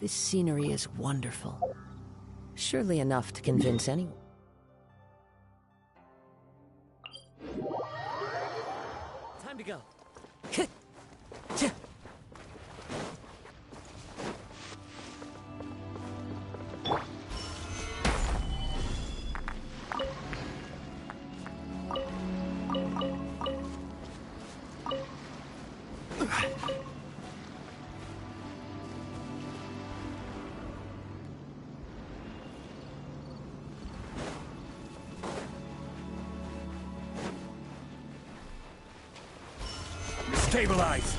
This scenery is wonderful. Surely enough to convince anyone. Time to go. Stabilize!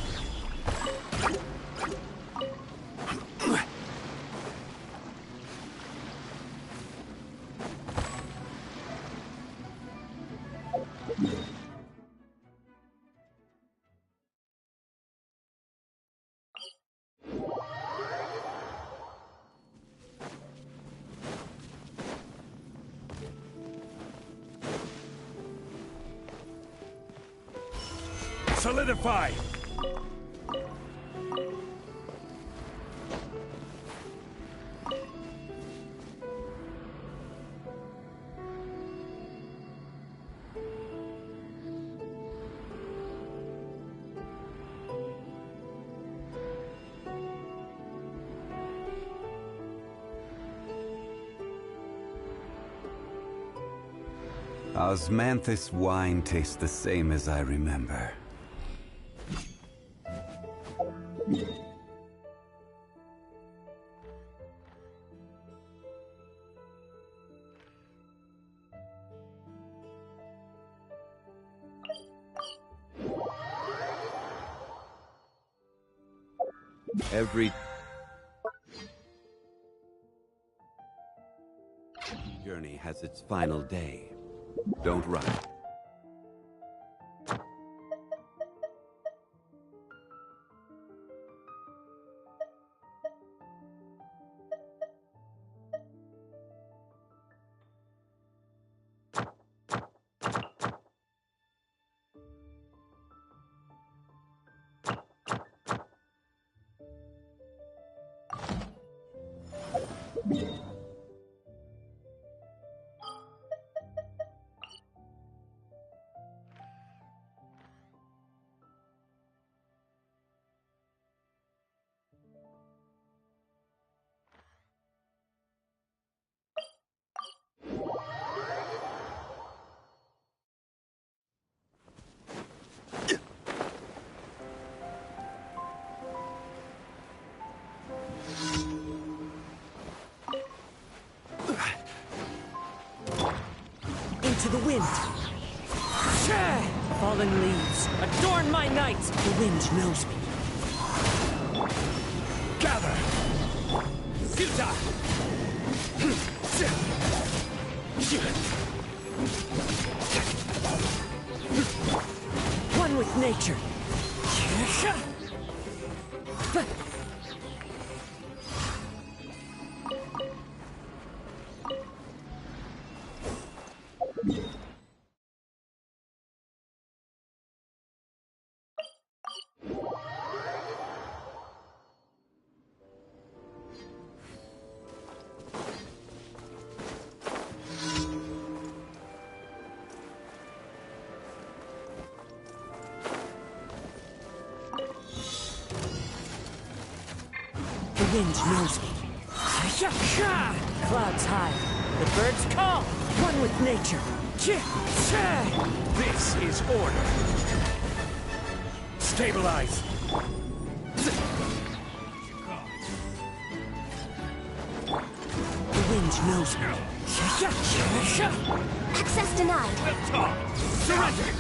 Solidify! Osmanthus wine tastes the same as I remember. Every journey has its final day. Don't rush. Into the wind. Fallen leaves, adorn my night. The wind knows me. Gather! Suta! One with nature. The wind knows me. Clouds high. The birds call. One with nature. This is order. Stabilize. The wind knows me. Access denied. Surrender.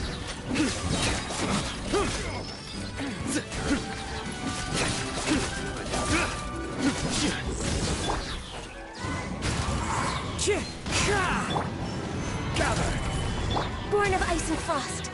Gather! Born of ice and frost.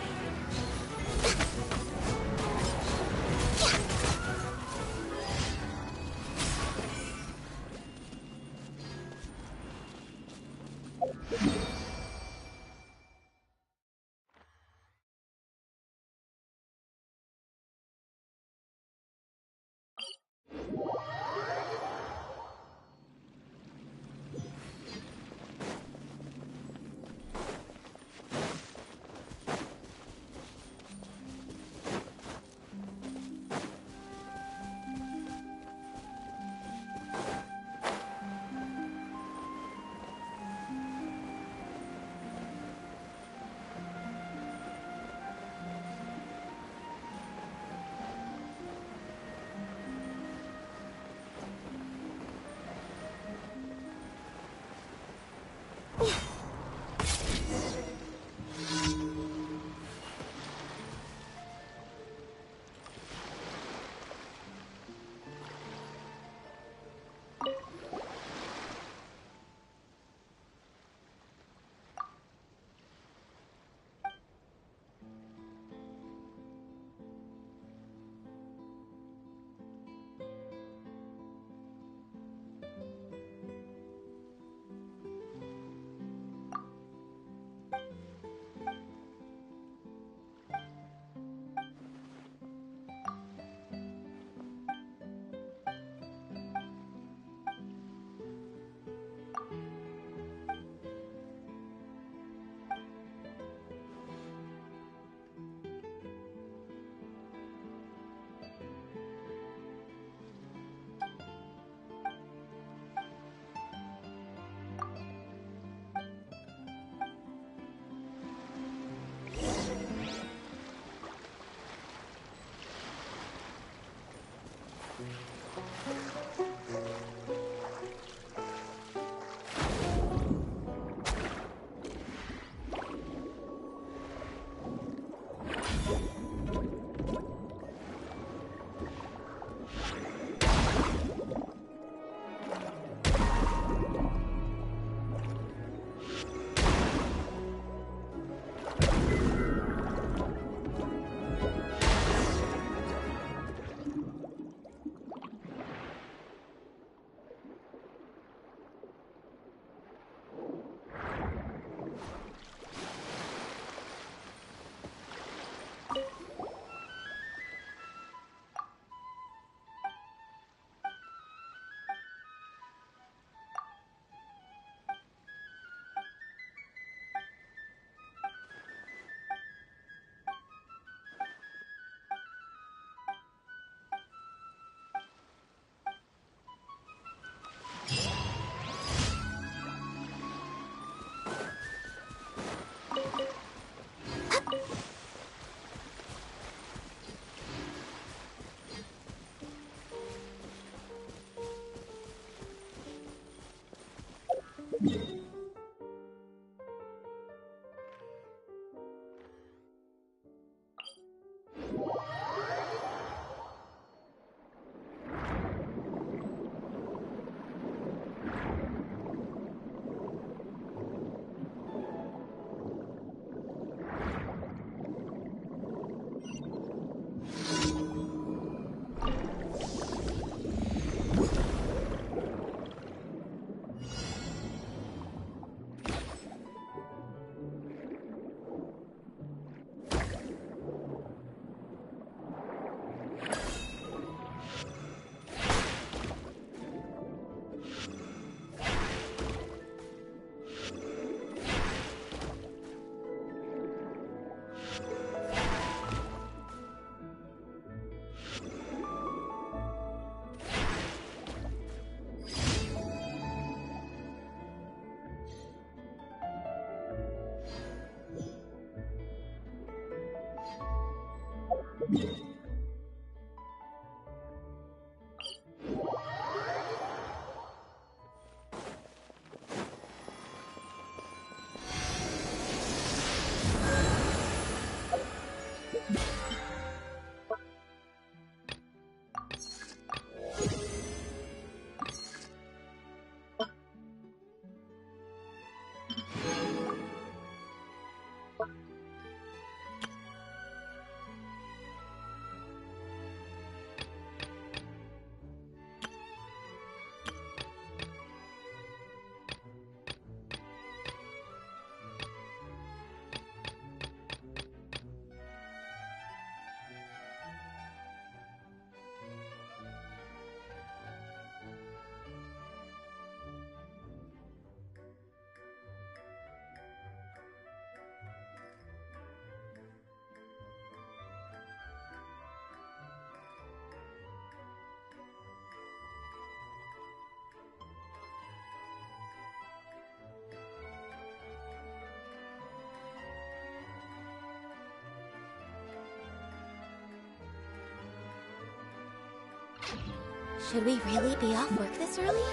Should we really be off work this early?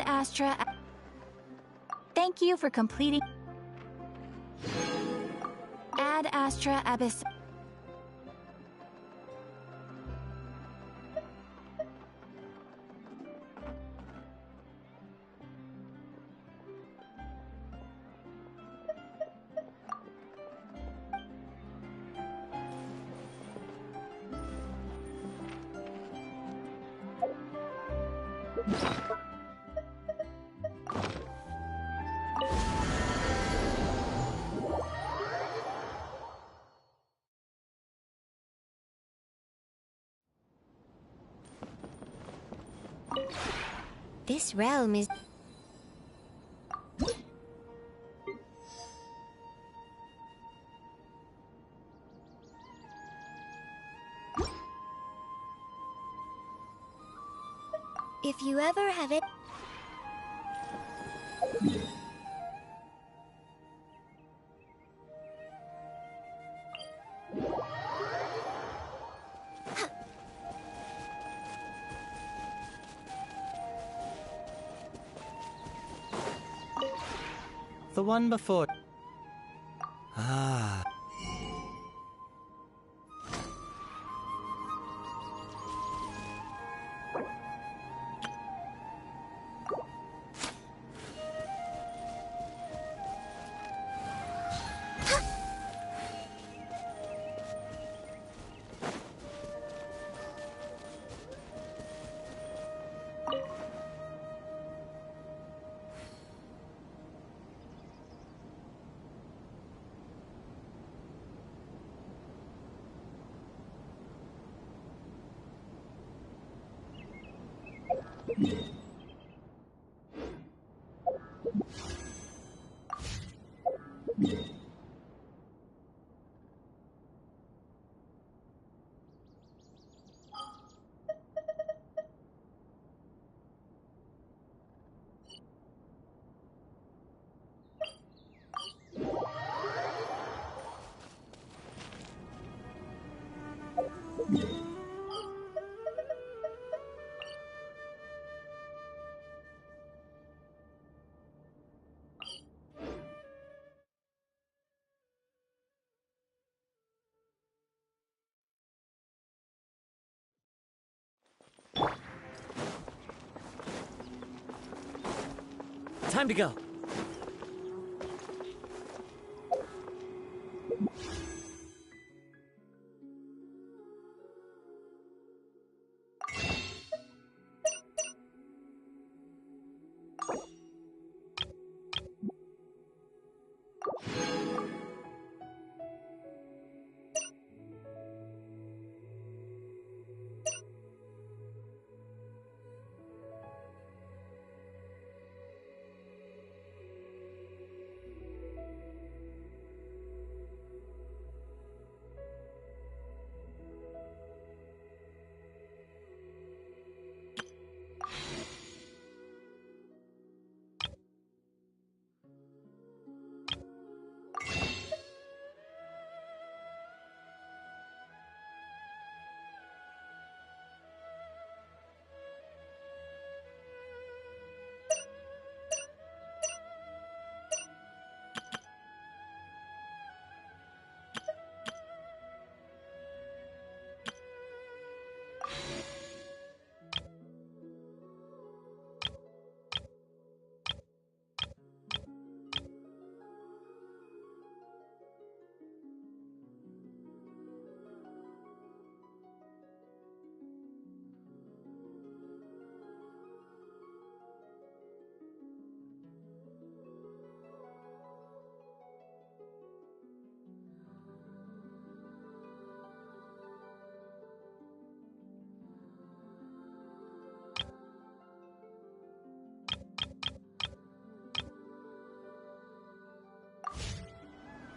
Astra. Thank you for completing. Ad Astra Abyss. This realm is... If you ever have it... The one before. Ah. Time to go.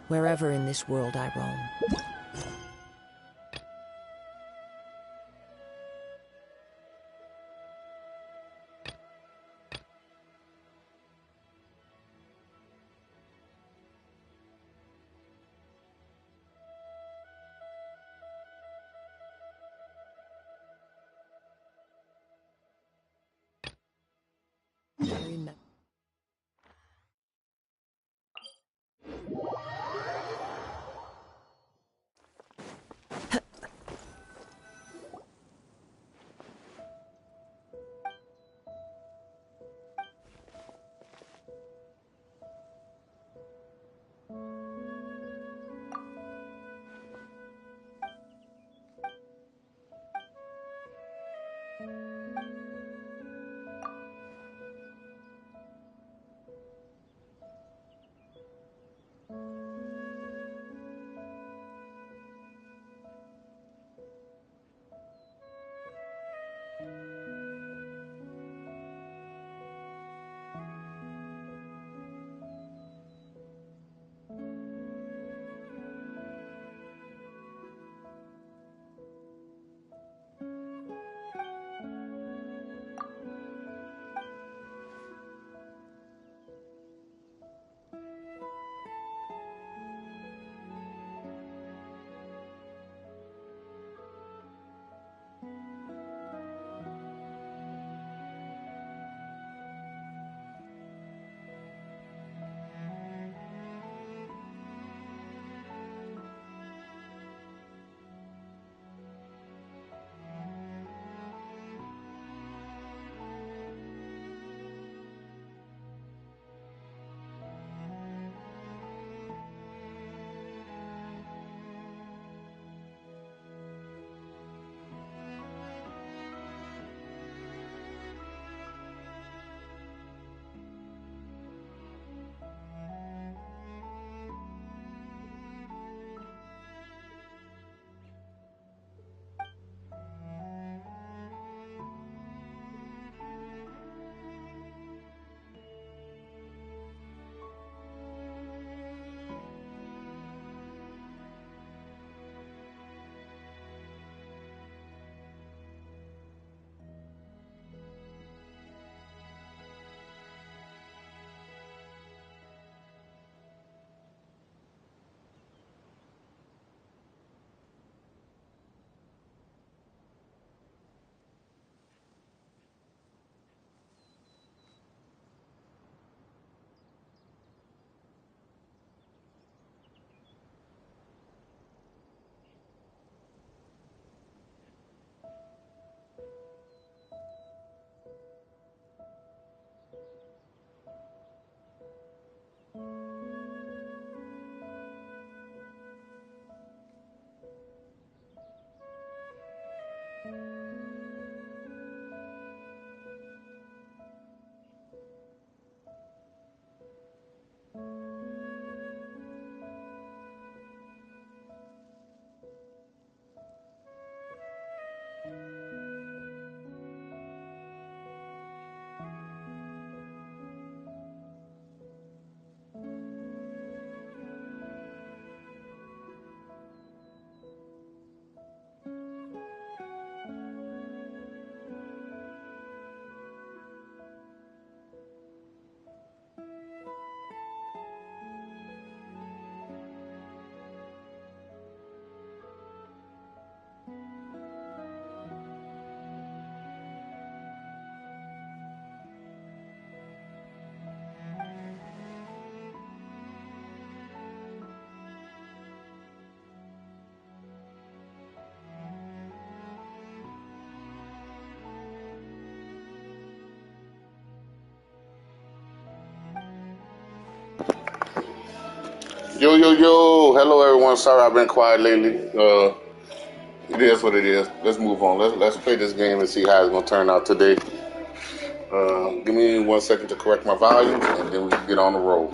Wherever in this world I roam. Yo, yo, yo. Hello, everyone. Sorry I've been quiet lately. It is what it is. Let's move on. Let's play this game and see how it's going to turn out today. Give me 1 second to correct my volume, and then we can get on the roll.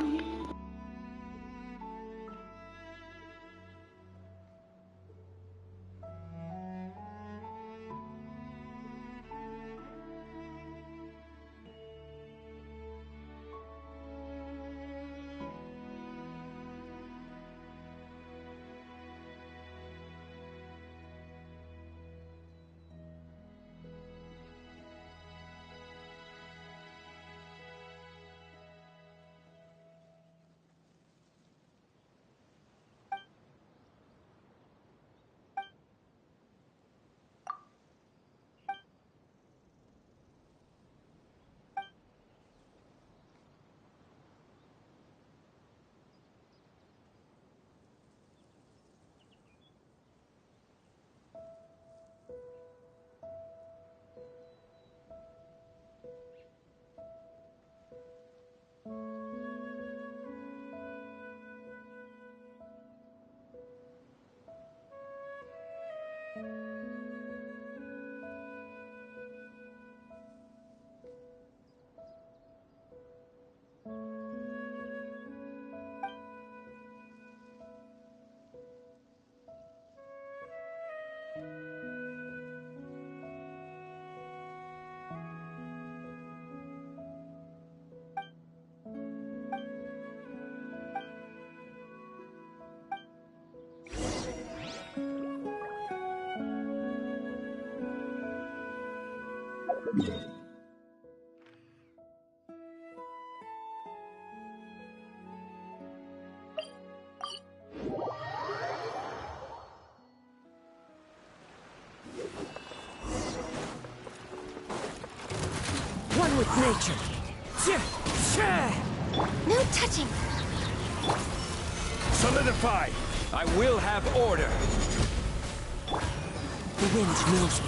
One with nature. No touching. Solidify. I will have order. The wind knows me.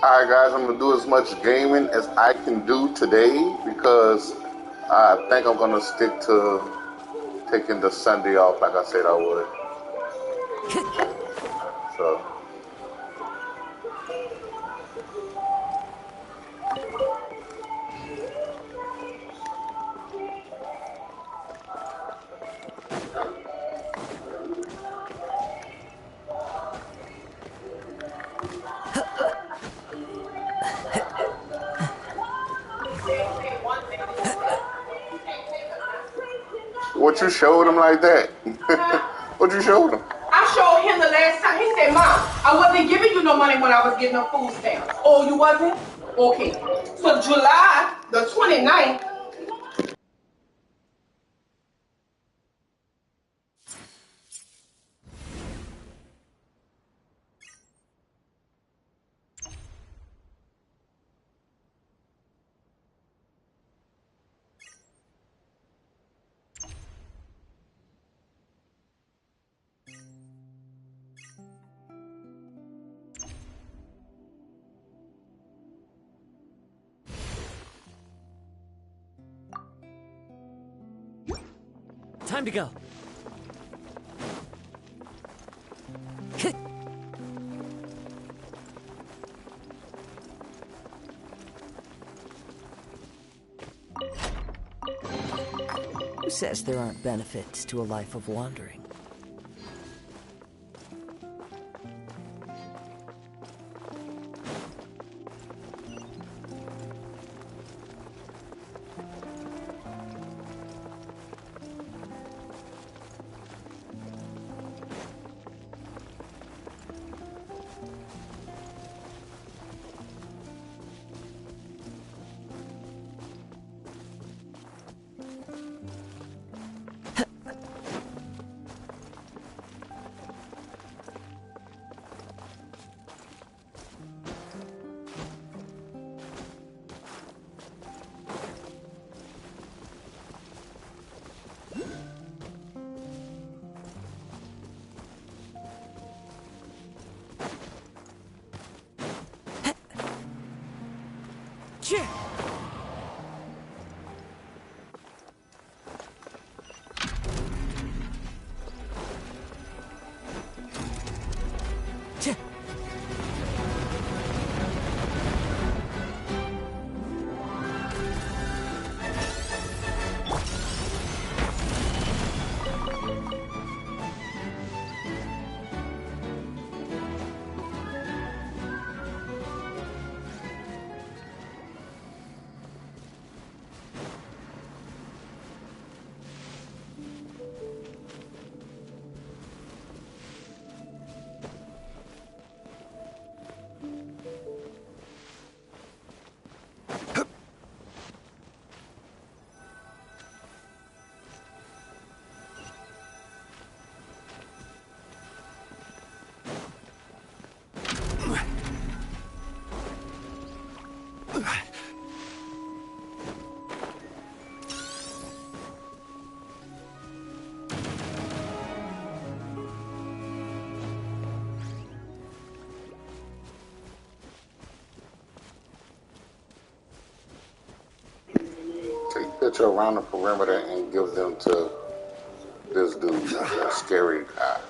Alright guys, I'm gonna do as much gaming as I can do today because I think I'm gonna stick to taking the Sunday off like I said I would. So what you showed him like that? What you showed him? I showed him the last time. He said, Mom, I wasn't giving you no money when I was getting the food stamps. Oh, you wasn't? Okay. So July the 29th. Time to go. Who says there aren't benefits to a life of wandering? Take a picture around the perimeter and give them to this dude, that scary guy.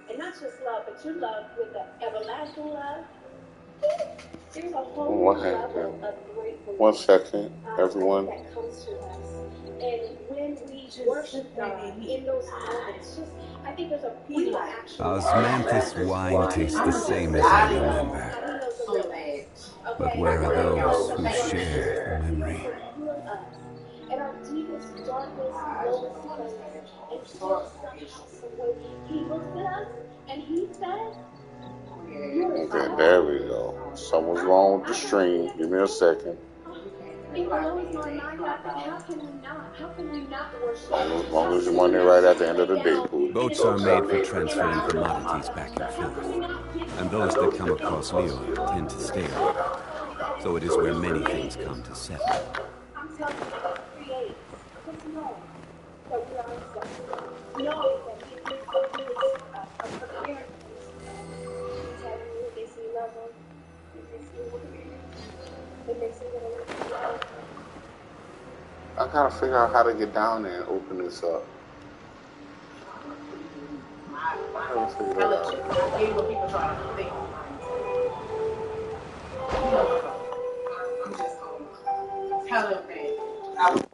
And not just love, but you love with the everlasting love. There's a whole What level happened? of gratefulness. 1 second, everyone. That comes to us. And when we worship God in those moments, just I think there's a freedom actually. Osmanthus wine tastes the same as I remember. But where are those who share the memory? At our deepest, darkest, lowest place, and still somehow, some way, He looks at us and He says, Okay, there we go. Something's wrong with the stream. Give me a second. It blows my mind. I think, how can we not? How can we not worship? As long as your money right at the end of the day, Pooh. Boats are made for transferring commodities back and forth. And those that come across Leon tend to stay on it. So it is where many things come to settle. I'm telling you, it creates. Just know that we are accepted. Know that He is preparing us. He's having you, they see level. They see it makes it a little bit. I gotta figure out how to get down there and open this up. I haven't figured it out. I'm just going to tell him that.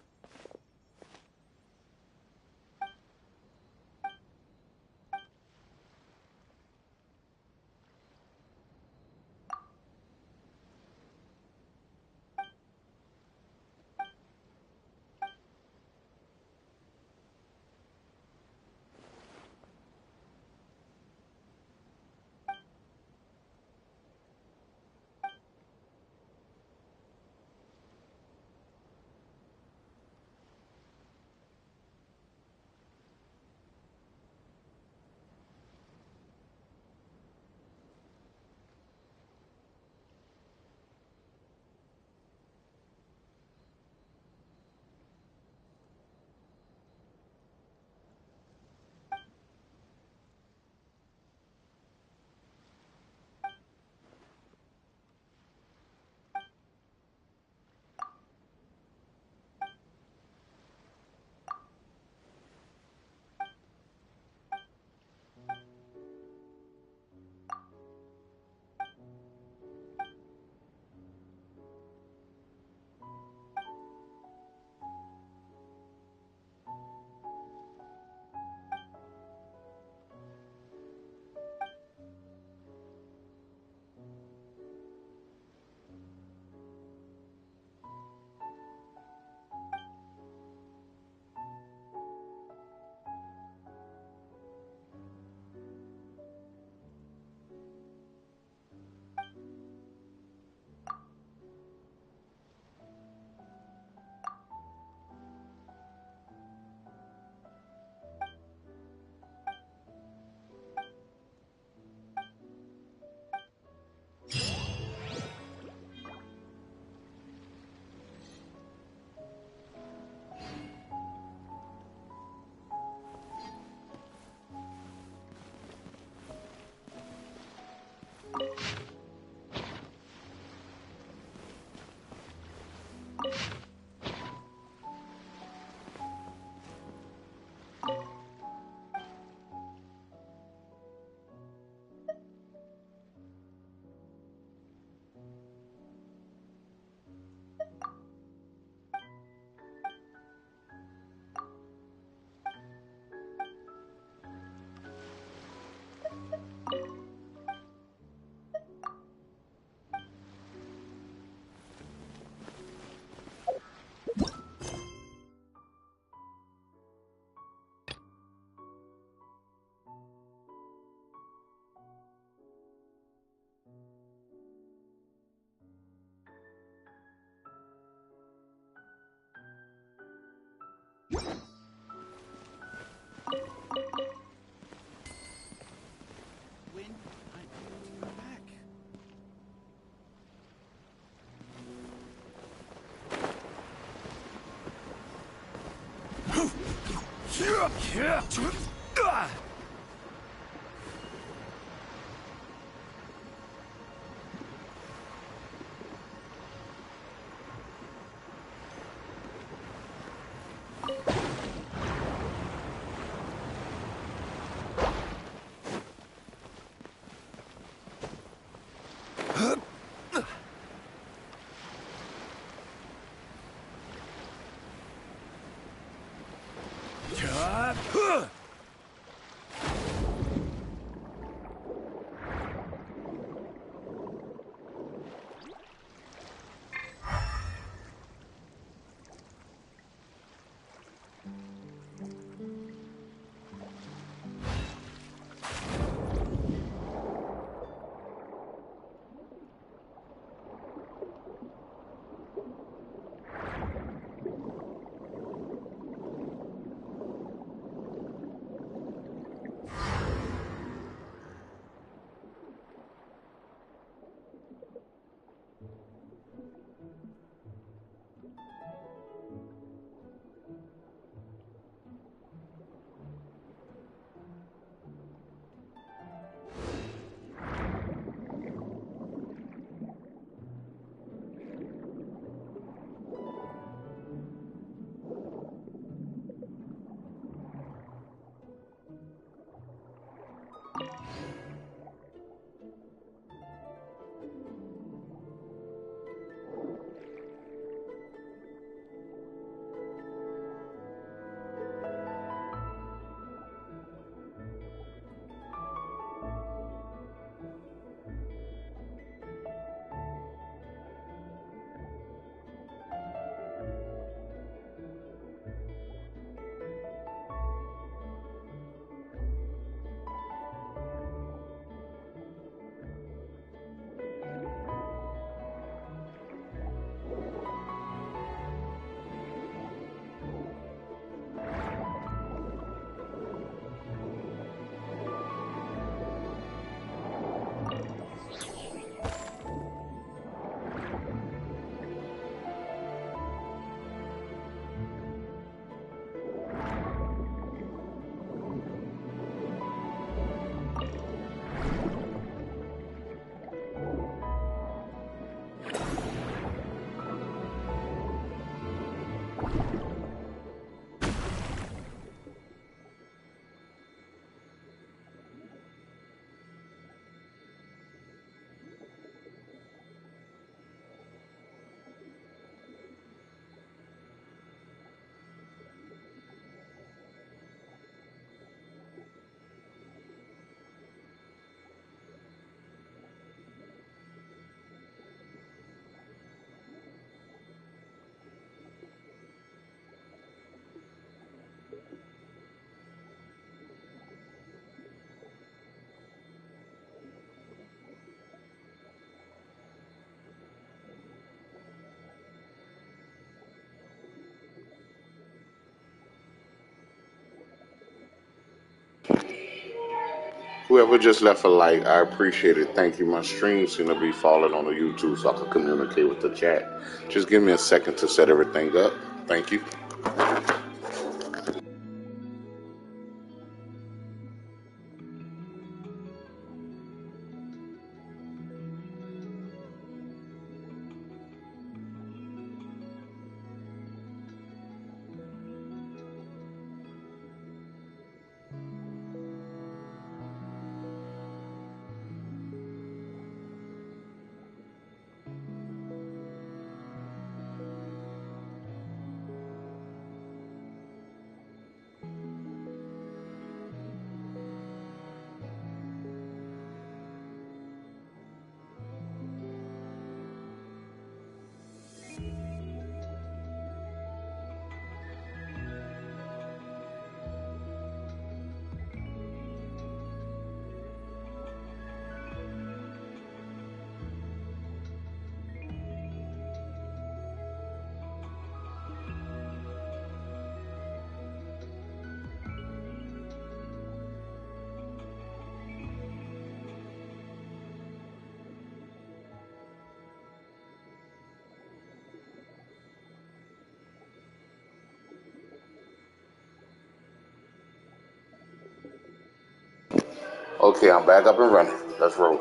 Whoever just left a like, I appreciate it. Thank you. My stream seem to be falling on the YouTube, so I can communicate with the chat. Just give me a second to set everything up. Thank you. Okay, I'm back up and running. Let's roll.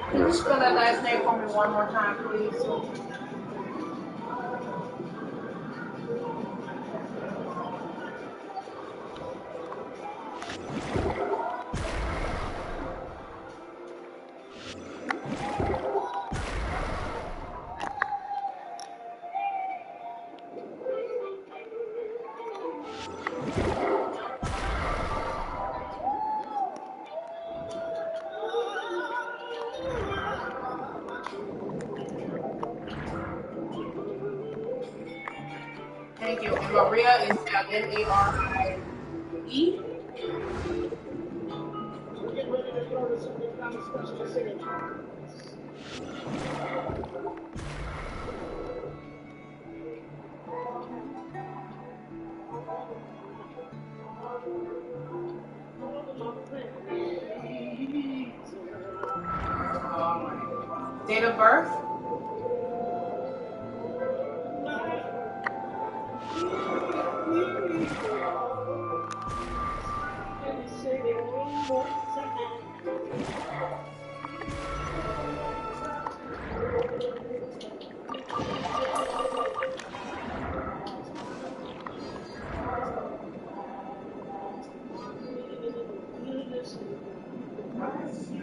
Can you spell that last name for me one more time, please? Thank you. And Maria is spelled M-A-R-I-E. We're getting ready to throw this in the special signature. Date of birth?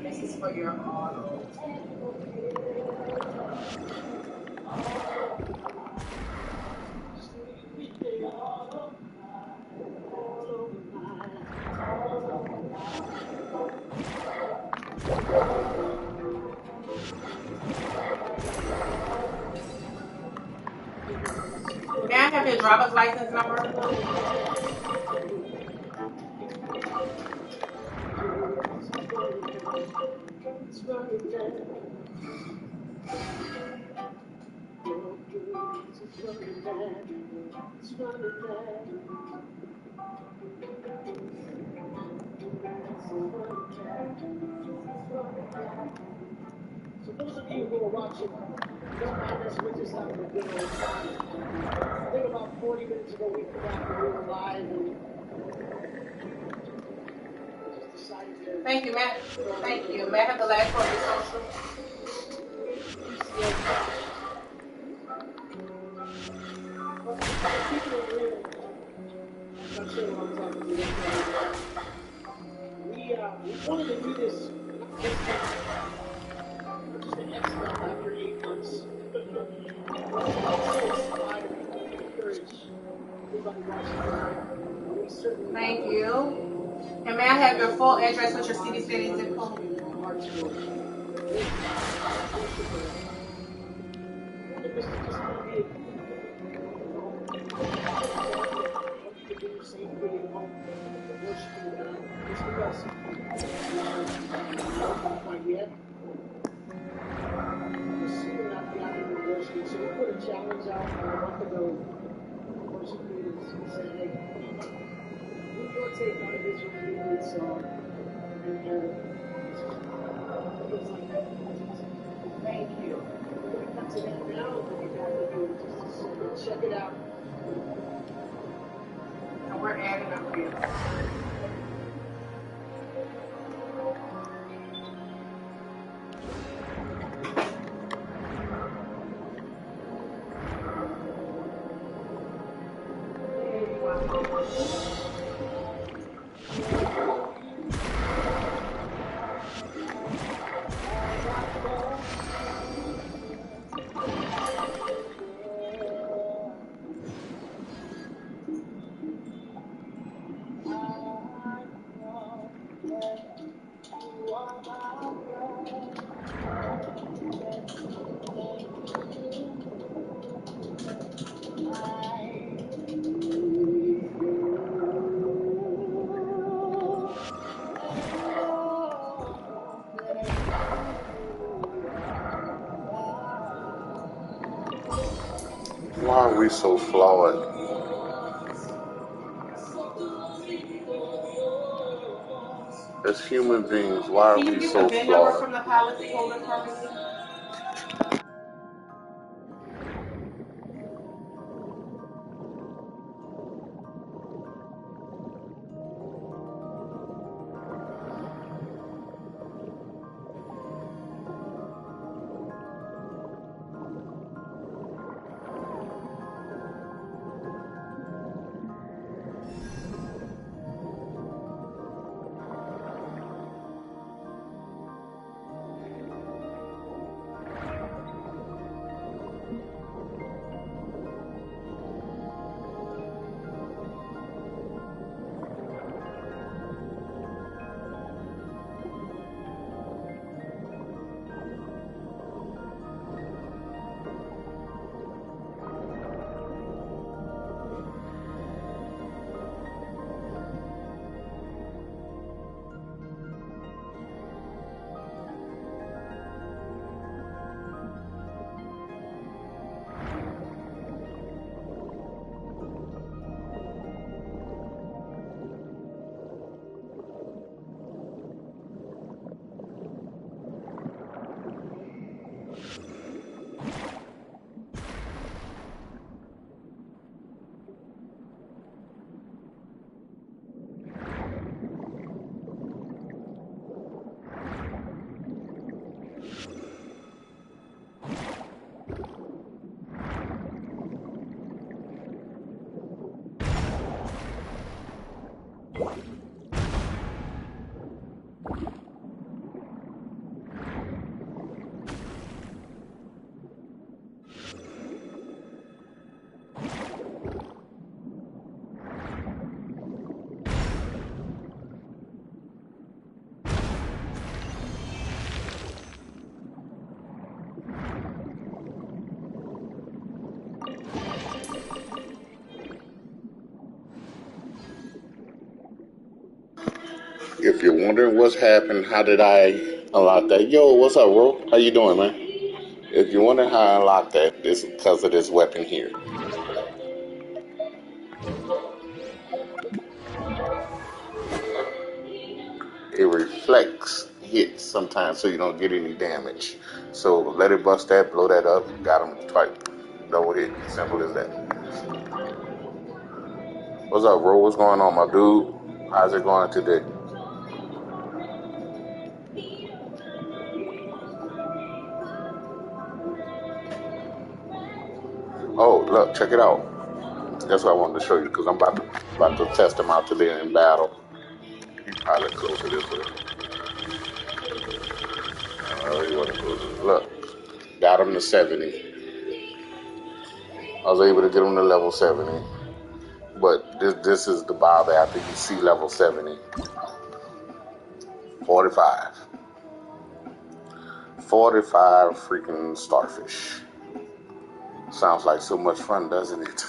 This is for your auto. May I have your driver's license number? So those of you who are watching, don't mind us, we're just having a good old time. I think about 40 minutes ago we forgot that we were live and just decided to... Thank you, Matt. Thank you. May I have the last four of your social? I'm not sure what I'm talking about. We wanted to do this just an excellent after 8 months. Also inspired and encourage everybody watching. We certainly Thank you. And may I have your full address with your city, state, and zip code? Thank you. When it comes to that now, what you got to do is just check it out. And we're adding up here. Why are we so flawed? As human beings, why are Can you we get so the VIN number flawed? from the policy holder for me? If you're wondering what's happened, how did I unlock that? Yo, what's up, bro? How you doing, man? If you're wondering how I unlocked that, it's because of this weapon here. It reflects hits sometimes so you don't get any damage. So let it bust that, blow that up, got him twice. Double hit. Simple as that. What's up, bro? What's going on, my dude? How's it going today? Oh, look, check it out. That's what I wanted to show you because I'm about to test him out today in battle. He probably close to this way. You want to close. Look, got him to 70. I was able to get him to level 70. But this is the bother after you see level 70. 45. 45 freaking starfish. Sounds like so much fun, doesn't it?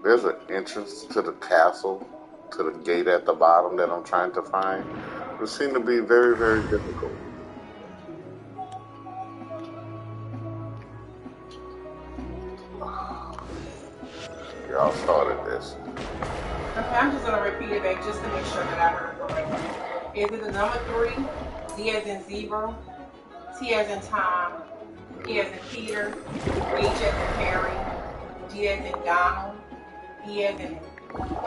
There's an entrance to the castle, to the gate at the bottom that I'm trying to find. It seems to be very, very difficult. I'm just gonna repeat it back just to make sure that I heard correctly. Is it the number 3, Z as in zebra, T as in Tom, P as in Peter, H as in Harry, D as in Donald, E as in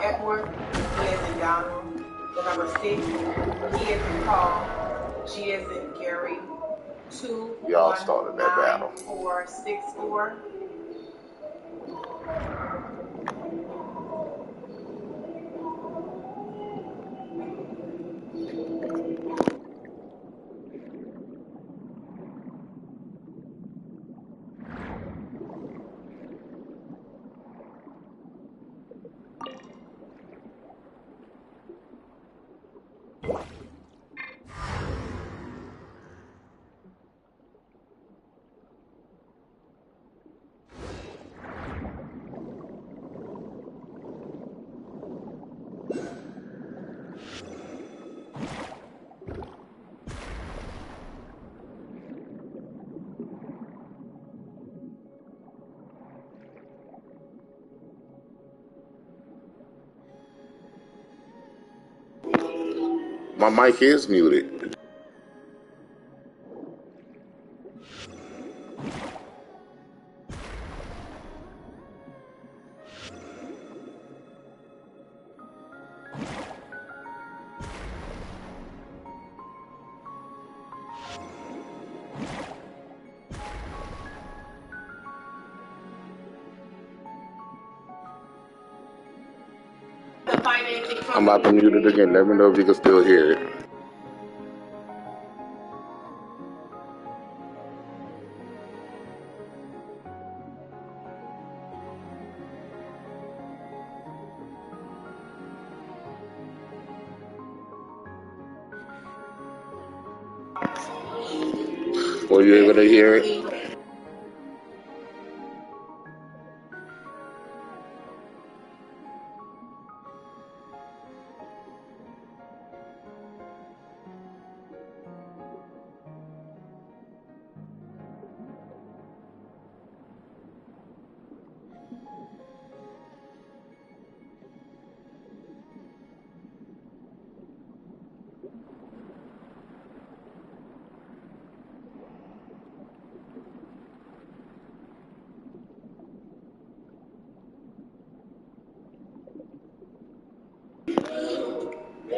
Edward, D as in Donald, the number 6, P as in Paul, G as in Gary, 2, Y'all 1, started that 9, battle. 4, 6, 4. My mic is muted. I'm about to mute it again. Let me know if you can still hear it. Were you able to hear it?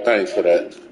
Thanks for that.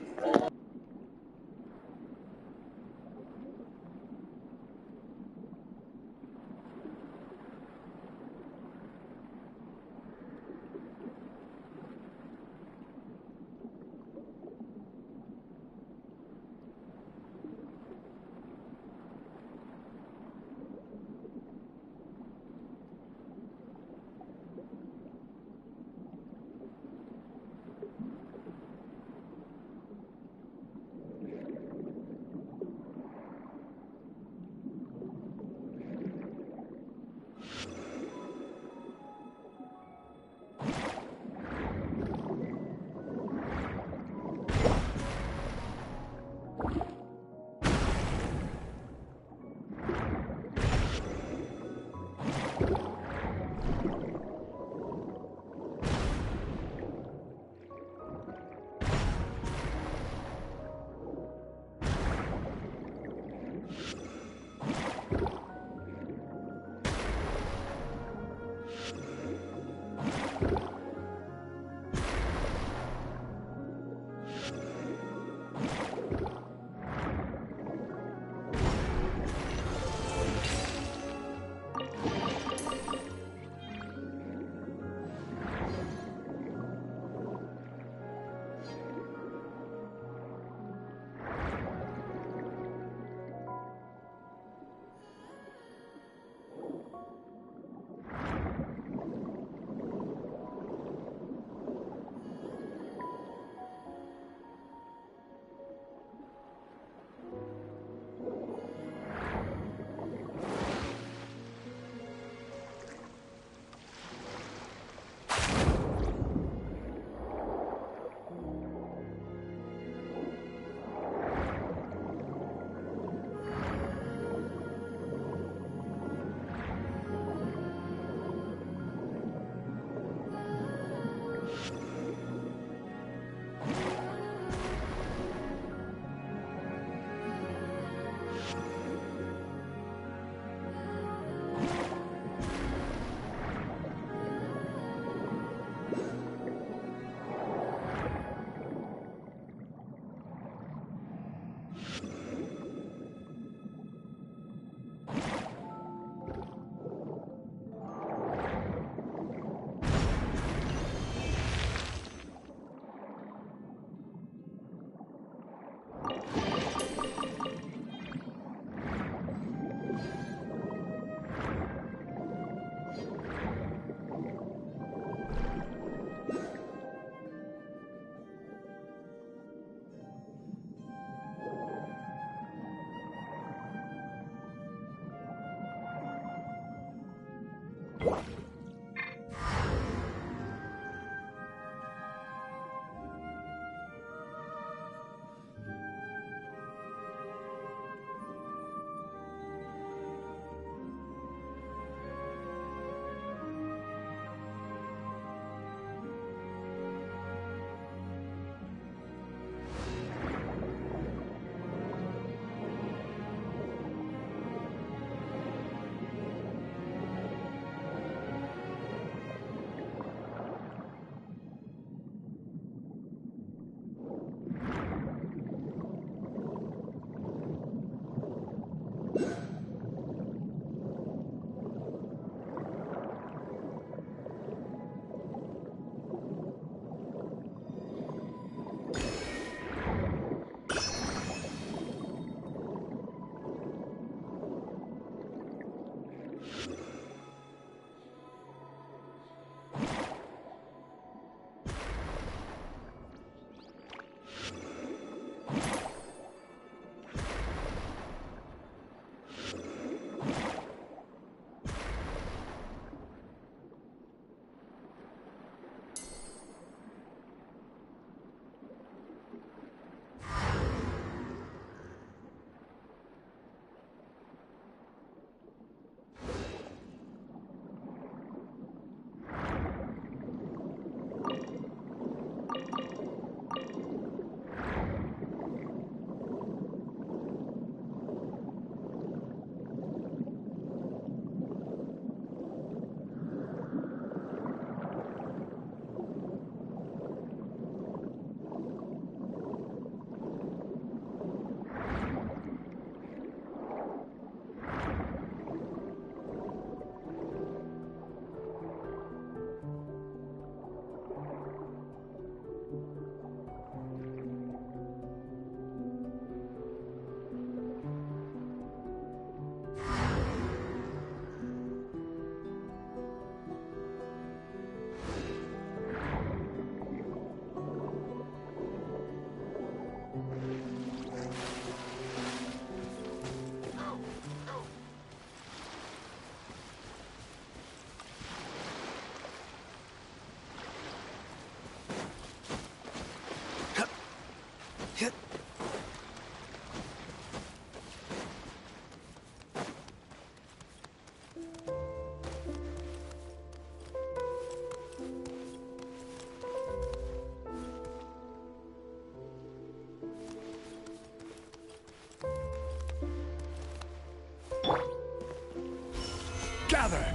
Gather!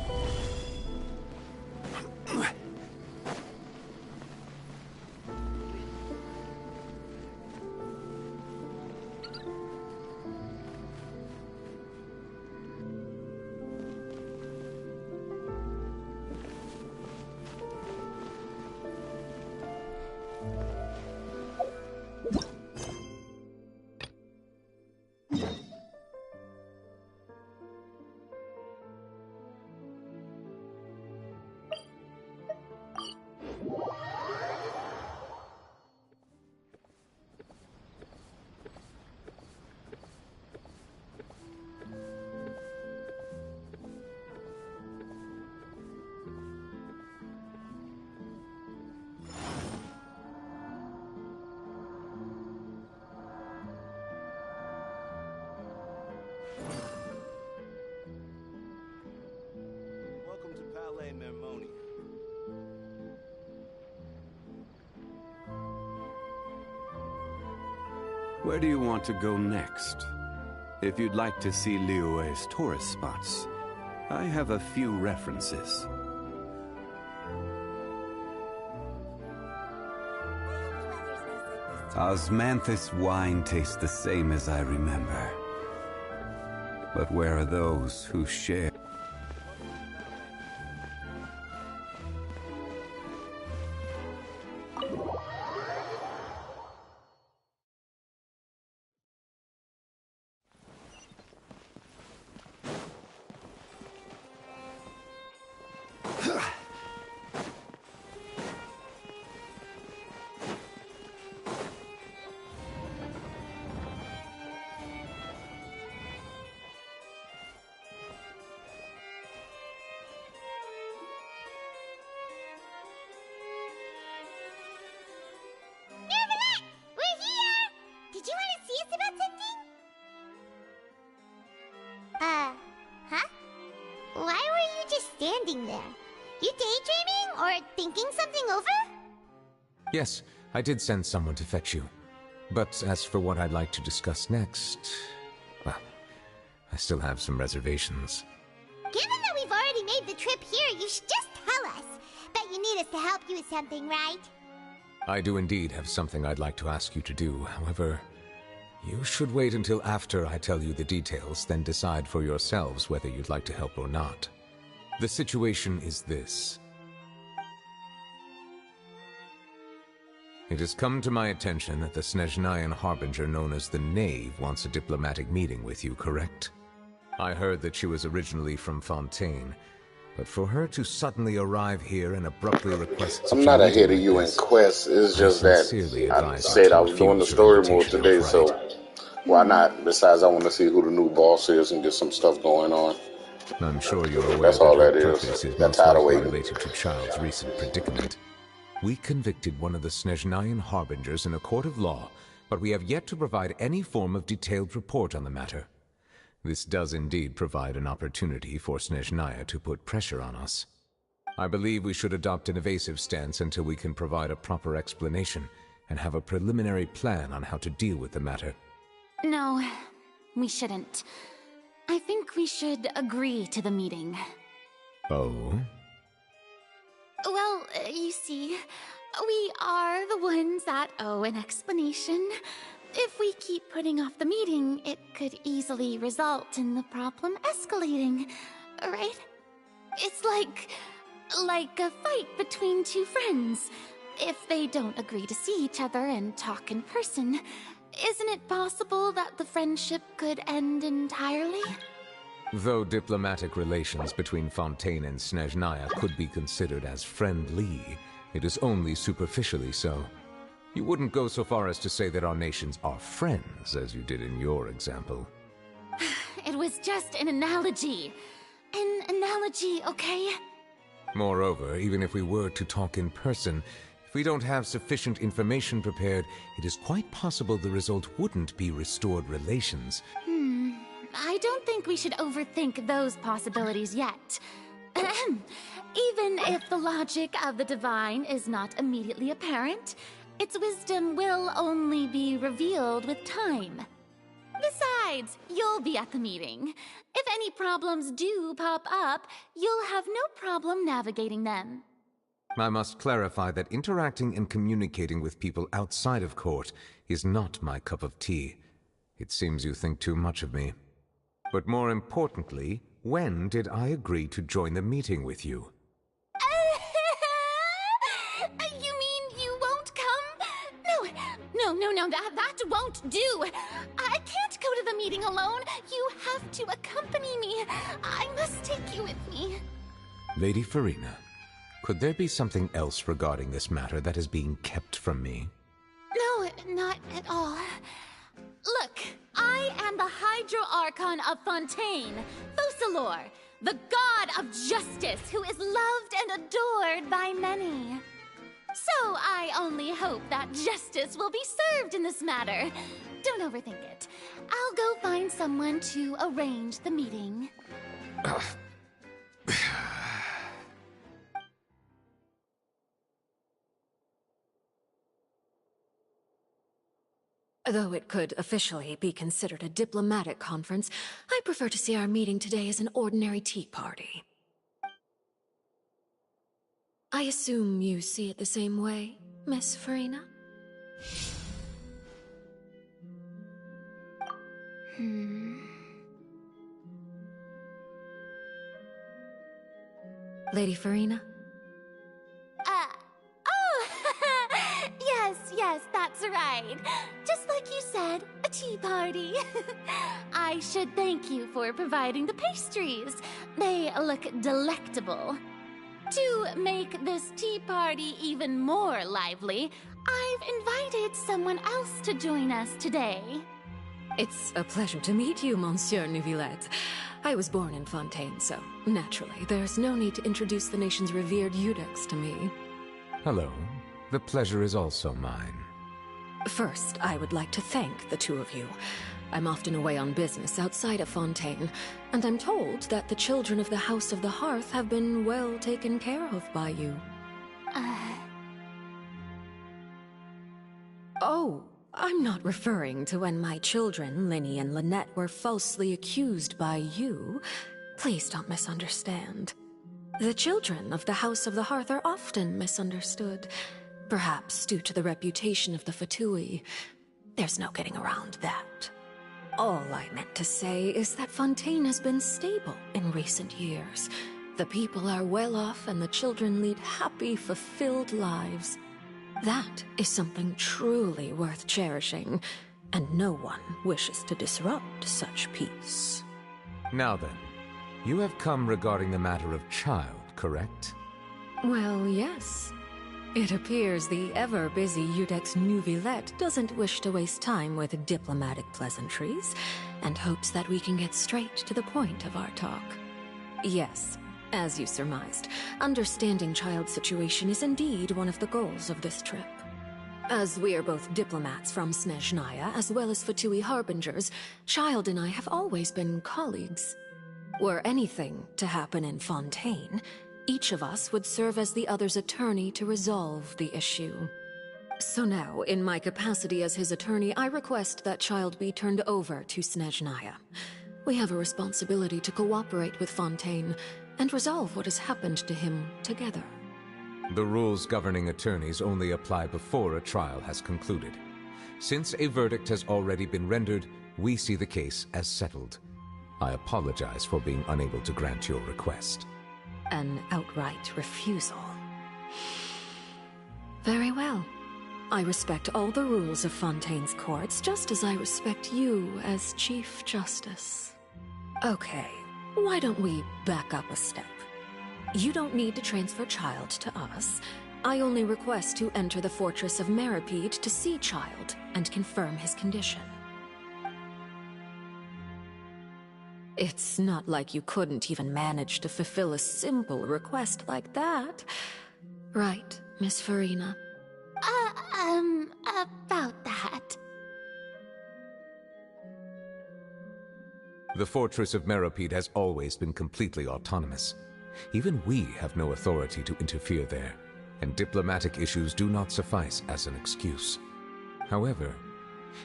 Welcome to Palais Mermonia. Where do you want to go next? If you'd like to see Liyue's tourist spots, I have a few references. Osmanthus wine tastes the same as I remember. But where are those who share? standing there? You daydreaming or thinking something over? Yes, I did send someone to fetch you. But as for what I'd like to discuss next, well, I still have some reservations. Given that we've already made the trip here, you should just tell us. Bet you need us to help you with something, right? I do indeed have something I'd like to ask you to do. However, you should wait until after I tell you the details, then decide for yourselves whether you'd like to help or not. The situation is this. It has come to my attention that the Snezhnayan Harbinger known as the Knave wants a diplomatic meeting with you, correct? I heard that she was originally from Fontaine, but for her to suddenly arrive here and abruptly request such I'm not a ahead meeting of you like in this, quest. It's just that I said I was doing the story mode today, so why not? Besides, I want to see who the new boss is and get some stuff going on. I'm sure you're aware That's that all her that is. purpose is Got most tired of likely waiting. related to Child's recent predicament. We convicted one of the Snezhnayan Harbingers in a court of law, but we have yet to provide any form of detailed report on the matter. This does indeed provide an opportunity for Snezhnaya to put pressure on us. I believe we should adopt an evasive stance until we can provide a proper explanation and have a preliminary plan on how to deal with the matter. No, we shouldn't. I think we should agree to the meeting. Oh? Well, you see, we are the ones that owe an explanation. If we keep putting off the meeting, it could easily result in the problem escalating, right? It's like a fight between two friends. If they don't agree to see each other and talk in person, isn't it possible that the friendship could end entirely? Though diplomatic relations between Fontaine and Snezhnaya could be considered as friendly, it is only superficially so. You wouldn't go so far as to say that our nations are friends, as you did in your example. It was just an analogy. An analogy, okay? Moreover, even if we were to talk in person, if we don't have sufficient information prepared, it is quite possible the result wouldn't be restored relations. I don't think we should overthink those possibilities yet. Even if the logic of the divine is not immediately apparent, its wisdom will only be revealed with time. Besides, you'll be at the meeting. If any problems do pop up, you'll have no problem navigating them. I must clarify that interacting and communicating with people outside of court is not my cup of tea. It seems you think too much of me. But more importantly, when did I agree to join the meeting with you? You mean you won't come? No, that won't do. I can't go to the meeting alone. You have to accompany me. I must take you with me. Lady Farina, could there be something else regarding this matter that is being kept from me? No, not at all. Look, I am the Hydro Archon of Fontaine, Focalor, the god of justice who is loved and adored by many. So I only hope that justice will be served in this matter. Don't overthink it. I'll go find someone to arrange the meeting. Though it could officially be considered a diplomatic conference, I prefer to see our meeting today as an ordinary tea party. I assume you see it the same way, Miss Farina? Lady Farina? Yes, that's right. Just like you said, a tea party. I should thank you for providing the pastries. They look delectable. To make this tea party even more lively, I've invited someone else to join us today. It's a pleasure to meet you, Monsieur Neuvillette. I was born in Fontaine, so naturally, there's no need to introduce the nation's revered Eudex to me. Hello. The pleasure is also mine. First, I would like to thank the two of you. I'm often away on business outside of Fontaine, and I'm told that the children of the House of the Hearth have been well taken care of by you. Oh, I'm not referring to when my children, Linny and Lynette, were falsely accused by you. Please don't misunderstand. The children of the House of the Hearth are often misunderstood, perhaps due to the reputation of the Fatui. There's no getting around that. All I meant to say is that Fontaine has been stable in recent years. The people are well off and the children lead happy, fulfilled lives. That is something truly worth cherishing, and no one wishes to disrupt such peace. Now then, you have come regarding the matter of child, correct? Well, yes. It appears the ever-busy Iudex Neuvillette doesn't wish to waste time with diplomatic pleasantries, and hopes that we can get straight to the point of our talk. Yes, as you surmised, understanding Child's situation is indeed one of the goals of this trip. As we are both diplomats from Snezhnaya, as well as Fatui Harbingers, Child and I have always been colleagues. Were anything to happen in Fontaine, each of us would serve as the other's attorney to resolve the issue. So now, in my capacity as his attorney, I request that Child be turned over to Snezhnaya. We have a responsibility to cooperate with Fontaine and resolve what has happened to him together. The rules governing attorneys only apply before a trial has concluded. Since a verdict has already been rendered, we see the case as settled. I apologize for being unable to grant your request. An outright refusal. Very well. I respect all the rules of Fontaine's courts, just as I respect you as Chief Justice. Okay, why don't we back up a step? You don't need to transfer Child to us. I only request to enter the Fortress of Meripede to see Child and confirm his condition. It's not like you couldn't even manage to fulfill a simple request like that. Right, Miss Farina? About that. The Fortress of Meripede has always been completely autonomous. Even we have no authority to interfere there, and diplomatic issues do not suffice as an excuse. However,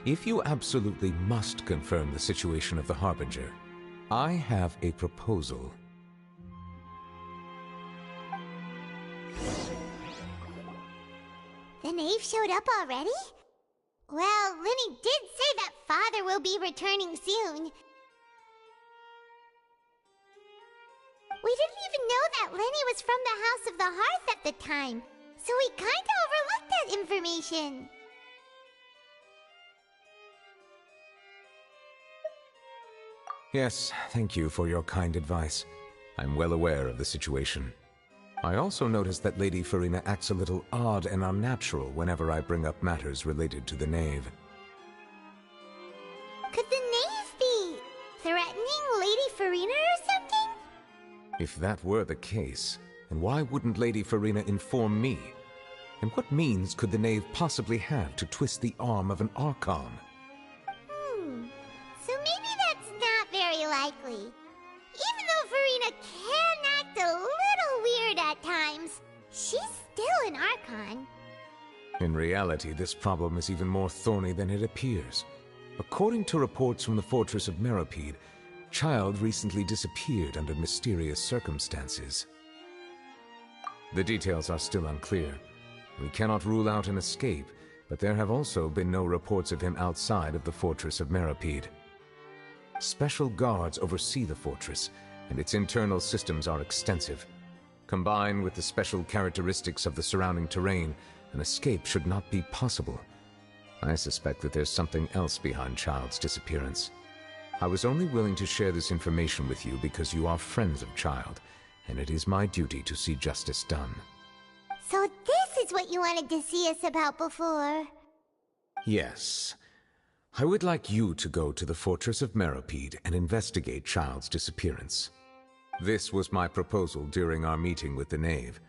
if you absolutely must confirm the situation of the Harbinger, I have a proposal. The knave showed up already? Well, Linny did say that Father will be returning soon. We didn't even know that Linny was from the House of the Hearth at the time, so we kinda overlooked that information. Yes, thank you for your kind advice. I'm well aware of the situation. I also noticed that Lady Farina acts a little odd and unnatural whenever I bring up matters related to the knave. Could the knave be threatening Lady Farina or something? If that were the case, then why wouldn't Lady Farina inform me? And what means could the knave possibly have to twist the arm of an Archon? So maybe that's not very likely. Even though Farina can act a little weird at times, she's still an Archon. In reality, this problem is even more thorny than it appears. According to reports from the Fortress of Meripede, Child recently disappeared under mysterious circumstances. The details are still unclear. We cannot rule out an escape, but there have also been no reports of him outside of the Fortress of Meripede. Special guards oversee the fortress, and its internal systems are extensive. Combined with the special characteristics of the surrounding terrain, an escape should not be possible. I suspect that there's something else behind Child's disappearance. I was only willing to share this information with you because you are friends of Child, and it is my duty to see justice done. So this is what you wanted to see us about before. Yes. I would like you to go to the Fortress of Meripede and investigate Child's disappearance. This was my proposal during our meeting with the knave.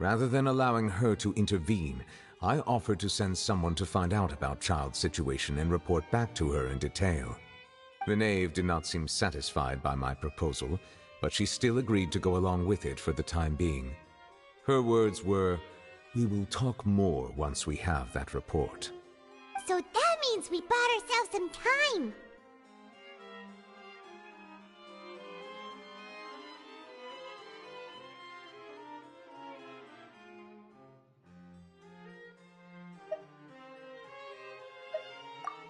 Rather than allowing her to intervene, I offered to send someone to find out about Child's situation and report back to her in detail. The knave did not seem satisfied by my proposal, but she still agreed to go along with it for the time being. Her words were, "We will talk more once we have that report." So that means we bought ourselves some time.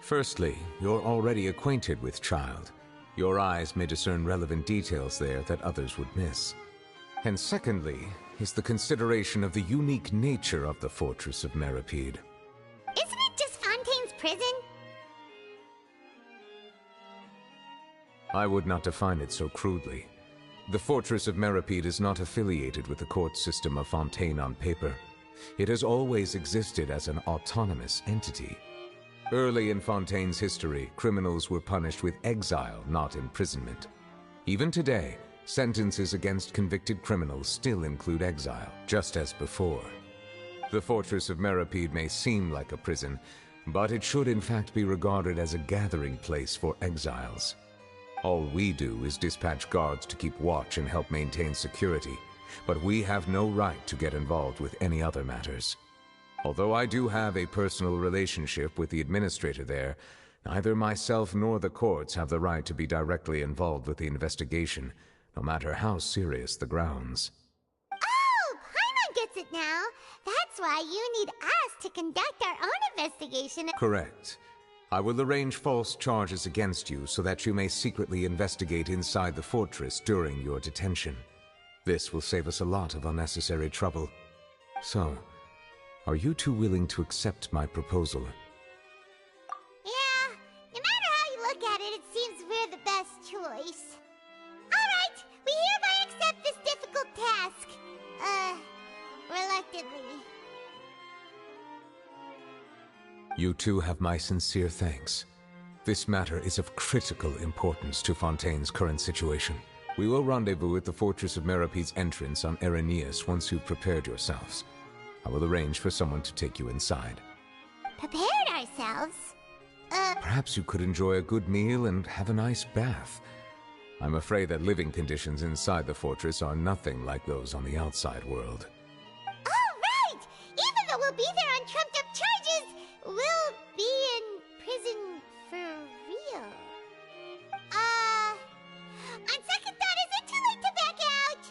Firstly, you're already acquainted with Child. Your eyes may discern relevant details there that others would miss. And secondly, is the consideration of the unique nature of the Fortress of Meripede. Isn't it just Fontaine's prison? I would not define it so crudely. The Fortress of Meripede is not affiliated with the court system of Fontaine on paper. It has always existed as an autonomous entity. Early in Fontaine's history, criminals were punished with exile, not imprisonment. Even today, sentences against convicted criminals still include exile, just as before. The Fortress of Meripede may seem like a prison, but it should in fact be regarded as a gathering place for exiles. All we do is dispatch guards to keep watch and help maintain security, but we have no right to get involved with any other matters. Although I do have a personal relationship with the administrator there, neither myself nor the courts have the right to be directly involved with the investigation, no matter how serious the grounds. Oh, Paimon gets it now. That's why you need us to conduct our own investigation. Correct. I will arrange false charges against you so that you may secretly investigate inside the fortress during your detention. This will save us a lot of unnecessary trouble. So, are you two willing to accept my proposal? Yeah, no matter how you look at it, it seems we're the best choice. Alright, we hereby accept this difficult task. Reluctantly. You two have my sincere thanks. This matter is of critical importance to Fontaine's current situation. We will rendezvous at the Fortress of Meripede's entrance on Erinius once you've prepared yourselves. I will arrange for someone to take you inside. Prepared ourselves? Perhaps you could enjoy a good meal and have a nice bath. I'm afraid that living conditions inside the fortress are nothing like those on the outside world. Oh, right! Even though we'll be there on trumped-up charges, we'll be in prison for real. On second thought, is it too late to back out?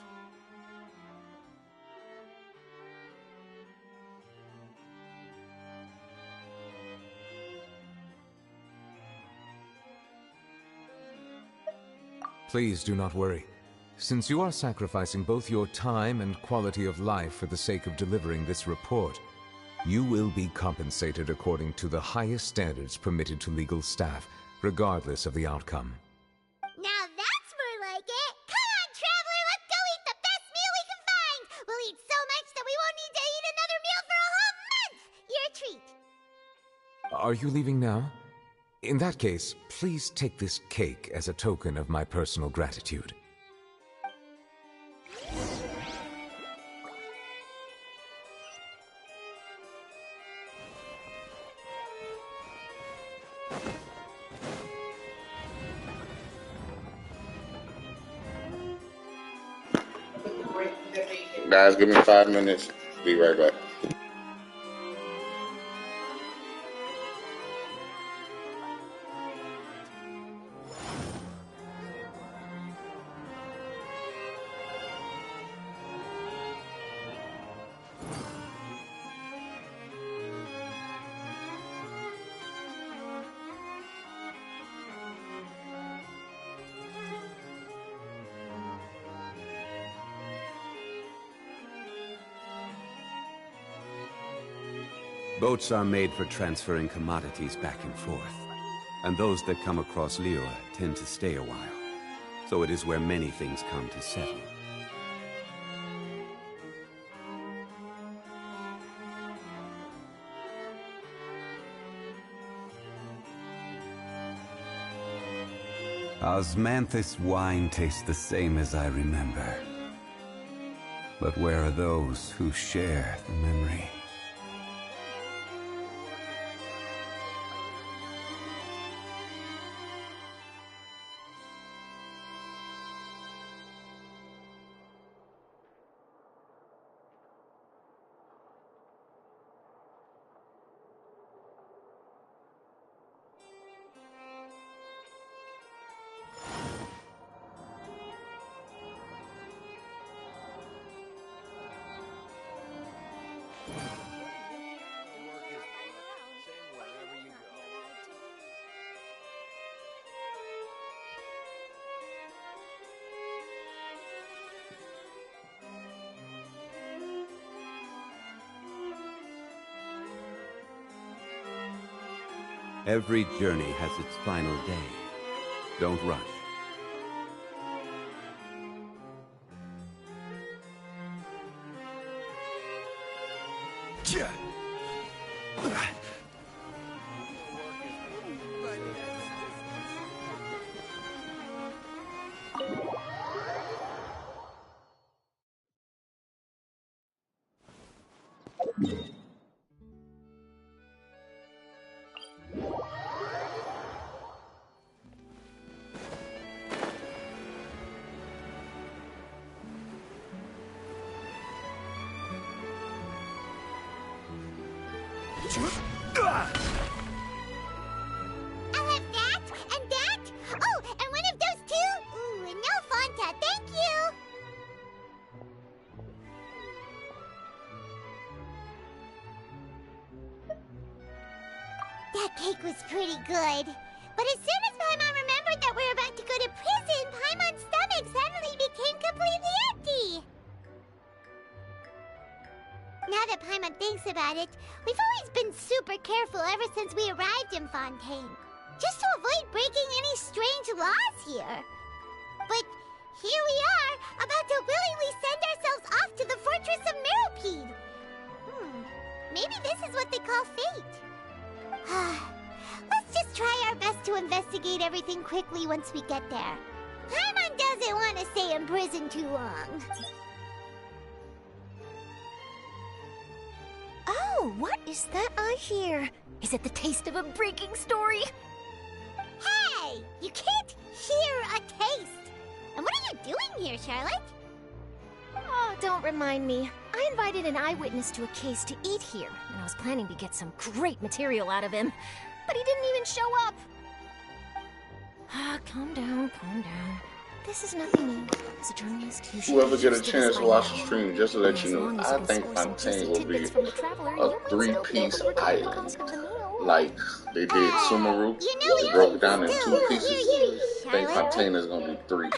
Please do not worry. Since you are sacrificing both your time and quality of life for the sake of delivering this report, you will be compensated according to the highest standards permitted to legal staff, regardless of the outcome. Now that's more like it! Come on, traveler, let's go eat the best meal we can find! We'll eat so much that we won't need to eat another meal for a whole month! You're a treat! Are you leaving now? In that case, please take this cake as a token of my personal gratitude. Guys, give me 5 minutes. Be right back. Boats are made for transferring commodities back and forth, and those that come across Liyue tend to stay a while. So it is where many things come to settle. Osmanthus wine tastes the same as I remember. But where are those who share the memory? Every journey has its final day. Don't rush. I'll have that, and that. Oh, and one of those two. Ooh, and no Fanta, thank you. That cake was pretty good. But as soon as Paimon remembered that we were about to go to prison, Paimon's stomach suddenly became completely empty. Now that Paimon thinks about it, we've always been super careful ever since we arrived in Fontaine. Just to avoid breaking any strange laws here. But here we are, about to willingly send ourselves off to the Fortress of Meropide. Maybe this is what they call fate. Let's just try our best to investigate everything quickly once we get there. Paimon doesn't want to stay in prison too long. Oh, what is that I hear? Is it the taste of a breaking story? Hey! You can't hear a taste! And what are you doing here, Charlotte? Oh, don't remind me. I invited an eyewitness to a case to eat here, and I was planning to get some great material out of him. But he didn't even show up. Calm down, calm down. This is nothing new. As a journalist, you should Whoever be get a used to chance this to by watch now. the stream, just to let As you know, long as I can think score some Fontaine juicy will be tidbits from the traveler, a you might still be able three-piece to recover the island. cost of the meal. Like they did Sumeru. You know They we broke can it down in still 2 hear pieces. you, I think Charlotte. Fontaine is gonna be 3.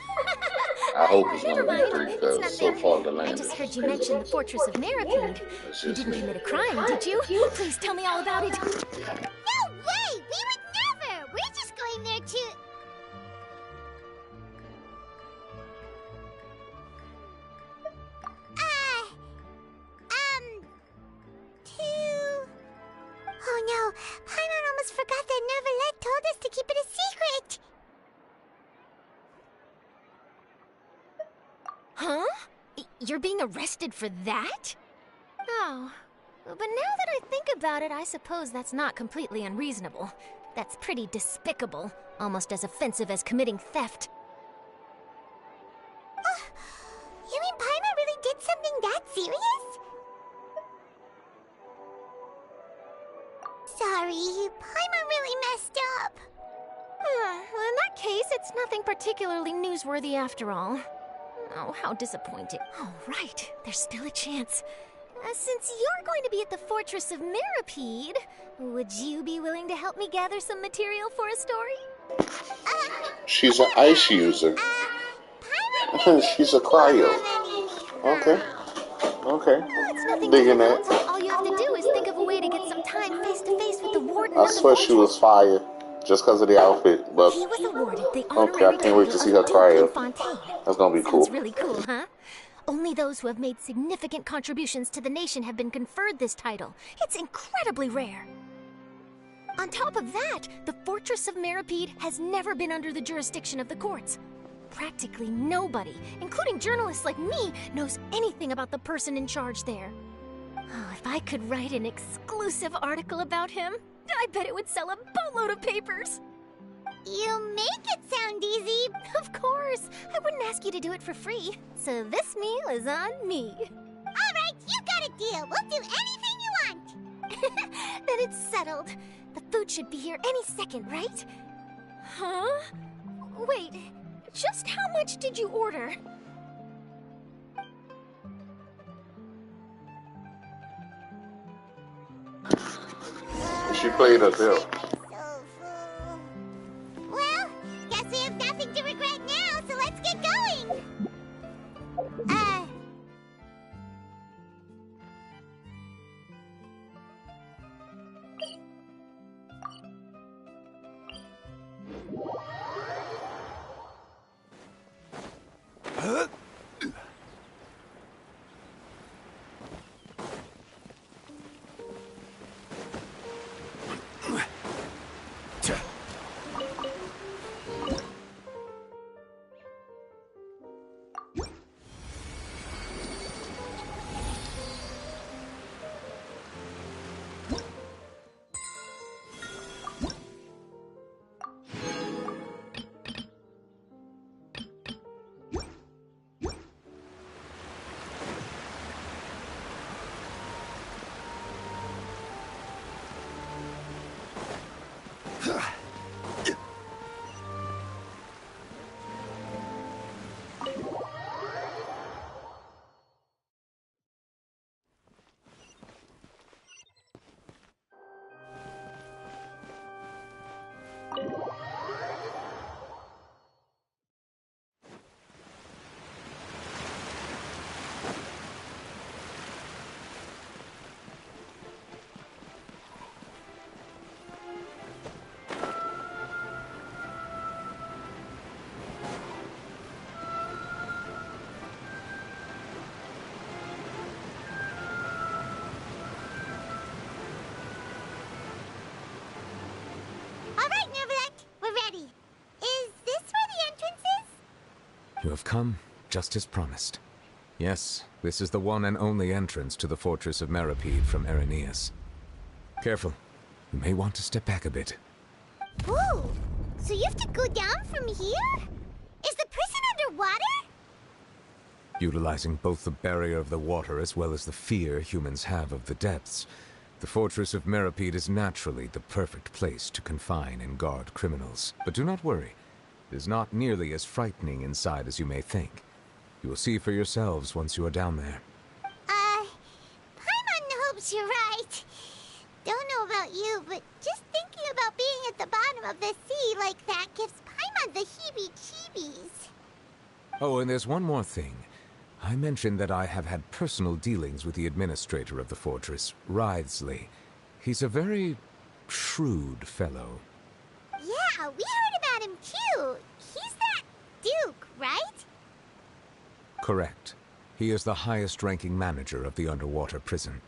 I hope it's Never gonna be mind, 3 it's because so nothing. far the I land just is heard you crazy. mention the Fortress of Meropide. That's You just didn't me. commit a crime, did you? Please tell me all about it. No way! We would never! We're just going there to... Oh no, Paimon almost forgot that Neverlet told us to keep it a secret! Huh? You're being arrested for that? Oh. But now that I think about it, I suppose that's not completely unreasonable. That's pretty despicable. Almost as offensive as committing theft. You mean Paimon really did something that serious? Sorry, Paimon really messed up. Well, in that case, it's nothing particularly newsworthy after all. Oh, how disappointing. Oh, right. There's still a chance. Since you're going to be at the Fortress of Meropide, would you be willing to help me gather some material for a story? She's an ice user. She's a cryo. Okay. Okay. It's nothing Digging difficult. that. All you have to do is think of a way to get some time face to face with the warden I of the swear she fortress. was fire just because of the outfit. But He was awarded the okay, honorary I can't wait to title see of her Duke cryo. in Fontaine. That's gonna be Sounds cool. really cool, huh? Only those who have made significant contributions to the nation have been conferred this title. It's incredibly rare. On top of that, the Fortress of Meropide has never been under the jurisdiction of the courts. Practically nobody, including journalists like me, knows anything about the person in charge there. Oh, if I could write an exclusive article about him, I bet it would sell a boatload of papers. You make it sound easy. Of course. I wouldn't ask you to do it for free. So this meal is on me. All right, you got a deal. We'll do anything you want. Then it's settled. The food should be here any second, right? Huh? Wait, just how much did you order? She played herself. Well, guess we have nothing to regret now, so let's get going. You have come just as promised. Yes, this is the one and only entrance to the fortress of Meripede from Irenaeus. Careful. You may want to step back a bit. Whoa! So you have to go down from here? Is the prison underwater? Utilizing both the barrier of the water as well as the fear humans have of the depths, the fortress of Meripede is naturally the perfect place to confine and guard criminals. But do not worry. It is not nearly as frightening inside as you may think. You will see for yourselves once you are down there. Paimon hopes you're right. Don't know about you, but just thinking about being at the bottom of the sea like that gives Paimon the heebie-jeebies. Oh, and there's one more thing. I mentioned that I have had personal dealings with the administrator of the fortress, Wriothesley. He's a very shrewd fellow. Yeah, we heard about him too. He's that Duke, right? Correct. He is the highest-ranking manager of the underwater prison.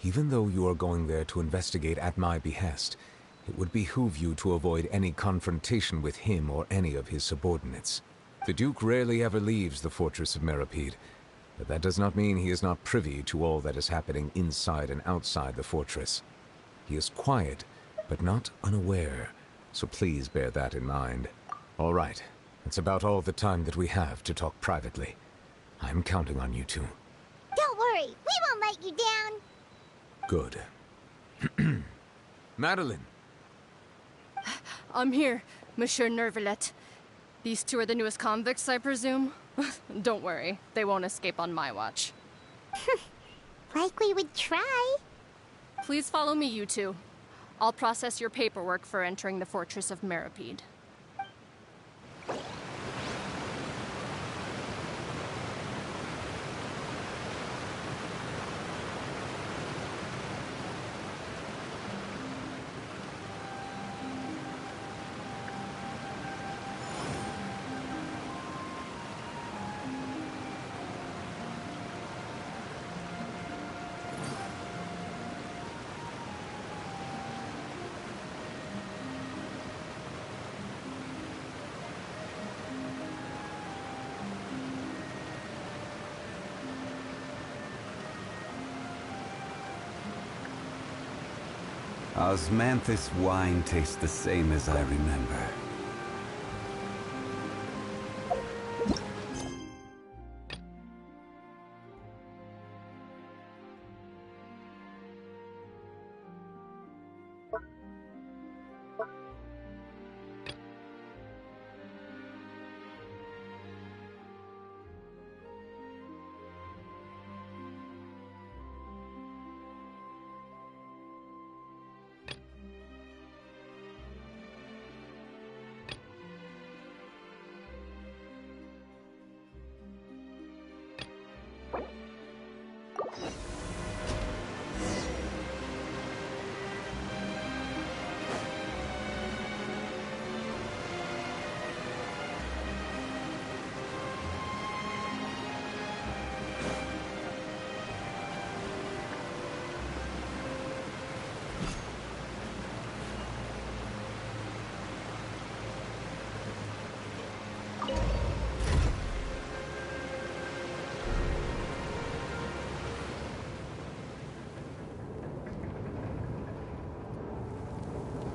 Even though you are going there to investigate at my behest, it would behoove you to avoid any confrontation with him or any of his subordinates. The Duke rarely ever leaves the fortress of Meripede, but that does not mean he is not privy to all that is happening inside and outside the fortress. He is quiet, but not unaware, so please bear that in mind. All right, that's about all the time that we have to talk privately. I'm counting on you two. Don't worry, we won't let you down. Good. Madeline! I'm here, Monsieur Nervalet. These two are the newest convicts, I presume? Don't worry, they won't escape on my watch. Like we would try. Please follow me, you two. I'll process your paperwork for entering the Fortress of Meripede. Osmanthus wine tastes the same as I remember.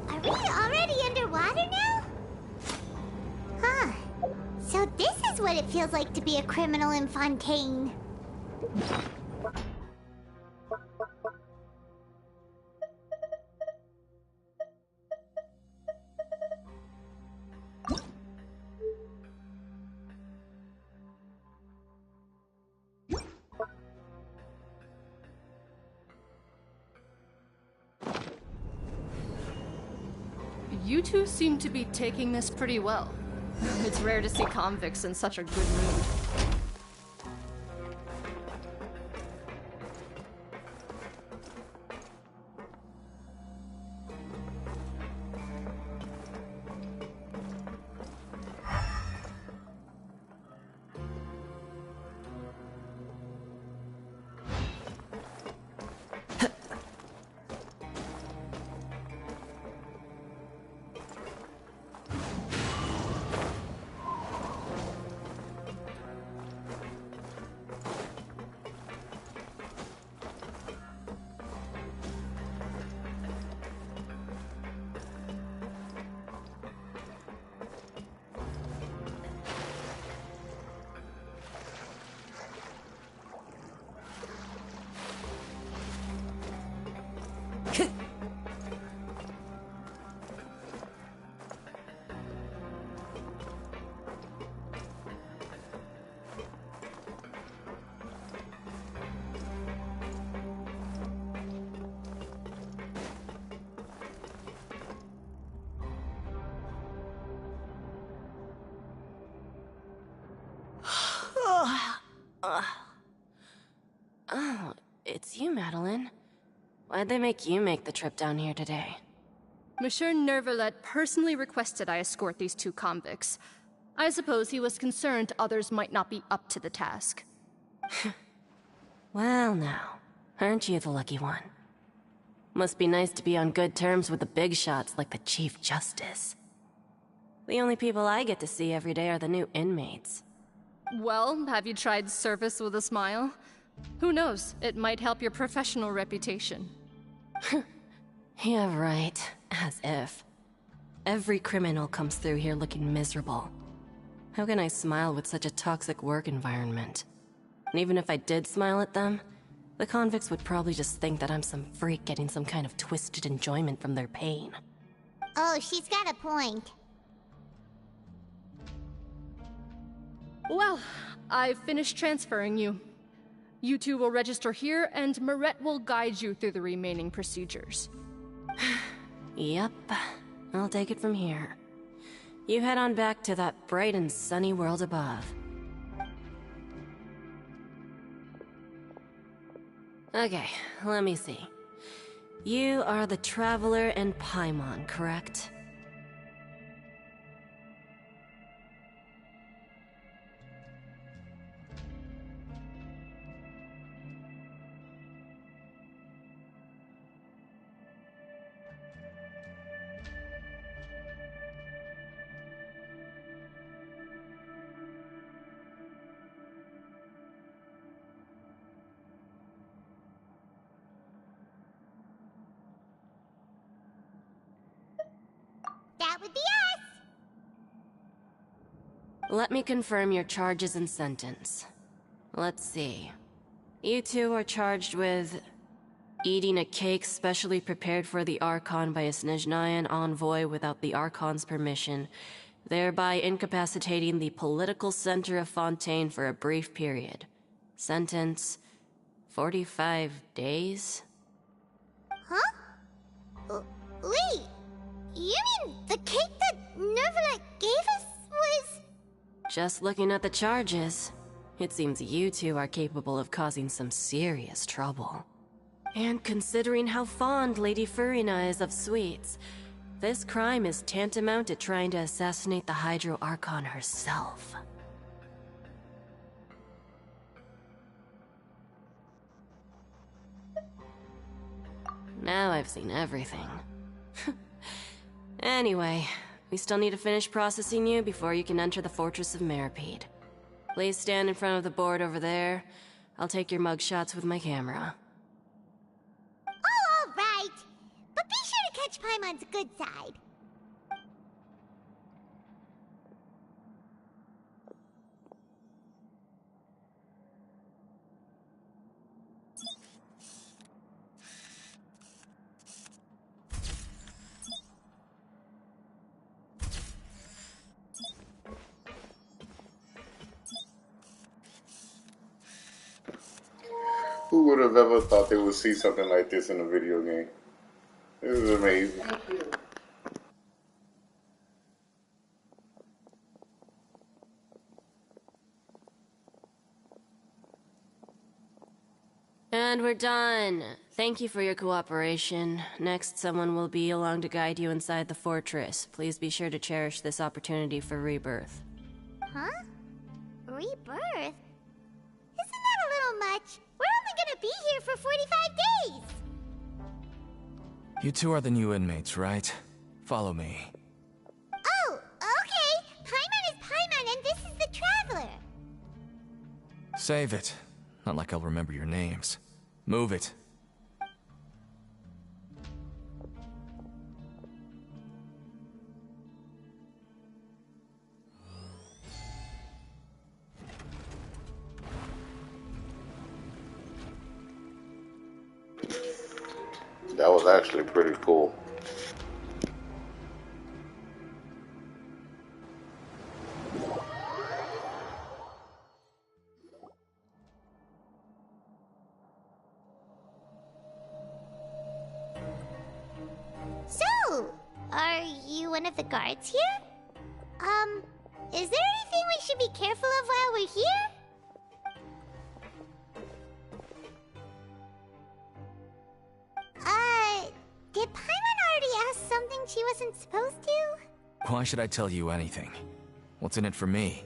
Are we already underwater now? Huh. So this is what it feels like to be a criminal in Fontaine. You two seem to be taking this pretty well. It's rare to see convicts in such a good mood. Why'd they make you make the trip down here today? Monsieur Nervalet personally requested I escort these two convicts. I suppose he was concerned others might not be up to the task. Well now, aren't you the lucky one? Must be nice to be on good terms with the big shots like the Chief Justice. The only people I get to see every day are the new inmates. Well, have you tried service with a smile? Who knows, it might help your professional reputation. Yeah, right. As if. Every criminal comes through here looking miserable. How can I smile with such a toxic work environment? And even if I did smile at them, the convicts would probably just think that I'm some freak getting some kind of twisted enjoyment from their pain. Oh, she's got a point. Well, I've finished transferring you. You two will register here, and Marette will guide you through the remaining procedures. Yep, I'll take it from here. You head on back to that bright and sunny world above. Okay, let me see. You are the Traveler and Paimon, correct? That would be us! Let me confirm your charges and sentence. Let's see. You two are charged with eating a cake specially prepared for the Archon by a Snezhnayan envoy without the Archon's permission, thereby incapacitating the political center of Fontaine for a brief period. Sentence: 45 days? Huh? Wait, you mean the cake that Nervalet gave us was... Just looking at the charges, it seems you two are capable of causing some serious trouble. And considering how fond Lady Furina is of sweets, this crime is tantamount to trying to assassinate the Hydro Archon herself. Now I've seen everything. Anyway, we still need to finish processing you before you can enter the Fortress of Meripede. Please stand in front of the board over there. I'll take your mugshots with my camera. Oh, all right. But be sure to catch Paimon's good side. Who would have ever thought they would see something like this in a video game? This is amazing. Thank you. And we're done. Thank you for your cooperation. Next, someone will be along to guide you inside the fortress. Please be sure to cherish this opportunity for rebirth. Huh? Rebirth? Isn't that a little much? We're only gonna be here for 45 days! You two are the new inmates, right? Follow me. Oh, okay! Paimon is Paimon and this is the Traveler! Save it. Not like I'll remember your names. Move it. That was actually pretty cool. So, are you one of the guards here? Is there anything we should be careful of while we're here? Why should I tell you anything? What's in it for me?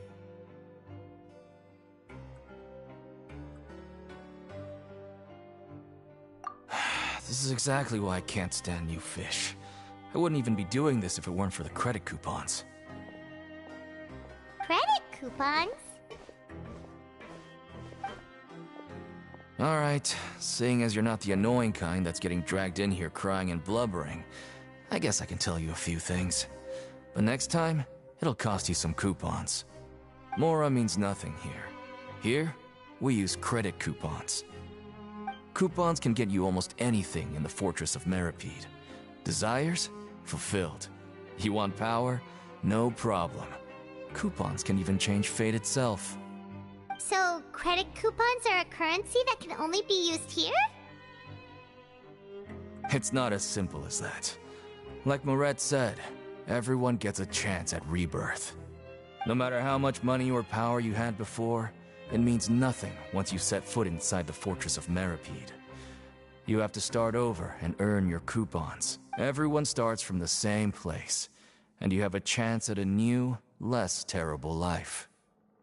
This is exactly why I can't stand you fish. I wouldn't even be doing this if it weren't for the credit coupons. Credit coupons? Alright, seeing as you're not the annoying kind that's getting dragged in here crying and blubbering, I guess I can tell you a few things. But next time, it'll cost you some coupons. Mora means nothing here. Here, we use credit coupons. Coupons can get you almost anything in the Fortress of Meripede. Desires? Fulfilled. You want power? No problem. Coupons can even change fate itself. So, credit coupons are a currency that can only be used here? It's not as simple as that. Like Moret said, everyone gets a chance at rebirth. No matter how much money or power you had before, it means nothing once you set foot inside the Fortress of Meripede. You have to start over and earn your coupons. Everyone starts from the same place, and you have a chance at a new, less terrible life.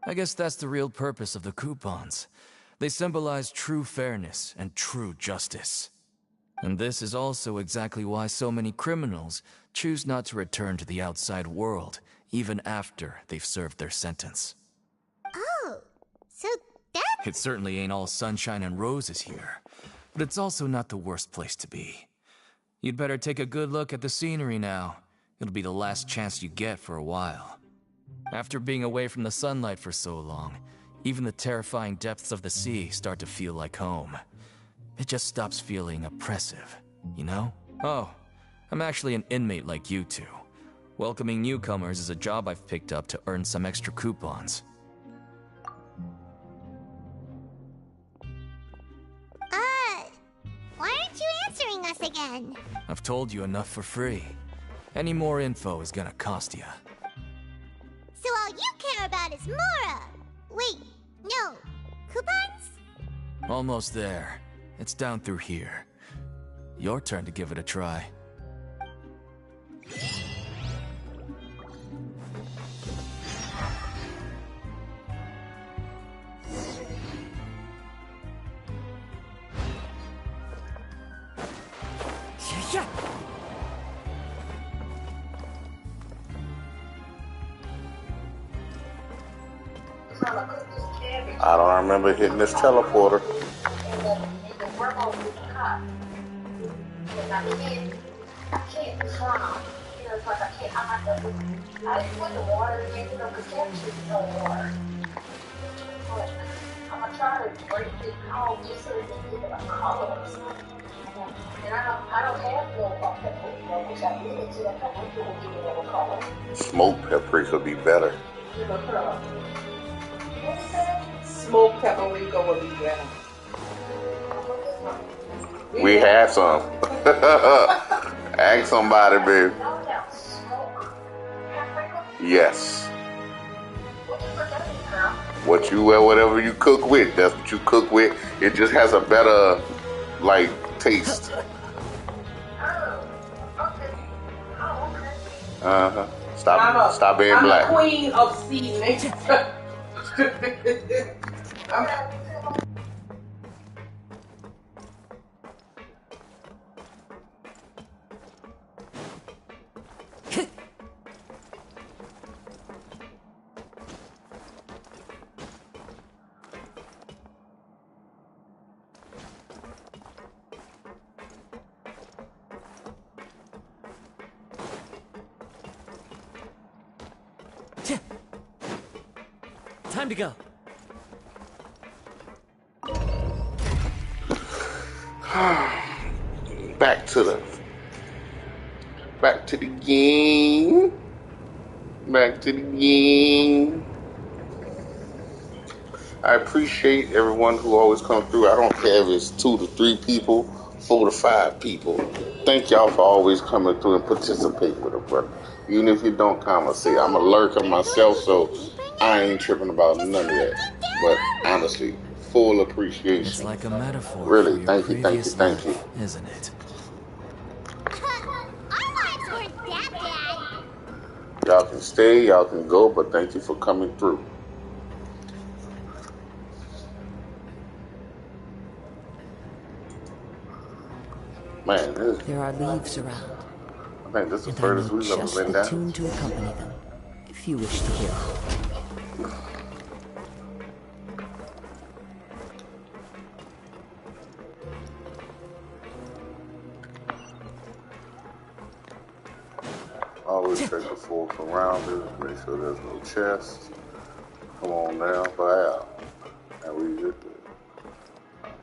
I guess that's the real purpose of the coupons. They symbolize true fairness and true justice. And this is also exactly why so many criminals choose not to return to the outside world, even after they've served their sentence. Oh, so that... It certainly ain't all sunshine and roses here, but it's also not the worst place to be. You'd better take a good look at the scenery now. It'll be the last chance you get for a while. After being away from the sunlight for so long, even the terrifying depths of the sea start to feel like home. It just stops feeling oppressive, you know? Oh, I'm actually an inmate like you two. Welcoming newcomers is a job I've picked up to earn some extra coupons. Why aren't you answering us again? I've told you enough for free. Any more info is gonna cost you. So all you care about is Mora! Wait, no. Coupons? Almost there. It's down through here. Your turn to give it a try. I don't remember hitting this teleporter. Smoked peppers would be better. Smoked paprika would be better. We had some. Ask somebody, baby. Yes. Whatever you cook with, that's what you cook with. It just has a better, like, taste. Stop being black. I'm the queen of seasoning. Time to go. Back to the game. Back to the game. I appreciate everyone who always comes through. I don't care if it's 2 to 3 people, 4 to 5 people. Thank y'all for always coming through and participate with us, brother. Even if you don't come, I say I'm a lurker myself, so I ain't tripping about none of that. But honestly, full appreciation. It's like a metaphor. Really, thank you. Isn't it? Our lives weren't that bad. Y'all can stay, y'all can go, but thank you for coming through. Man, there are leaves around. I think this is the and I furthest know we've ever just been the down. tune to accompany them, if you wish to hear it. Always check the full surroundings, make sure there's no chest. Come on down, wow. And we just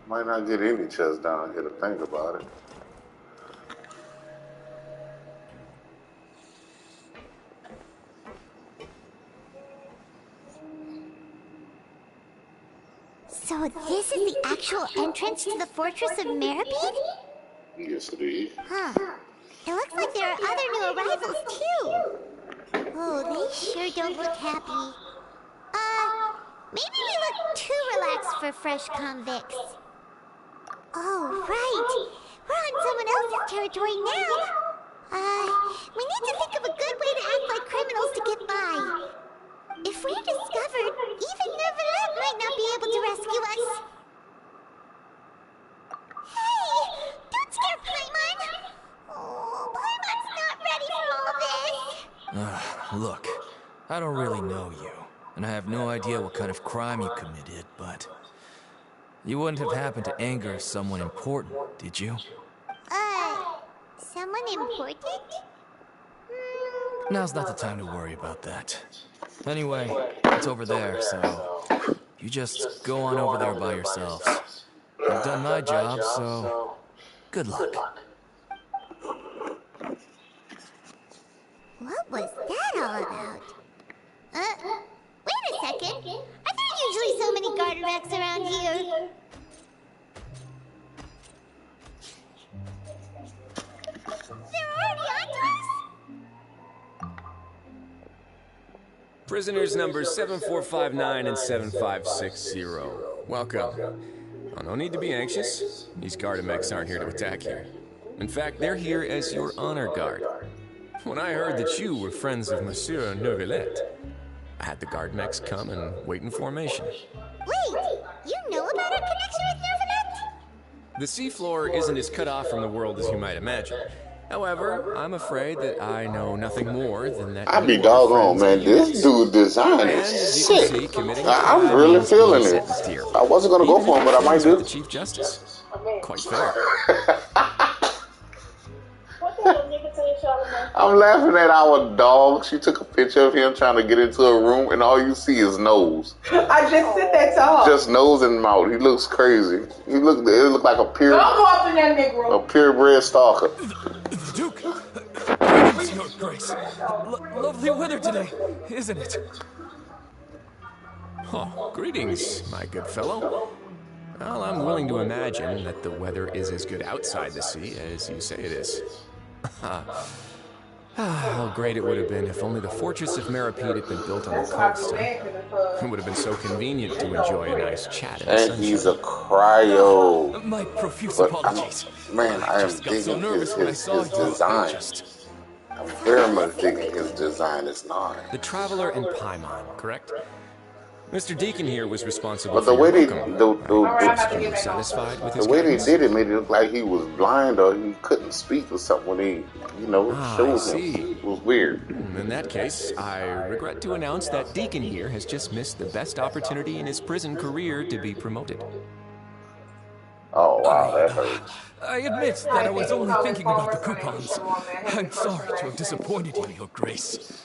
might not get any chest down here to think about it. So this is the actual entrance to the Fortress of Meripede? Yes, it is. Huh. It looks like there are other new arrivals, too. Oh, they sure don't look happy. Maybe we look too relaxed for fresh convicts. Oh, right. We're on someone else's territory now. We need to think of a good way to act like criminals to get by. If we're discovered, even Nervalet might not be able to rescue us. Hey! Don't scare Paimon! Oh, Paimon's not ready for all this! Look, I don't really know you, and I have no idea what kind of crime you committed, but you wouldn't have happened to anger someone important, did you? Someone important? Now's not the time to worry about that. Anyway, it's over there, so you just go on over there by yourselves. I've done my job, so good luck. What was that all about? Wait a second. Are there usually so many Garderex around here? They're already onto us? Prisoners numbers 7459 and 7560. Welcome. Oh, no need to be anxious. These Gardemex aren't here to attack you. In fact, they're here as your honor guard. When I heard that you were friends of Monsieur Nervalet, I had the Gardemex come and wait in formation. Wait, you know about our connection with Nervalet? The seafloor isn't as cut off from the world as you might imagine. However, I'm afraid that I know nothing more than that. I be doggone, man. This dude design is sick. I'm really feeling it. I wasn't gonna go for him, but I might do. The Chief Justice. Quite fair. I'm laughing at our dog. She took a picture of him trying to get into a room, and all you see is nose. I just said that dog. Just nose and mouth. He looks crazy. It looked like a pure. Don't go up in that Negro. A purebred stalker. Duke, Your Grace. Lovely weather today, isn't it? Oh, greetings, my good fellow. Well, I'm willing to imagine that the weather is as good outside the sea as you say it is. How great it would have been if only the Fortress of Meripede had been built on the coast. It would have been so convenient to enjoy a nice chat in the sunshine. And he's a cryo. My profuse apologies. Man, I am digging his design. I'm very much digging his design. It's not. The Traveler and Paimon, correct? Mr. Deacon here was responsible but the for way your they you satisfied with his the way guidance? they did it made it look like he was blind or he couldn't speak or something when he, showed him. It was weird. In that case, I regret to announce that Deacon here has just missed the best opportunity in his prison career to be promoted. Oh, wow, that hurts. I admit that I was only thinking about the coupons. I'm sorry to have disappointed you, Your Grace.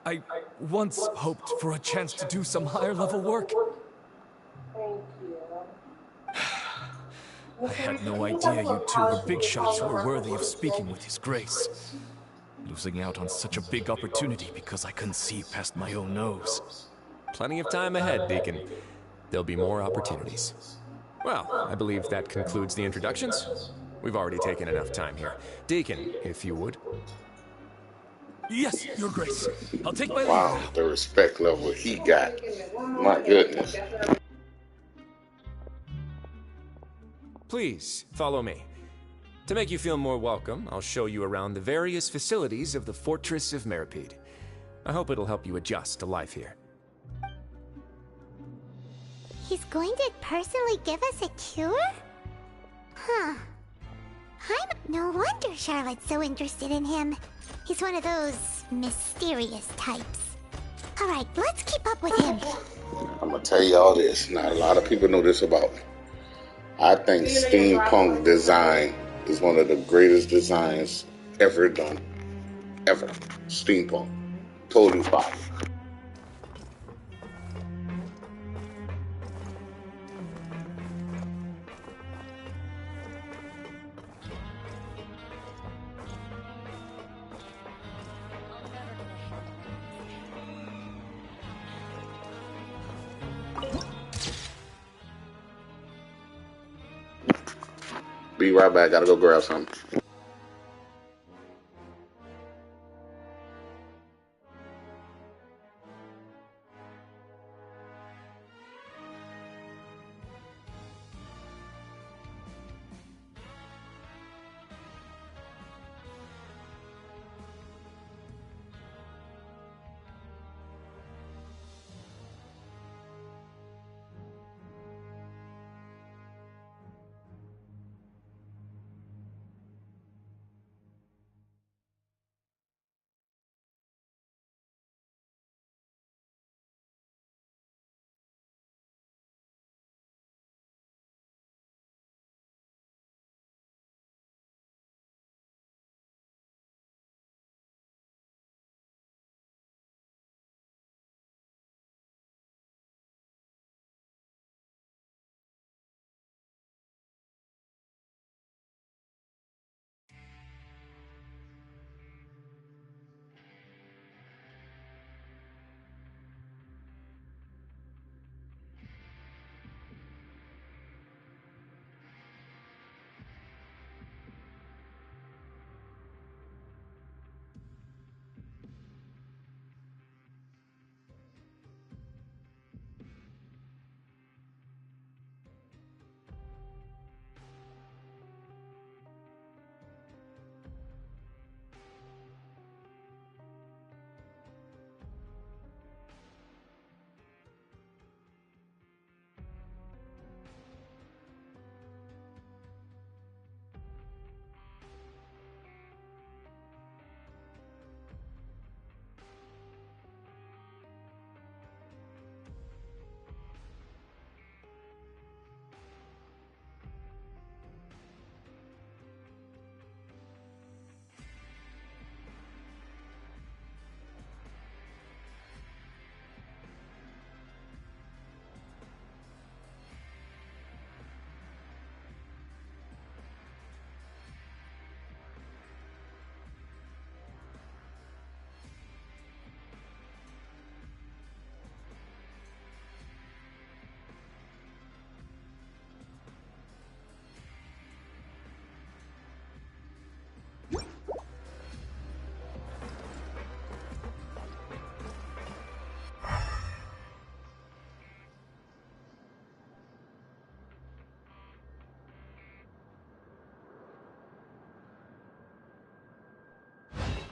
I once hoped for a chance to do some higher-level work. I had no idea you two were big shots who were worthy of speaking with His Grace. Losing out on such a big opportunity because I couldn't see past my own nose. Plenty of time ahead, Deacon. There'll be more opportunities. Well, I believe that concludes the introductions. We've already taken enough time here. Deacon, if you would. Yes, Your Grace. I'll take my leave. Wow, the respect level he got. My goodness. Please, follow me. To make you feel more welcome, I'll show you around the various facilities of the Fortress of Meripede. I hope it'll help you adjust to life here. He's going to personally give us a cure? Huh. No wonder Charlotte's so interested in him. He's one of those mysterious types. Alright, let's keep up with him. I'm gonna tell y'all this. Not a lot of people know this about me. I think steampunk design is one of the greatest designs ever done. Ever. Steampunk. Totally fire. Be right back. Gotta go grab something.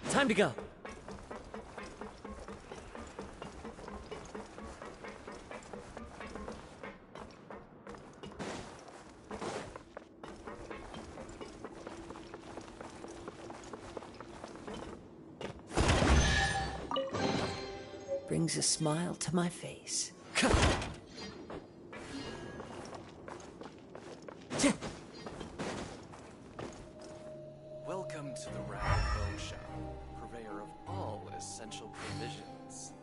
Time to go. Brings a smile to my face. Welcome to the Rapid Bone Shop, purveyor of all essential provisions.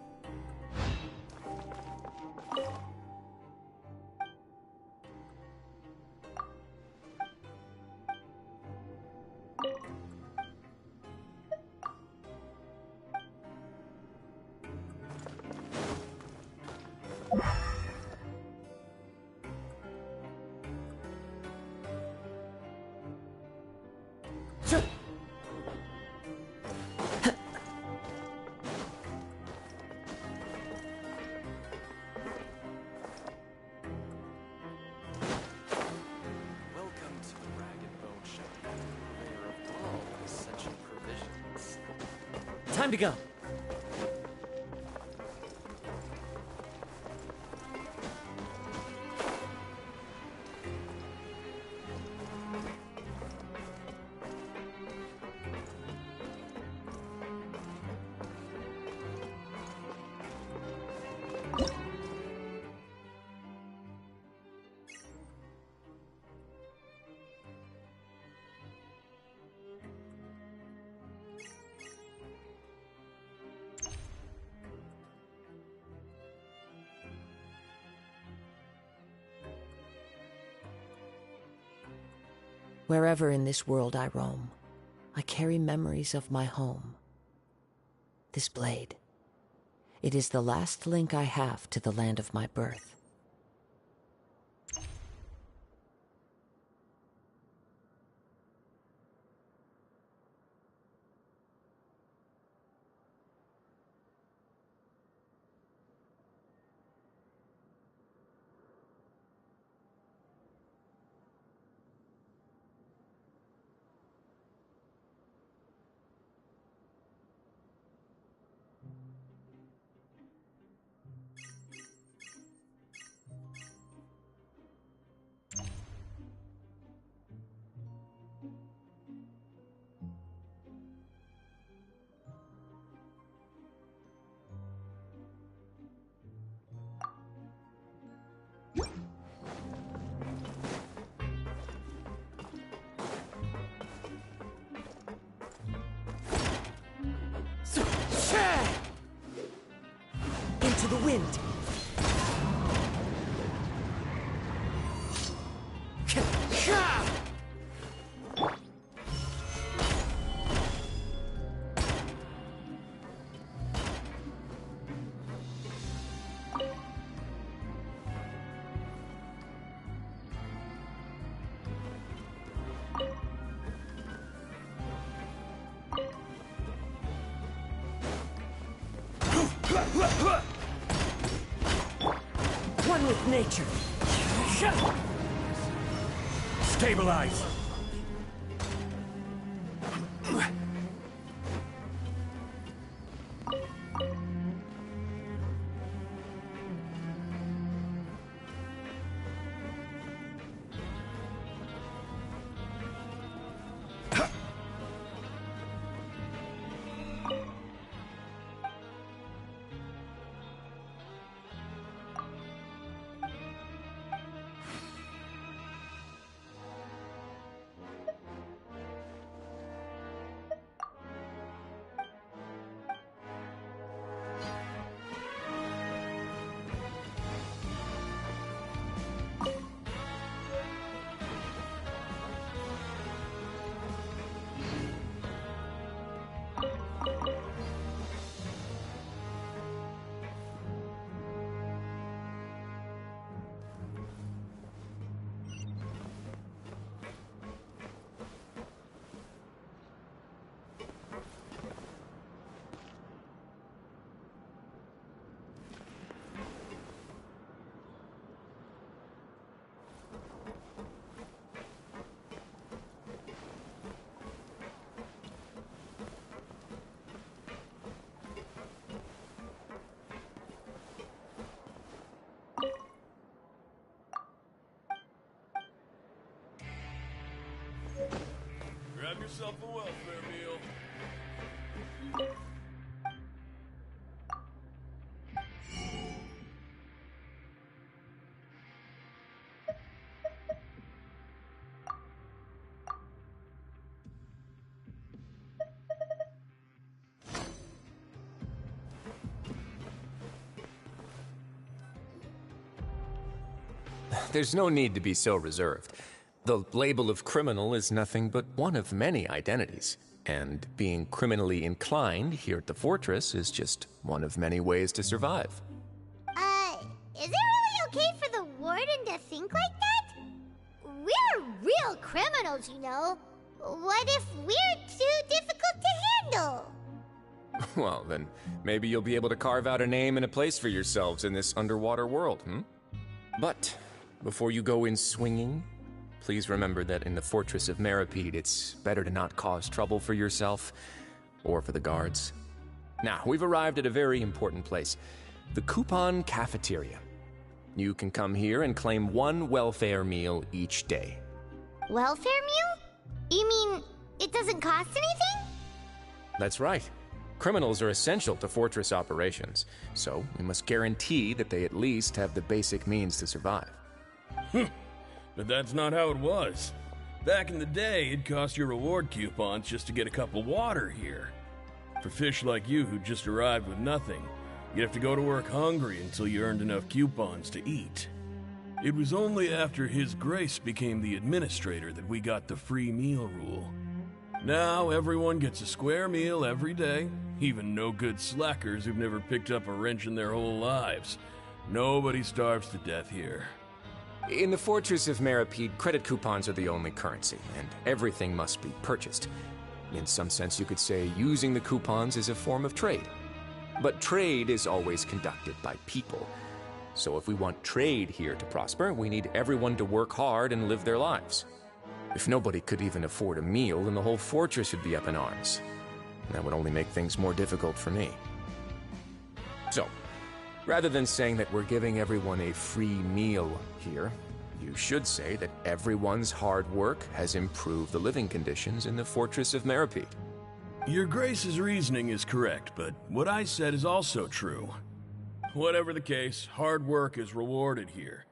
Time to go. Wherever in this world I roam, I carry memories of my home. This blade, it is the last link I have to the land of my birth. Into the wind! One with nature. Stabilize! Grab yourself a welfare meal. There's no need to be so reserved. The label of criminal is nothing but one of many identities, and being criminally inclined here at the fortress is just one of many ways to survive. Is it really okay for the warden to think like that? We're real criminals, you know. What if we're too difficult to handle? Well, then maybe you'll be able to carve out a name and a place for yourselves in this underwater world, But before you go in swinging, please remember that in the fortress of Meripede, it's better to not cause trouble for yourself or for the guards. Now, we've arrived at a very important place. The Coupon Cafeteria. You can come here and claim one welfare meal each day. Welfare meal? You mean it doesn't cost anything? That's right. Criminals are essential to Fortress operations, so we must guarantee that they at least have the basic means to survive. But that's not how it was. Back in the day, it cost your reward coupons just to get a cup of water here. For fish like you who just arrived with nothing, you'd have to go to work hungry until you earned enough coupons to eat. It was only after His Grace became the administrator that we got the free meal rule. Now everyone gets a square meal every day, even no-good slackers who've never picked up a wrench in their whole lives. Nobody starves to death here. In the Fortress of Meripede, credit coupons are the only currency, and everything must be purchased. In some sense, you could say using the coupons is a form of trade. But trade is always conducted by people. So if we want trade here to prosper, we need everyone to work hard and live their lives. If nobody could even afford a meal, then the whole fortress would be up in arms. That would only make things more difficult for me. So, rather than saying that we're giving everyone a free meal here, you should say that everyone's hard work has improved the living conditions in the Fortress of Meripede. Your Grace's reasoning is correct, but what I said is also true. Whatever the case, hard work is rewarded here.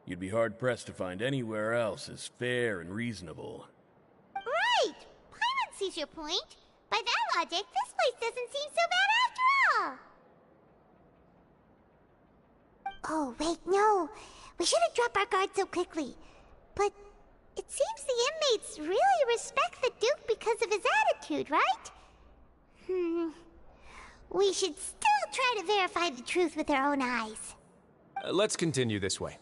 You'd be hard-pressed to find anywhere else as fair and reasonable. Right! Paimon sees your point. By that logic, this place doesn't seem so bad after all. Oh, wait, no. We shouldn't drop our guard so quickly. But it seems the inmates really respect the Duke because of his attitude, right? We should still try to verify the truth with our own eyes. Let's continue this way.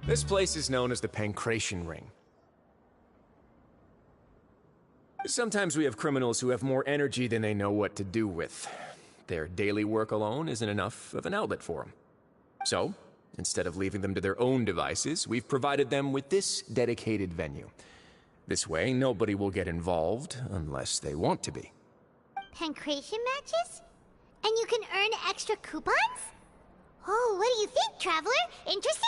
This place is known as the Pancration Ring. Sometimes we have criminals who have more energy than they know what to do with. Their daily work alone isn't enough of an outlet for them. So, instead of leaving them to their own devices, we've provided them with this dedicated venue. This way, nobody will get involved unless they want to be. Pancration matches? And you can earn extra coupons? Oh, what do you think, Traveler? Interested?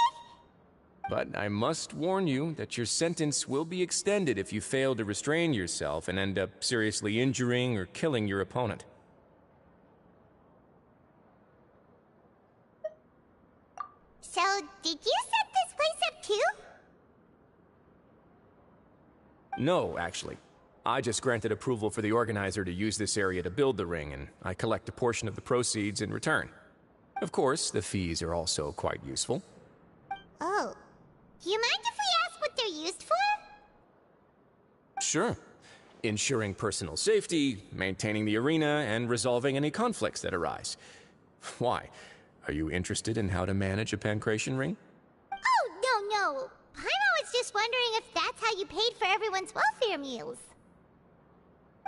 But I must warn you that your sentence will be extended if you fail to restrain yourself and end up seriously injuring or killing your opponent. So, did you set this place up too? No, actually. I just granted approval for the organizer to use this area to build the ring, and I collect a portion of the proceeds in return. Of course, the fees are also quite useful. Oh. Do you mind if we ask what they're used for? Sure. Ensuring personal safety, maintaining the arena, and resolving any conflicts that arise. Why? Are you interested in how to manage a pancration ring? Oh, no. Paimon was just wondering if that's how you paid for everyone's welfare meals.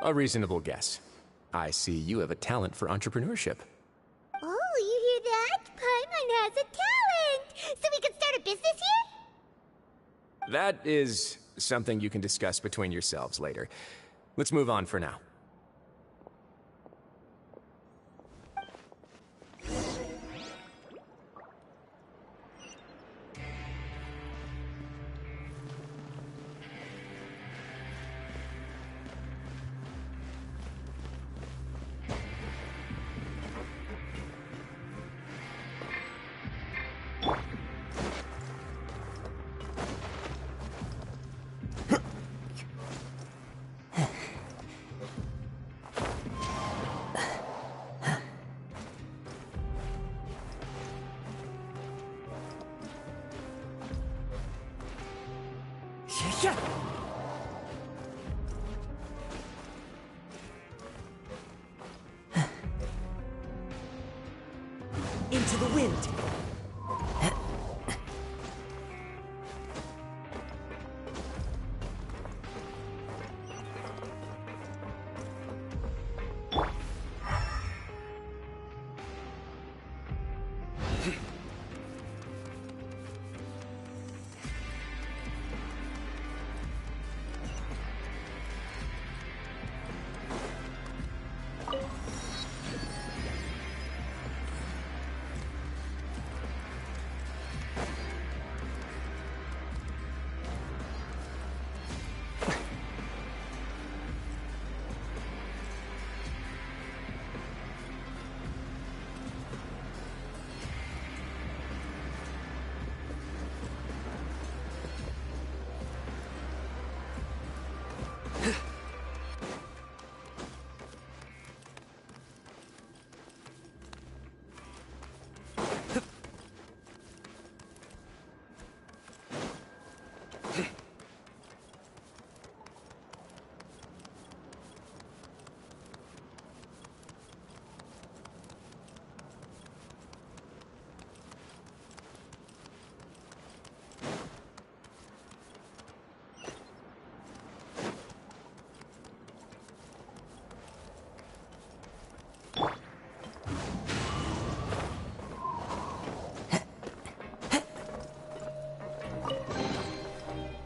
A reasonable guess. I see you have a talent for entrepreneurship. Oh, you hear that? Paimon has a talent! So we can start a business here? That is something you can discuss between yourselves later. Let's move on for now. Into the wind.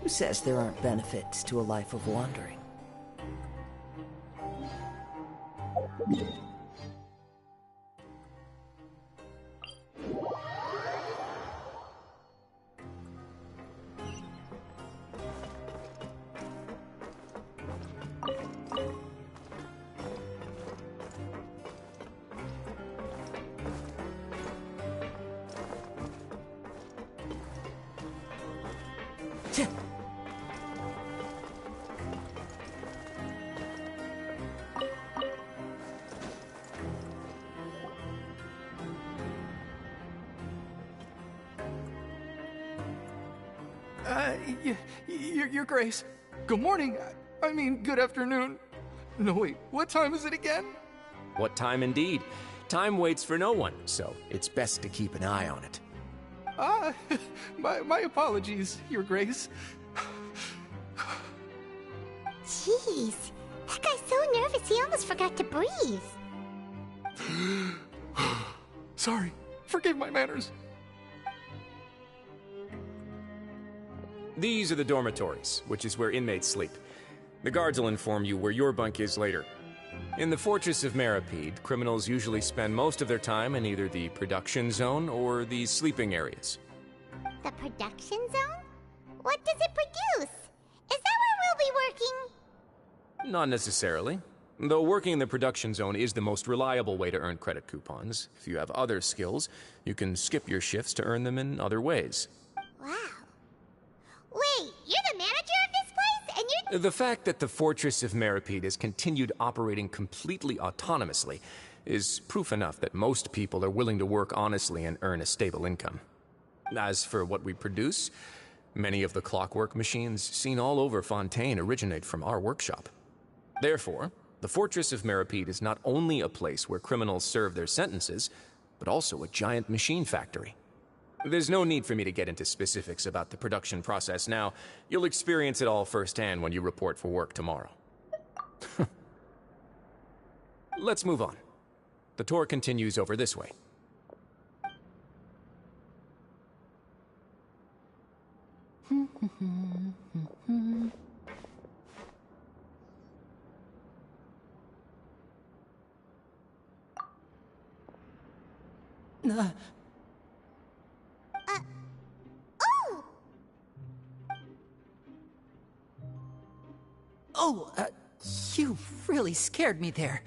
Who says there aren't benefits to a life of wandering? Your Grace. Good morning. I mean, good afternoon. No, wait, what time is it again? What time indeed? Time waits for no one, so it's best to keep an eye on it. My apologies, Your Grace. Jeez, that guy's so nervous he almost forgot to breathe. Sorry, forgive my manners. These are the dormitories, which is where inmates sleep. The guards will inform you where your bunk is later. In the Fortress of Meripede, criminals usually spend most of their time in either the production zone or the sleeping areas. The production zone? What does it produce? Is that where we'll be working? Not necessarily. Though working in the production zone is the most reliable way to earn credit coupons. If you have other skills, you can skip your shifts to earn them in other ways. Wow. Wait, you're the manager of this place, and you're... The fact that the Fortress of Meripede has continued operating completely autonomously is proof enough that most people are willing to work honestly and earn a stable income. As for what we produce, many of the clockwork machines seen all over Fontaine originate from our workshop. Therefore, the Fortress of Meripede is not only a place where criminals serve their sentences, but also a giant machine factory. There's no need for me to get into specifics about the production process now. You'll experience it all firsthand when you report for work tomorrow. Let's move on. The tour continues over this way. You really scared me there.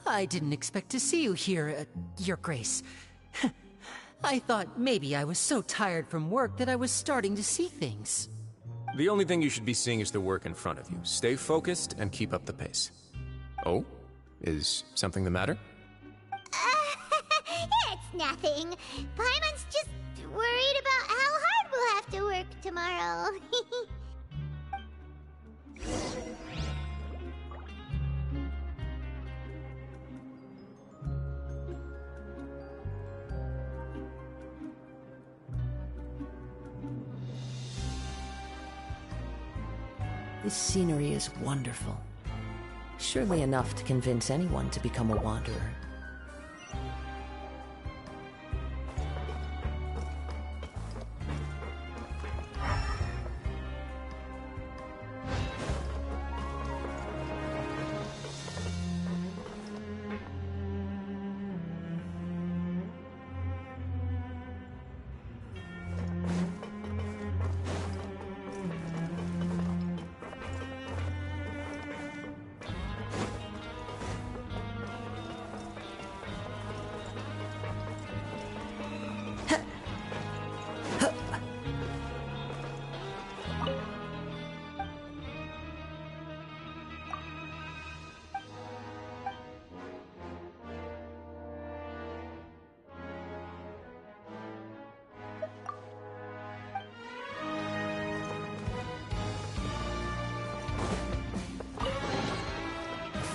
I didn't expect to see you here, Your Grace. I thought maybe I was so tired from work that I was starting to see things. The only thing you should be seeing is the work in front of you. Stay focused and keep up the pace. Oh? Is something the matter? It's nothing. Paimon's just worried about how hard we'll have to work tomorrow. This scenery is wonderful. Surely enough to convince anyone to become a wanderer.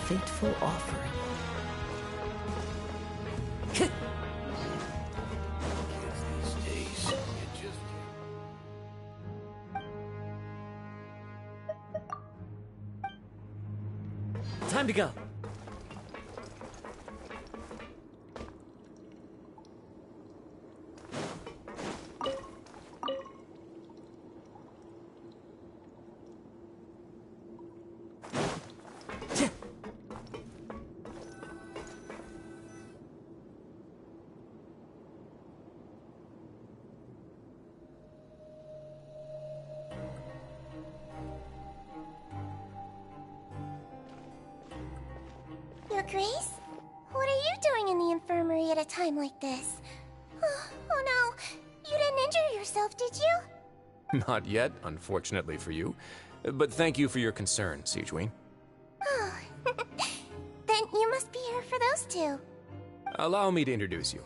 Fateful offering. Time to go. Your Grace? What are you doing in the infirmary at a time like this? Oh no, you didn't injure yourself, did you? Not yet, unfortunately for you. But thank you for your concern, Sigewinne. Oh, then you must be here for those two. Allow me to introduce you.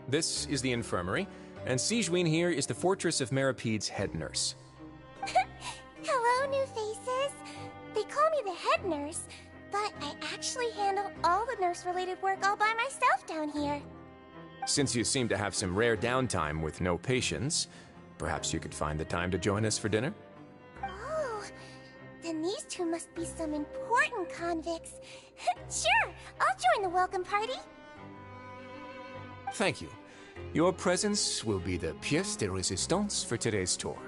This is the infirmary, and Sigewinne here is the Fortress of Merapede's head nurse. Hello, new faces. They call me the head nurse, but I actually handle all the nurse-related work all by myself down here. Since you seem to have some rare downtime with no patients, perhaps you could find the time to join us for dinner? Oh, then these two must be some important convicts. Sure, I'll join the welcome party. Thank you. Your presence will be the pièce de résistance for today's tour.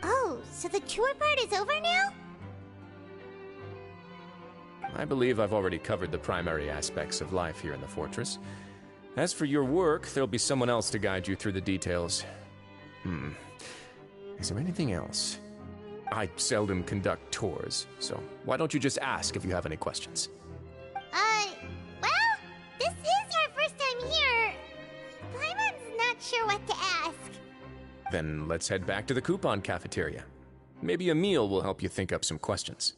Oh, so the tour part is over now? I believe I've already covered the primary aspects of life here in the fortress. As for your work, there'll be someone else to guide you through the details. Is there anything else? I seldom conduct tours, so why don't you just ask if you have any questions? Well, this is our first time here. Paimon's not sure what to ask. Then let's head back to the coupon cafeteria. Maybe a meal will help you think up some questions.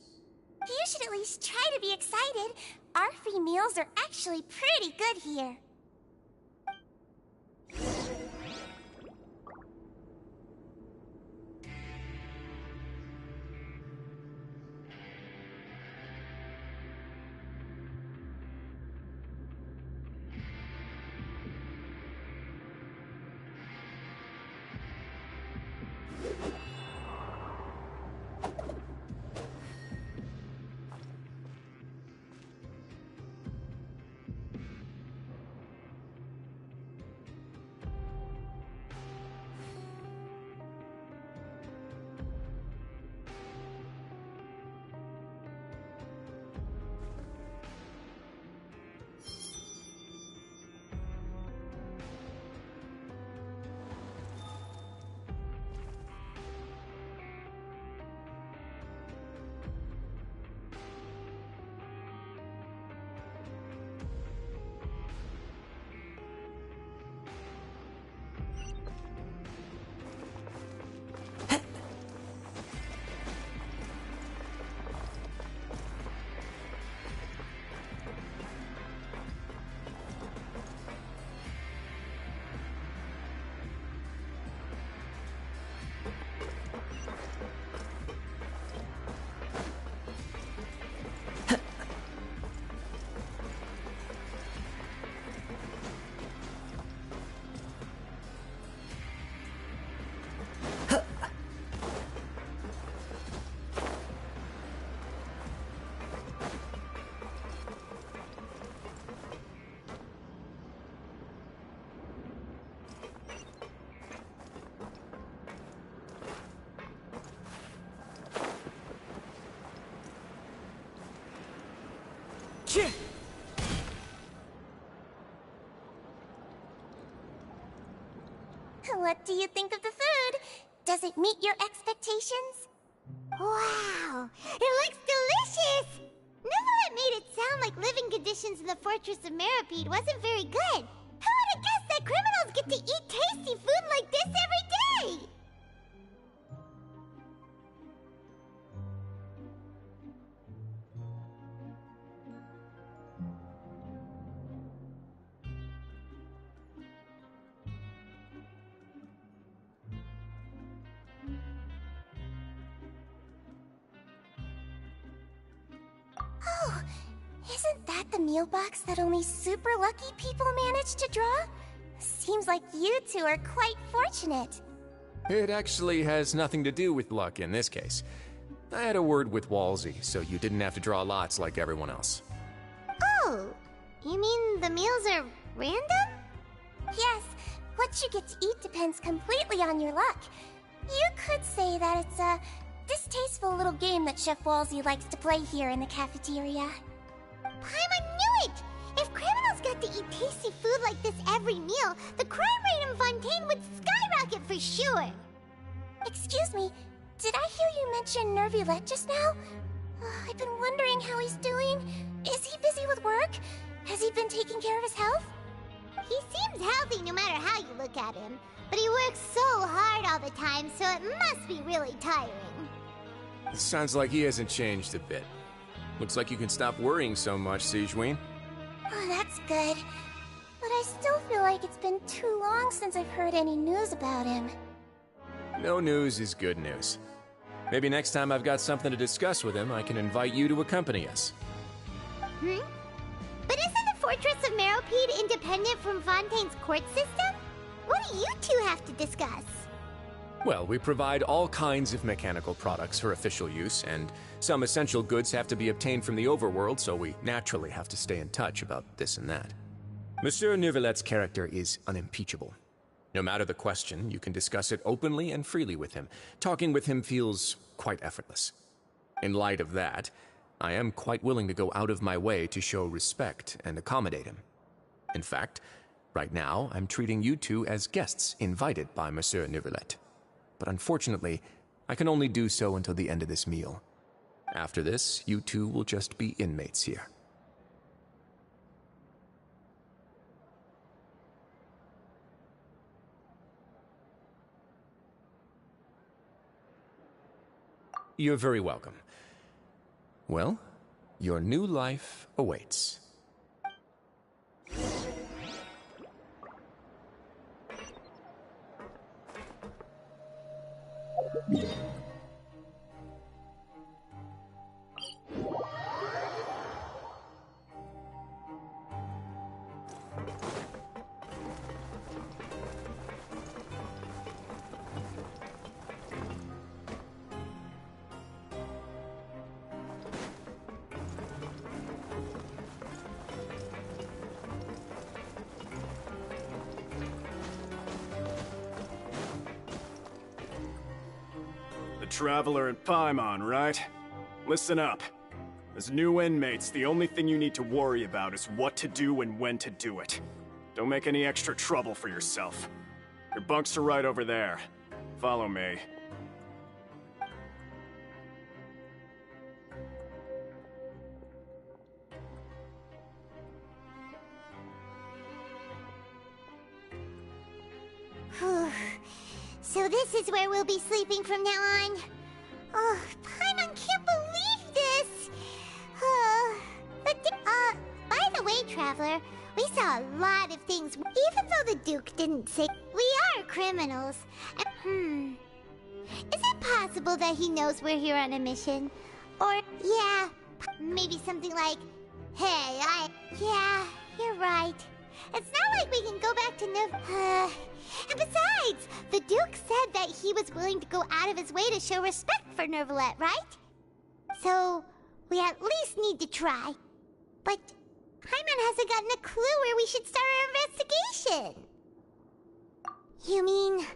You should at least try to be excited. Our free meals are actually pretty good here. What do you think of the food? Does it meet your expectations? Wow, it looks delicious! Neverlet made it sound like living conditions in the Fortress of Meripede wasn't very good. Who would have guessed that criminals get to eat tasty food like this every day? Oh, isn't that the meal box that only super lucky people manage to draw? Seems like you two are quite fortunate. It actually has nothing to do with luck in this case. I had a word with Walsey, so you didn't have to draw lots like everyone else. Oh, you mean the meals are random? Yes, what you get to eat depends completely on your luck. You could say that it's a distasteful little game that Chef Walsey likes to play here in the cafeteria. Paimon knew it! If criminals got to eat tasty food like this every meal, the crime rate in Fontaine would skyrocket for sure! Excuse me, did I hear you mention Nervulette just now? I've been wondering how he's doing. Is he busy with work? Has he been taking care of his health? He seems healthy no matter how you look at him, but he works so hard all the time, so it must be really tiring. It sounds like he hasn't changed a bit. Looks like you can stop worrying so much, Sigewinne. Oh, that's good. But I still feel like it's been too long since I've heard any news about him. No news is good news. Maybe next time I've got something to discuss with him, I can invite you to accompany us. But isn't the Fortress of Meripede independent from Fontaine's court system? What do you two have to discuss? Well, we provide all kinds of mechanical products for official use, and some essential goods have to be obtained from the overworld, so we naturally have to stay in touch about this and that. Monsieur Neuvillette's character is unimpeachable. No matter the question, you can discuss it openly and freely with him. Talking with him feels quite effortless. In light of that, I am quite willing to go out of my way to show respect and accommodate him. In fact, right now, I'm treating you two as guests invited by Monsieur Neuvillette. But unfortunately, I can only do so until the end of this meal. After this, you two will just be inmates here. You're very welcome. Well, your new life awaits. The Traveler and Paimon, right? Listen up. As new inmates, the only thing you need to worry about is what to do and when to do it. Don't make any extra trouble for yourself. Your bunks are right over there. Follow me. So this is where we'll be sleeping from now on. Oh, Paimon can't believe this! By the way, Traveler, we saw a lot of things, even though the Duke didn't say we are criminals. And, is it possible that he knows we're here on a mission? Or, yeah, maybe something like, hey, yeah, you're right. It's not like we can go back to And besides, the Duke said that he was willing to go out of his way to show respect for Neuvillette, right? So, we at least need to try. But Paimon hasn't gotten a clue where we should start our investigation. You mean...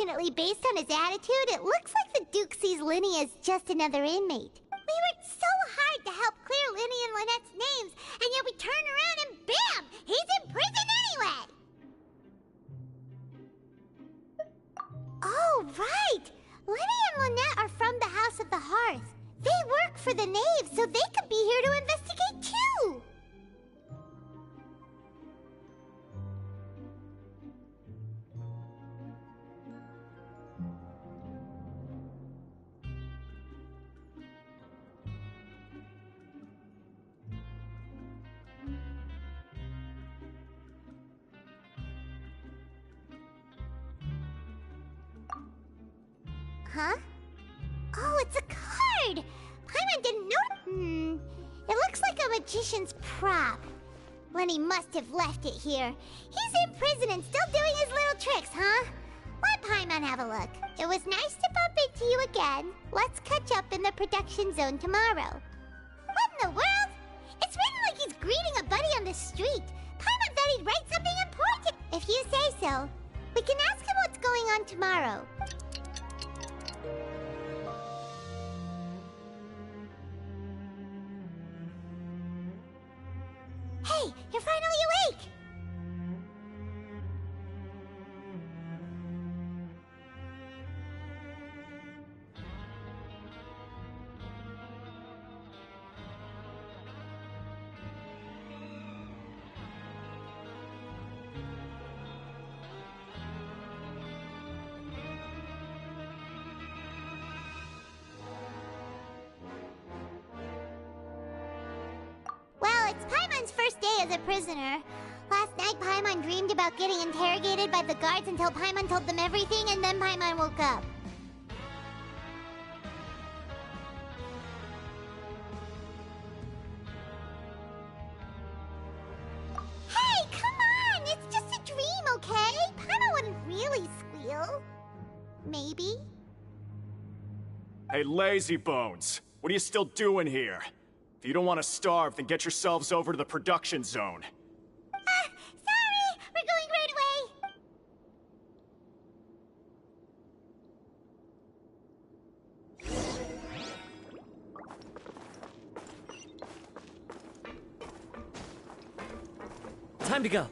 Unfortunately, based on his attitude, it looks like the Duke sees Linny as just another inmate. We worked so hard to help clear Linny and Lynette's names, and yet we turn around and bam! He's in prison anyway! Oh, right! Linny and Lynette are from the House of the Hearth. They work for the Knave, so they could be here to investigate too! Huh? Oh, it's a card! Paimon didn't know. It looks like a magician's prop. Lenny must have left it here. He's in prison and still doing his little tricks, huh? Let Paimon have a look. It was nice to bump into you again. Let's catch up in the production zone tomorrow. What in the world? It's written like he's greeting a buddy on the street. Paimon thought he'd write something important. If you say so, we can ask him what's going on tomorrow. Hey, you're finally awake! Well, it's Paimon's first day as a prisoner. Last night, Paimon dreamed about getting interrogated by the guards until Paimon told them everything, and then Paimon woke up. Hey, come on! It's just a dream, okay? Paimon wouldn't really squeal. Maybe? Hey, lazy bones! What are you still doing here? If you don't want to starve, then get yourselves over to the production zone. Sorry! We're going right away! Time to go.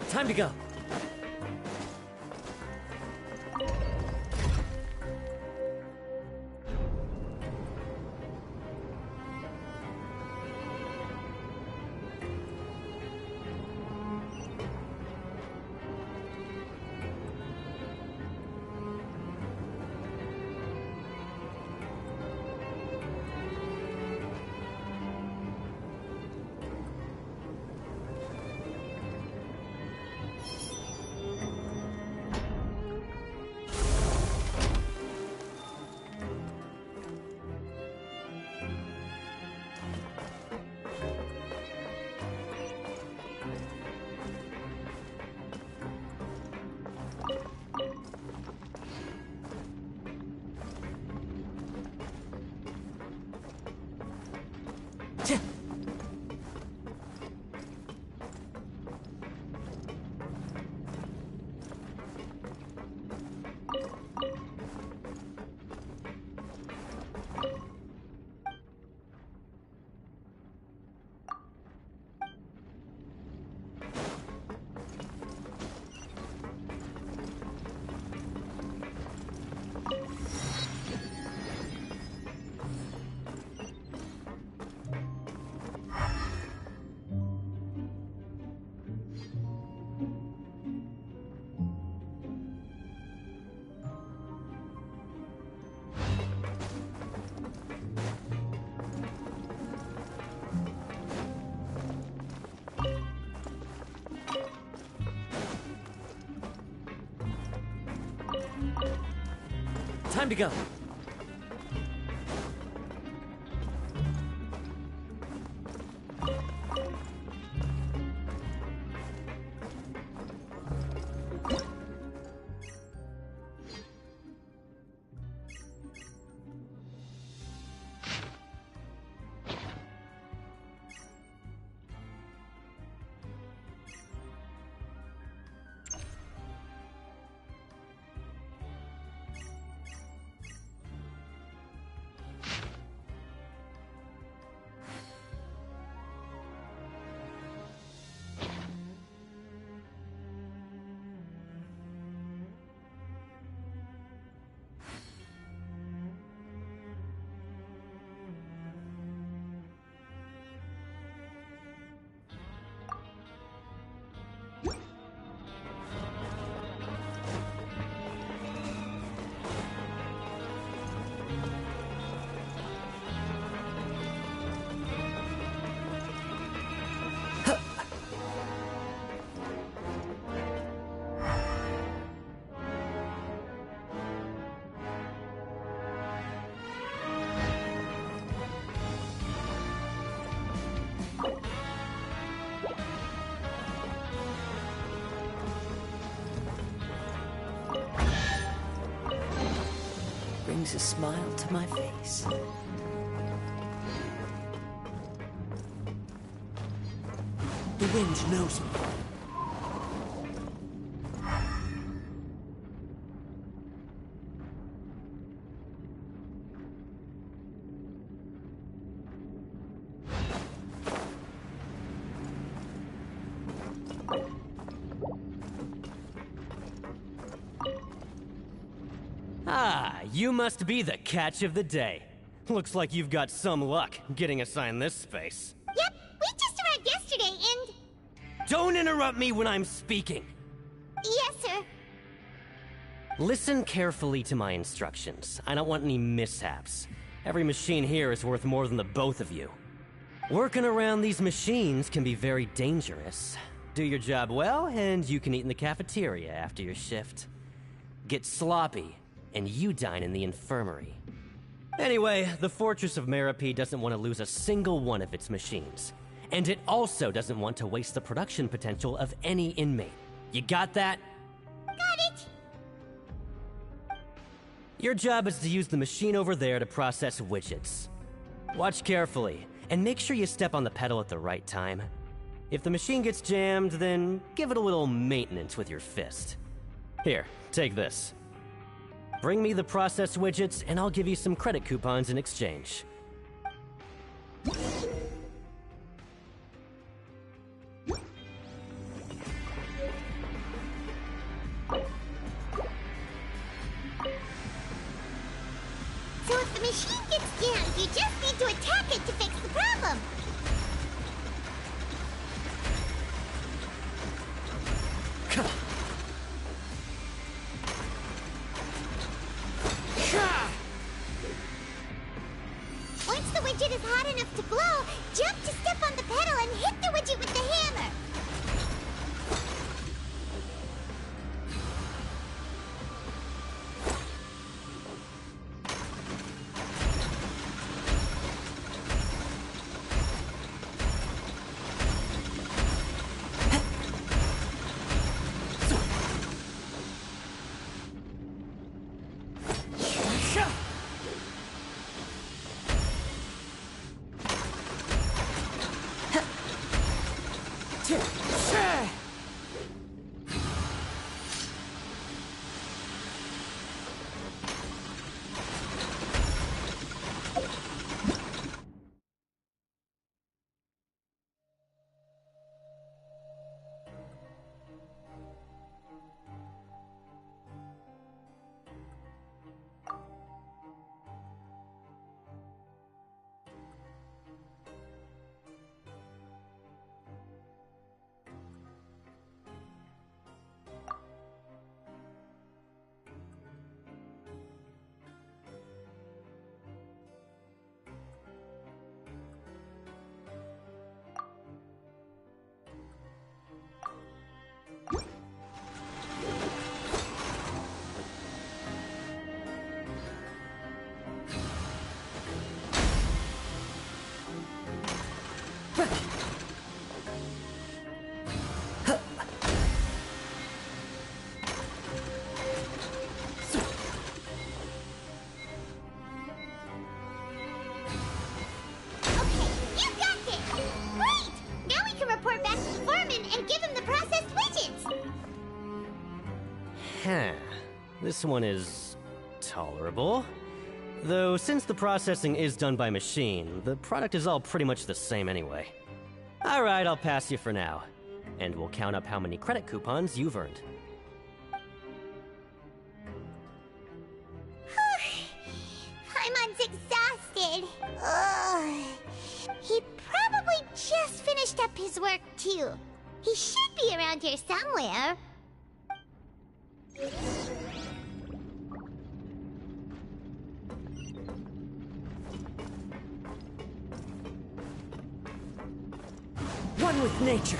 Time to go. Time to go. Brings a smile to my face. The wind knows me. Ah, you must be the catch of the day. Looks like you've got some luck getting assigned this space. Yep, we just arrived yesterday and... Don't interrupt me when I'm speaking! Yes, sir. Listen carefully to my instructions. I don't want any mishaps. Every machine here is worth more than the both of you. Working around these machines can be very dangerous. Do your job well, and you can eat in the cafeteria after your shift. Get sloppy, and you dine in the infirmary. Anyway, the Fortress of Meropide doesn't want to lose a single one of its machines. And it also doesn't want to waste the production potential of any inmate. You got that? Got it! Your job is to use the machine over there to process widgets. Watch carefully, and make sure you step on the pedal at the right time. If the machine gets jammed, then give it a little maintenance with your fist. Here, take this. Bring me the process widgets, and I'll give you some credit coupons in exchange. So if the machine gets jammed, you just need to attack it to fix the problem. Once the widget is hot enough to glow, jump to step on the pedal and hit the widget with the hammer. This one is tolerable. Though, since the processing is done by machine, the product is all pretty much the same anyway. Alright, I'll pass you for now. And we'll count up how many credit coupons you've earned. Paimon's exhausted. Ugh. He probably just finished up his work, too. He should be around here somewhere. One with nature.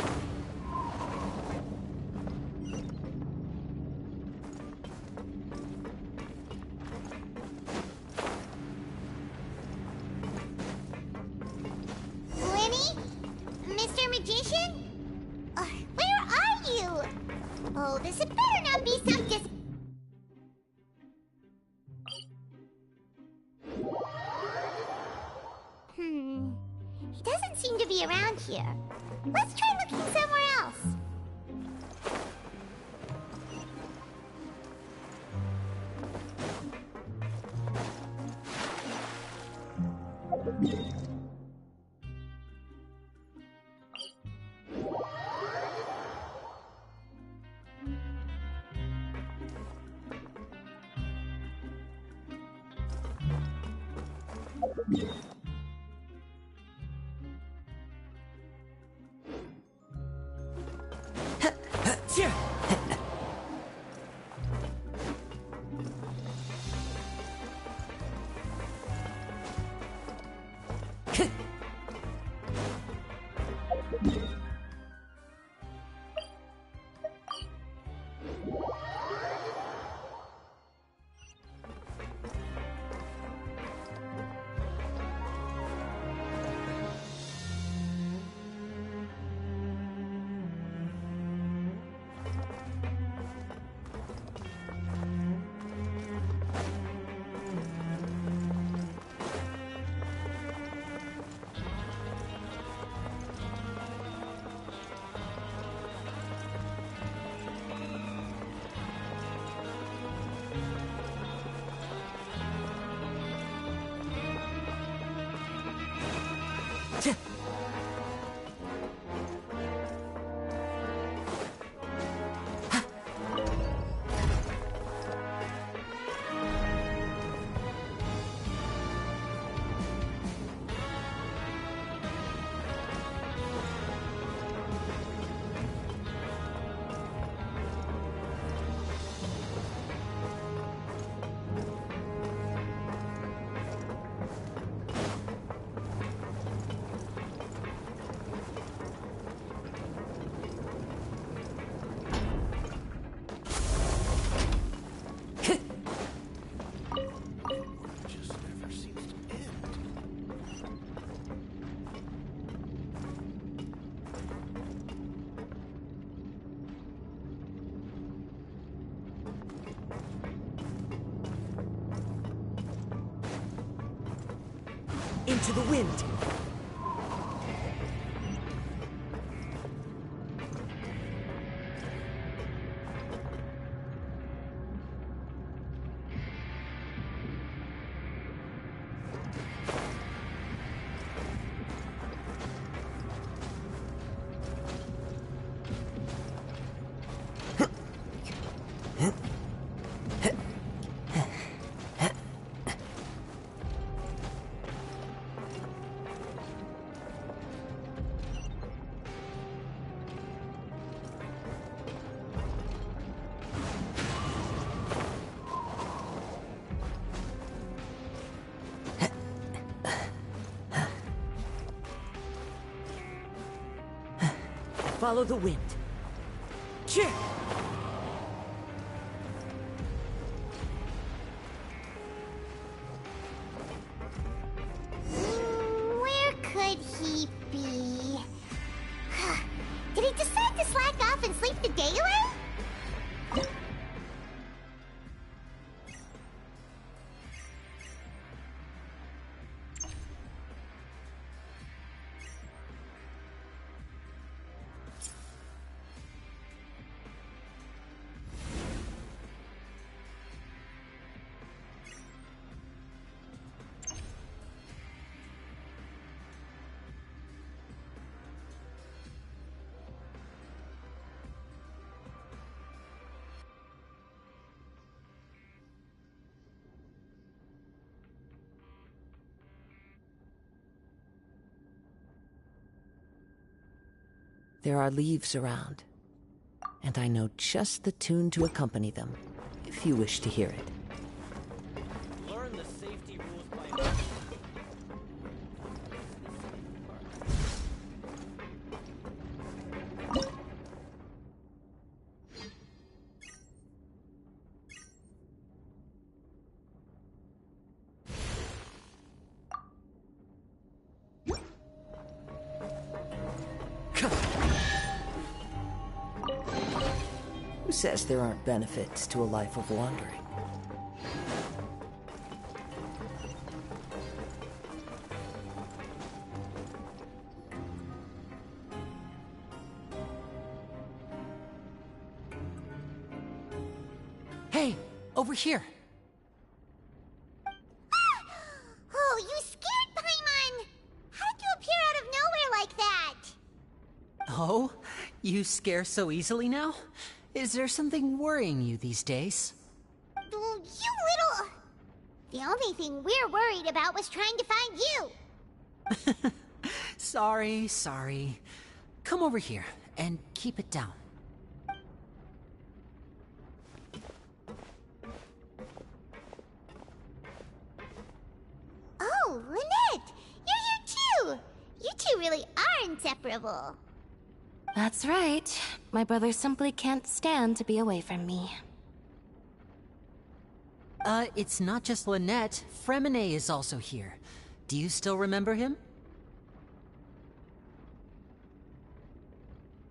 Lenny? Mr. Magician? Where are you? Oh, this had better not be some He doesn't seem to be around here. Let's try looking somewhere else. Into the wind. Follow the wind. Cheer! Where could he be? Did he decide to slack off and sleep the day away? There are leaves around, and I know just the tune to accompany them, if you wish to hear it. Learn the safety rules by... Who says there aren't benefits to a life of wandering? Hey, over here. Oh, you scared Paimon! How did you appear out of nowhere like that? Oh, you scare so easily now? Is there something worrying you these days? Oh, you little... The only thing we're worried about was trying to find you. Sorry. Come over here and keep it down. Oh, Lynette! You're here too! You two really are inseparable. That's right. My brother simply can't stand to be away from me. It's not just Lynette. Fremine is also here. Do you still remember him?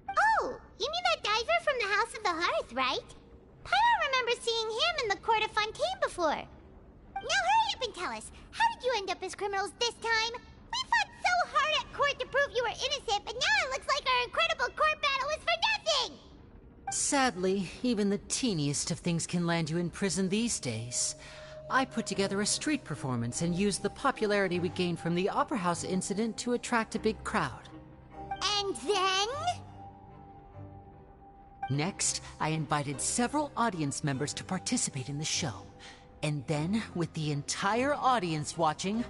Oh, you mean that diver from the House of the Hearth, right? Paimon remembers seeing him in the Court of Fontaine before. Now hurry up and tell us, how did you end up as criminals this time? We fought so hard at court to prove you were innocent, but now it looks like our incredible court battle was for nothing! Sadly, even the teeniest of things can land you in prison these days. I put together a street performance and used the popularity we gained from the Opera House incident to attract a big crowd. And then? Next, I invited several audience members to participate in the show. And then, with the entire audience watching,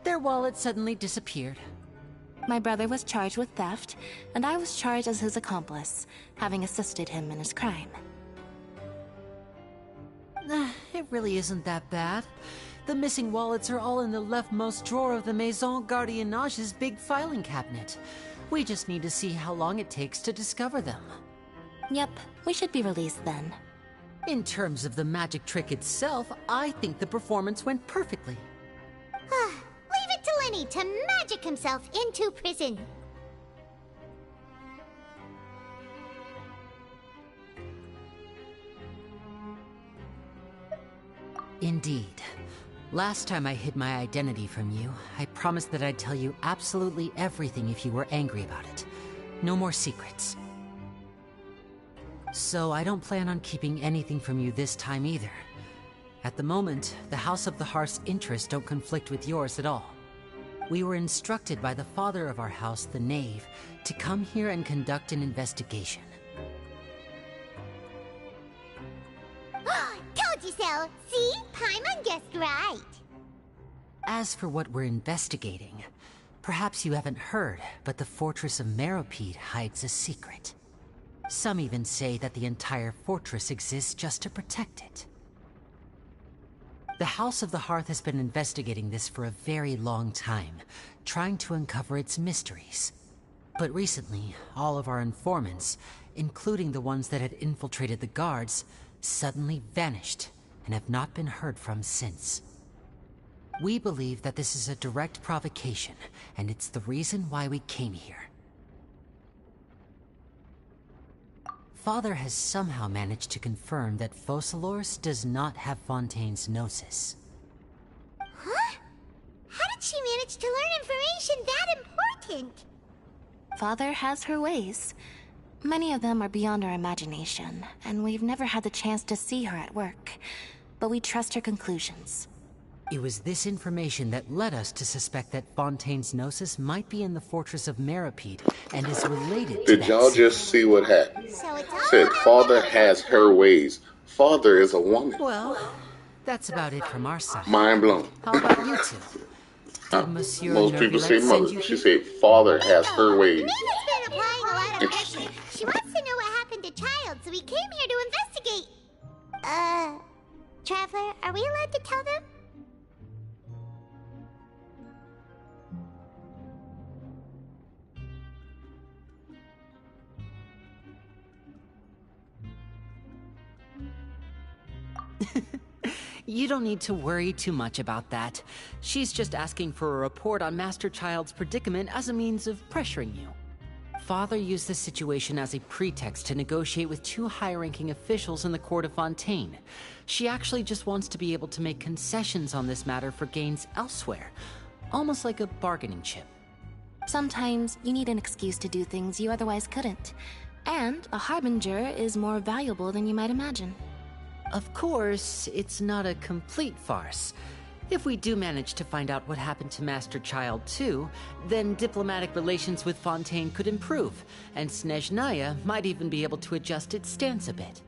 their wallet suddenly disappeared. My brother was charged with theft, and I was charged as his accomplice, having assisted him in his crime. It really isn't that bad. The missing wallets are all in the leftmost drawer of the Maison Gardiennage's big filing cabinet. We just need to see how long it takes to discover them. Yep, we should be released then. In terms of the magic trick itself, I think the performance went perfectly. Leave it to Lenny to magic himself into prison. Indeed. Last time I hid my identity from you, I promised that I'd tell you absolutely everything if you were angry about it. No more secrets. So I don't plan on keeping anything from you this time either. At the moment, the House of the Hearth's interests don't conflict with yours at all. We were instructed by the father of our house, the Knave, to come here and conduct an investigation. Told you so! See? Paimon guessed right. As for what we're investigating, perhaps you haven't heard, but the fortress of Meropide hides a secret. Some even say that the entire fortress exists just to protect it. The House of the Hearth has been investigating this for a very long time, trying to uncover its mysteries. But recently, all of our informants, including the ones that had infiltrated the guards, suddenly vanished and have not been heard from since. We believe that this is a direct provocation, and it's the reason why we came here. Father has somehow managed to confirm that Focalors does not have Fontaine's Gnosis. Huh? How did she manage to learn information that important? Father has her ways. Many of them are beyond our imagination, and we've never had the chance to see her at work. But we trust her conclusions. It was this information that led us to suspect that Fontaine's Gnosis might be in the fortress of Meropide and is related to Did y'all just see what happened? Said father has her ways. Father is a woman. Well, that's about it from our side. Mind blown. How about you two? Did Monsieur Most people say Neuvillette mother. send you She here? said father has her ways. Mika's been applying a lot She wants to know what happened to Child, so we came here to investigate. Traveler, are we allowed to tell them? You don't need to worry too much about that. She's just asking for a report on Master Child's predicament as a means of pressuring you. Father used this situation as a pretext to negotiate with two high-ranking officials in the court of Fontaine. She actually just wants to be able to make concessions on this matter for gains elsewhere, almost like a bargaining chip. Sometimes you need an excuse to do things you otherwise couldn't. And a harbinger is more valuable than you might imagine. Of course, it's not a complete farce. If we do manage to find out what happened to Master Child too, then diplomatic relations with Fontaine could improve, and Snezhnaya might even be able to adjust its stance a bit.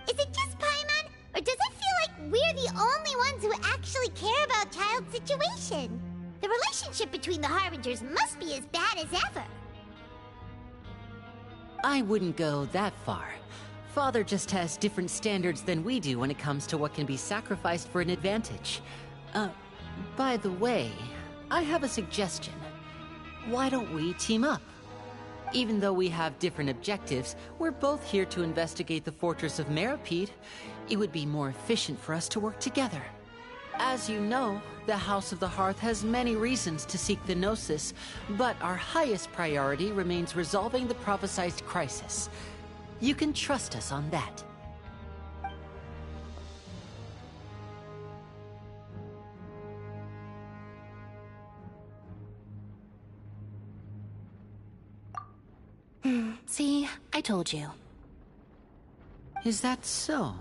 Is it just Paimon, or does it feel like we're the only ones who actually care about Child's situation? The relationship between the Harbingers must be as bad as ever. I wouldn't go that far. Father just has different standards than we do when it comes to what can be sacrificed for an advantage. By the way, I have a suggestion. Why don't we team up? Even though we have different objectives, we're both here to investigate the fortress of Meripede. It would be more efficient for us to work together. As you know, the House of the Hearth has many reasons to seek the Gnosis, but our highest priority remains resolving the prophesized crisis. You can trust us on that. See, I told you. Is that so?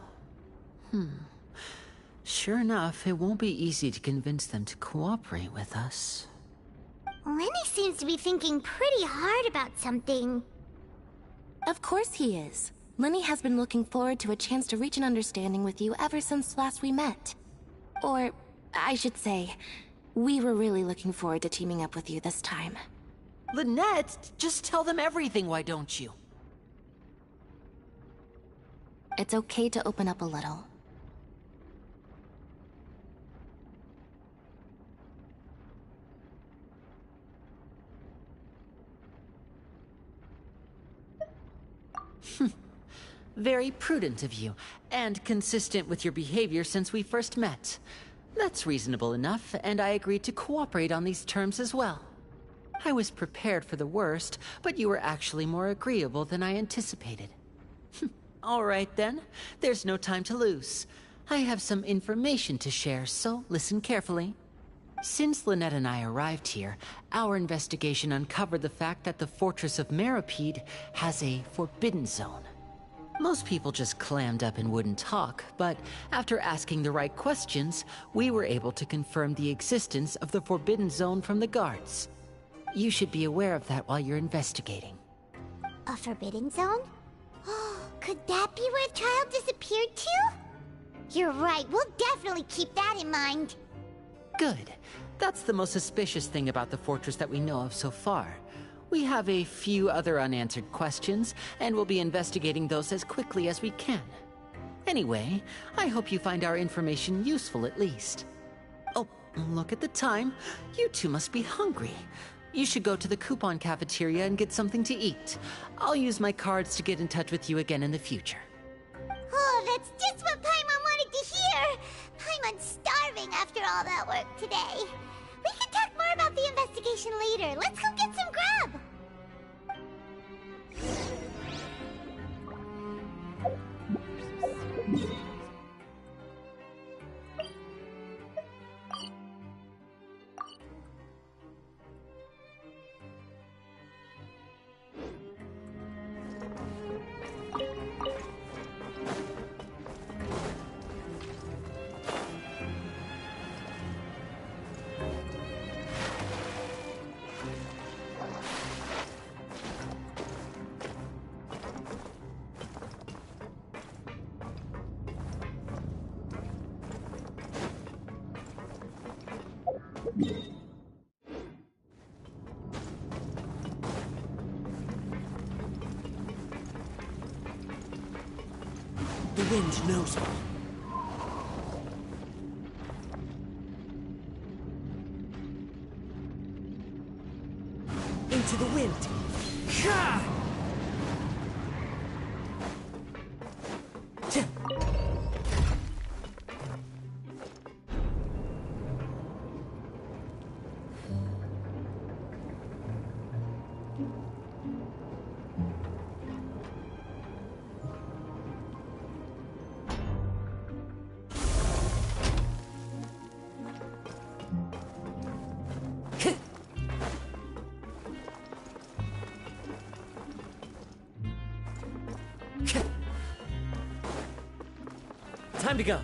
Sure enough, it won't be easy to convince them to cooperate with us. Lenny seems to be thinking pretty hard about something. Of course he is. Lenny has been looking forward to a chance to reach an understanding with you ever since last we met. Or, I should say, we were really looking forward to teaming up with you this time. Lynette, just tell them everything, why don't you? It's okay to open up a little. Very prudent of you, and consistent with your behavior since we first met. That's reasonable enough, and I agreed to cooperate on these terms as well. I was prepared for the worst, but you were actually more agreeable than I anticipated. All right then, there's no time to lose. I have some information to share, so listen carefully. Since Lynette and I arrived here, our investigation uncovered the fact that the Fortress of Meripede has a forbidden zone. Most people just clammed up and wouldn't talk, but after asking the right questions, we were able to confirm the existence of the forbidden zone from the guards. You should be aware of that while you're investigating. A forbidden zone? Could that be where Child disappeared to? You're right, we'll definitely keep that in mind. Good. That's the most suspicious thing about the fortress that we know of so far. We have a few other unanswered questions, and we'll be investigating those as quickly as we can. Anyway, I hope you find our information useful at least. Oh, look at the time. You two must be hungry. You should go to the coupon cafeteria and get something to eat. I'll use my cards to get in touch with you again in the future. Oh, that's just what Paimon wanted to hear! Paimon's starving after all that work today. We can talk more about the investigation later. Let's go get some grub! The wind knows me. Into the wind. Ha! Time to go.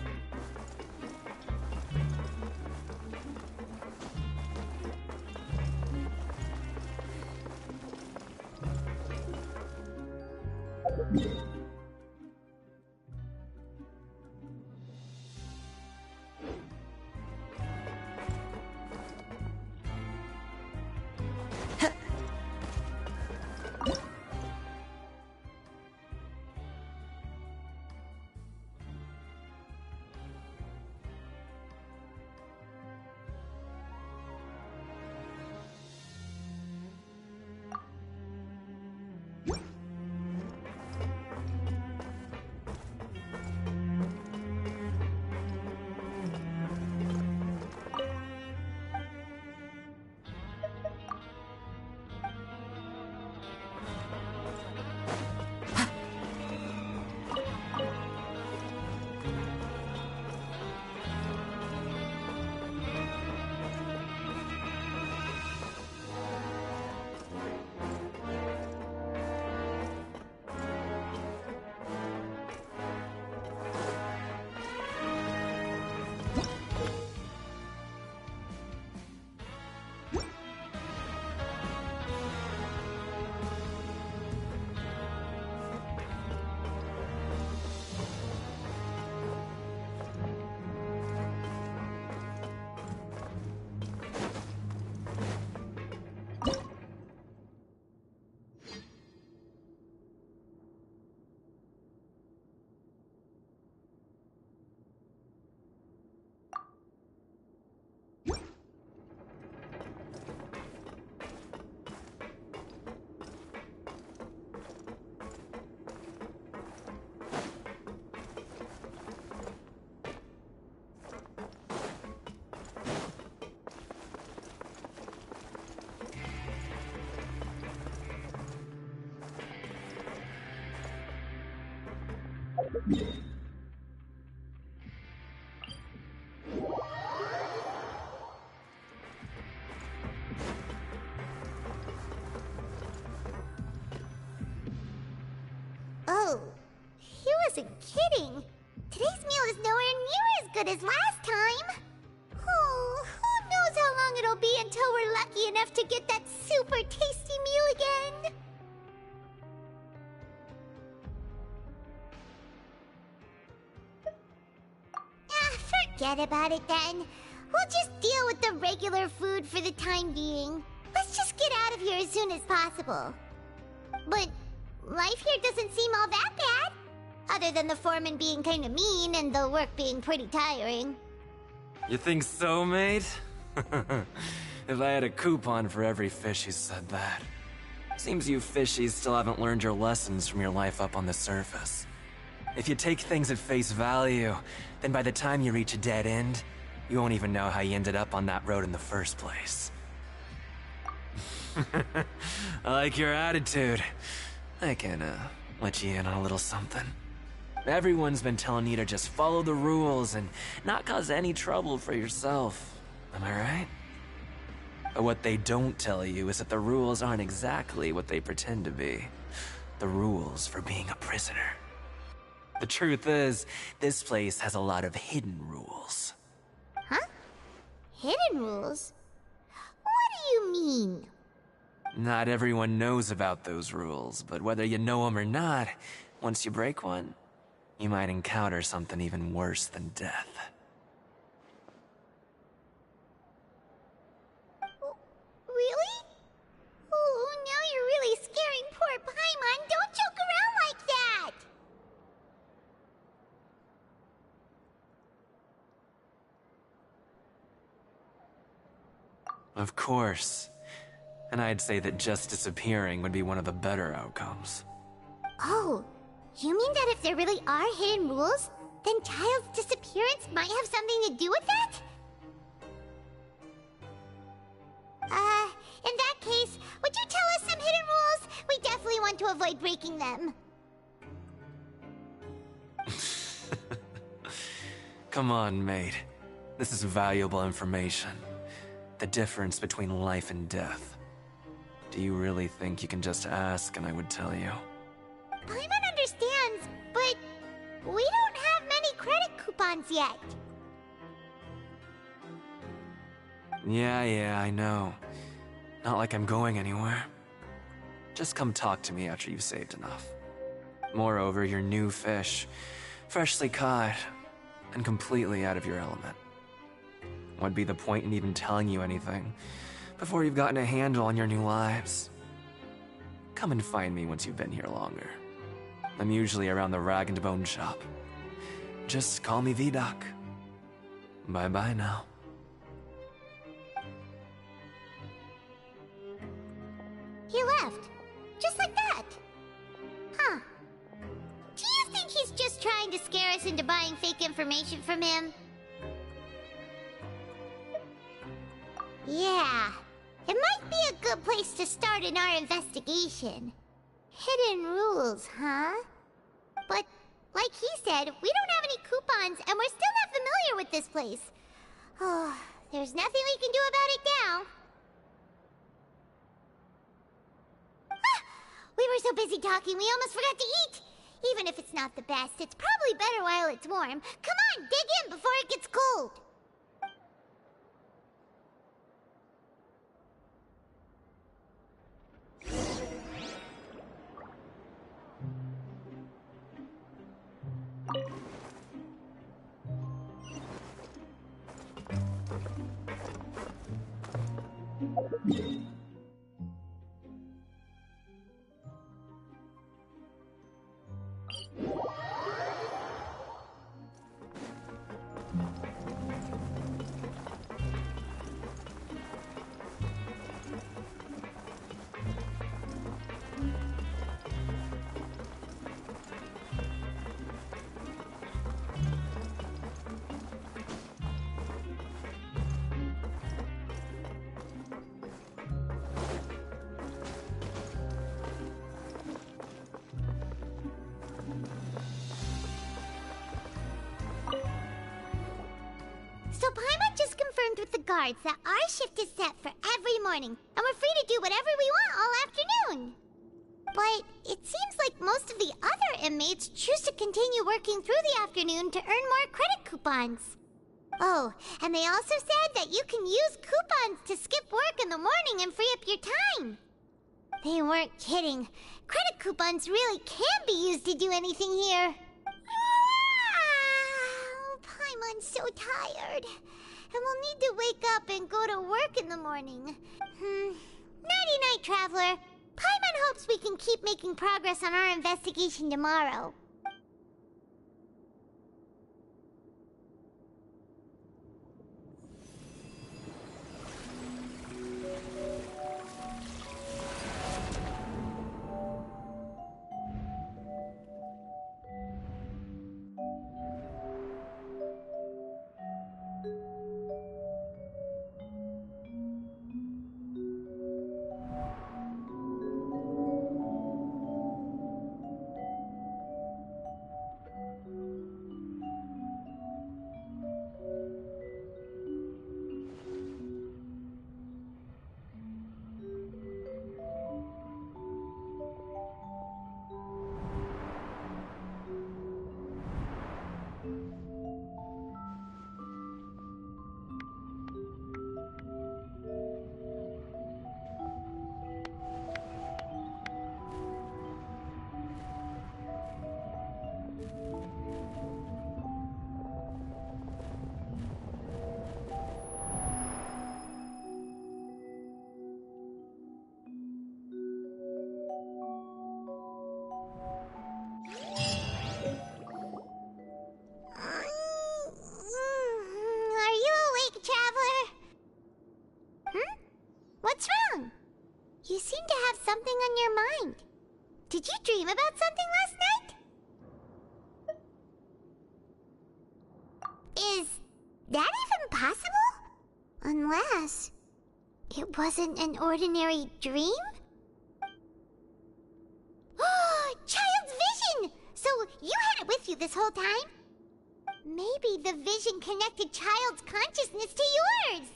Oh, he wasn't kidding. Today's meal is nowhere near as good as last time. Oh, who knows how long it'll be until we're lucky enough to get that super tasty meal again. Forget about it then. We'll just deal with the regular food for the time being. Let's just get out of here as soon as possible. But life here doesn't seem all that bad. Other than the foreman being kind of mean and the work being pretty tiring. You think so, mate? If I had a coupon for every fish who said that. Seems you fishies still haven't learned your lessons from your life up on the surface. If you take things at face value, then by the time you reach a dead end, you won't even know how you ended up on that road in the first place. I like your attitude. I can, let you in on a little something. Everyone's been telling you to just follow the rules and not cause any trouble for yourself. Am I right? But what they don't tell you is that the rules aren't exactly what they pretend to be. The rules for being a prisoner. The truth is, this place has a lot of hidden rules. Huh? Hidden rules? What do you mean? Not everyone knows about those rules, but whether you know them or not, once you break one, you might encounter something even worse than death. Really? Oh, now you're really scaring poor Paimon. Don't joke around like that! Of course. And I'd say that just disappearing would be one of the better outcomes. Oh, you mean that if there really are hidden rules, then Child's disappearance might have something to do with that? In that case, would you tell us some hidden rules? We definitely want to avoid breaking them. Come on, mate. This is valuable information. The difference between life and death. Do you really think you can just ask and I would tell you? Paimon understands, but we don't have many credit coupons yet. Yeah, I know. Not like I'm going anywhere. Just come talk to me after you've saved enough. Moreover, you're new fish, freshly caught, and completely out of your element. What'd be the point in even telling you anything before you've gotten a handle on your new lives? Come and find me once you've been here longer. I'm usually around the rag and bone shop. Just call me V-Doc. Bye-bye now. He left. Just like that. Huh. Do you think he's just trying to scare us into buying fake information from him? Yeah. It might be a good place to start in our investigation. Hidden rules, huh? But, like he said, we don't have any coupons and we're still not familiar with this place. Oh, there's nothing we can do about it now. We were so busy talking, we almost forgot to eat! Even if it's not the best, it's probably better while it's warm. Come on, dig in before it gets cold! So Paimon just confirmed with the guards that our shift is set for every morning, and we're free to do whatever we want all afternoon. But it seems like most of the other inmates choose to continue working through the afternoon to earn more credit coupons. Oh, and they also said that you can use coupons to skip work in the morning and free up your time. They weren't kidding. Credit coupons really can be used to do anything here. Paimon's so tired. And we'll need to wake up and go to work in the morning. Nighty-night, Traveler. Paimon hopes we can keep making progress on our investigation tomorrow. seem to have something on your mind. Did you dream about something last night? Is that even possible? Unless it wasn't an ordinary dream? Child's vision! So you had it with you this whole time? Maybe the vision connected Child's consciousness to yours.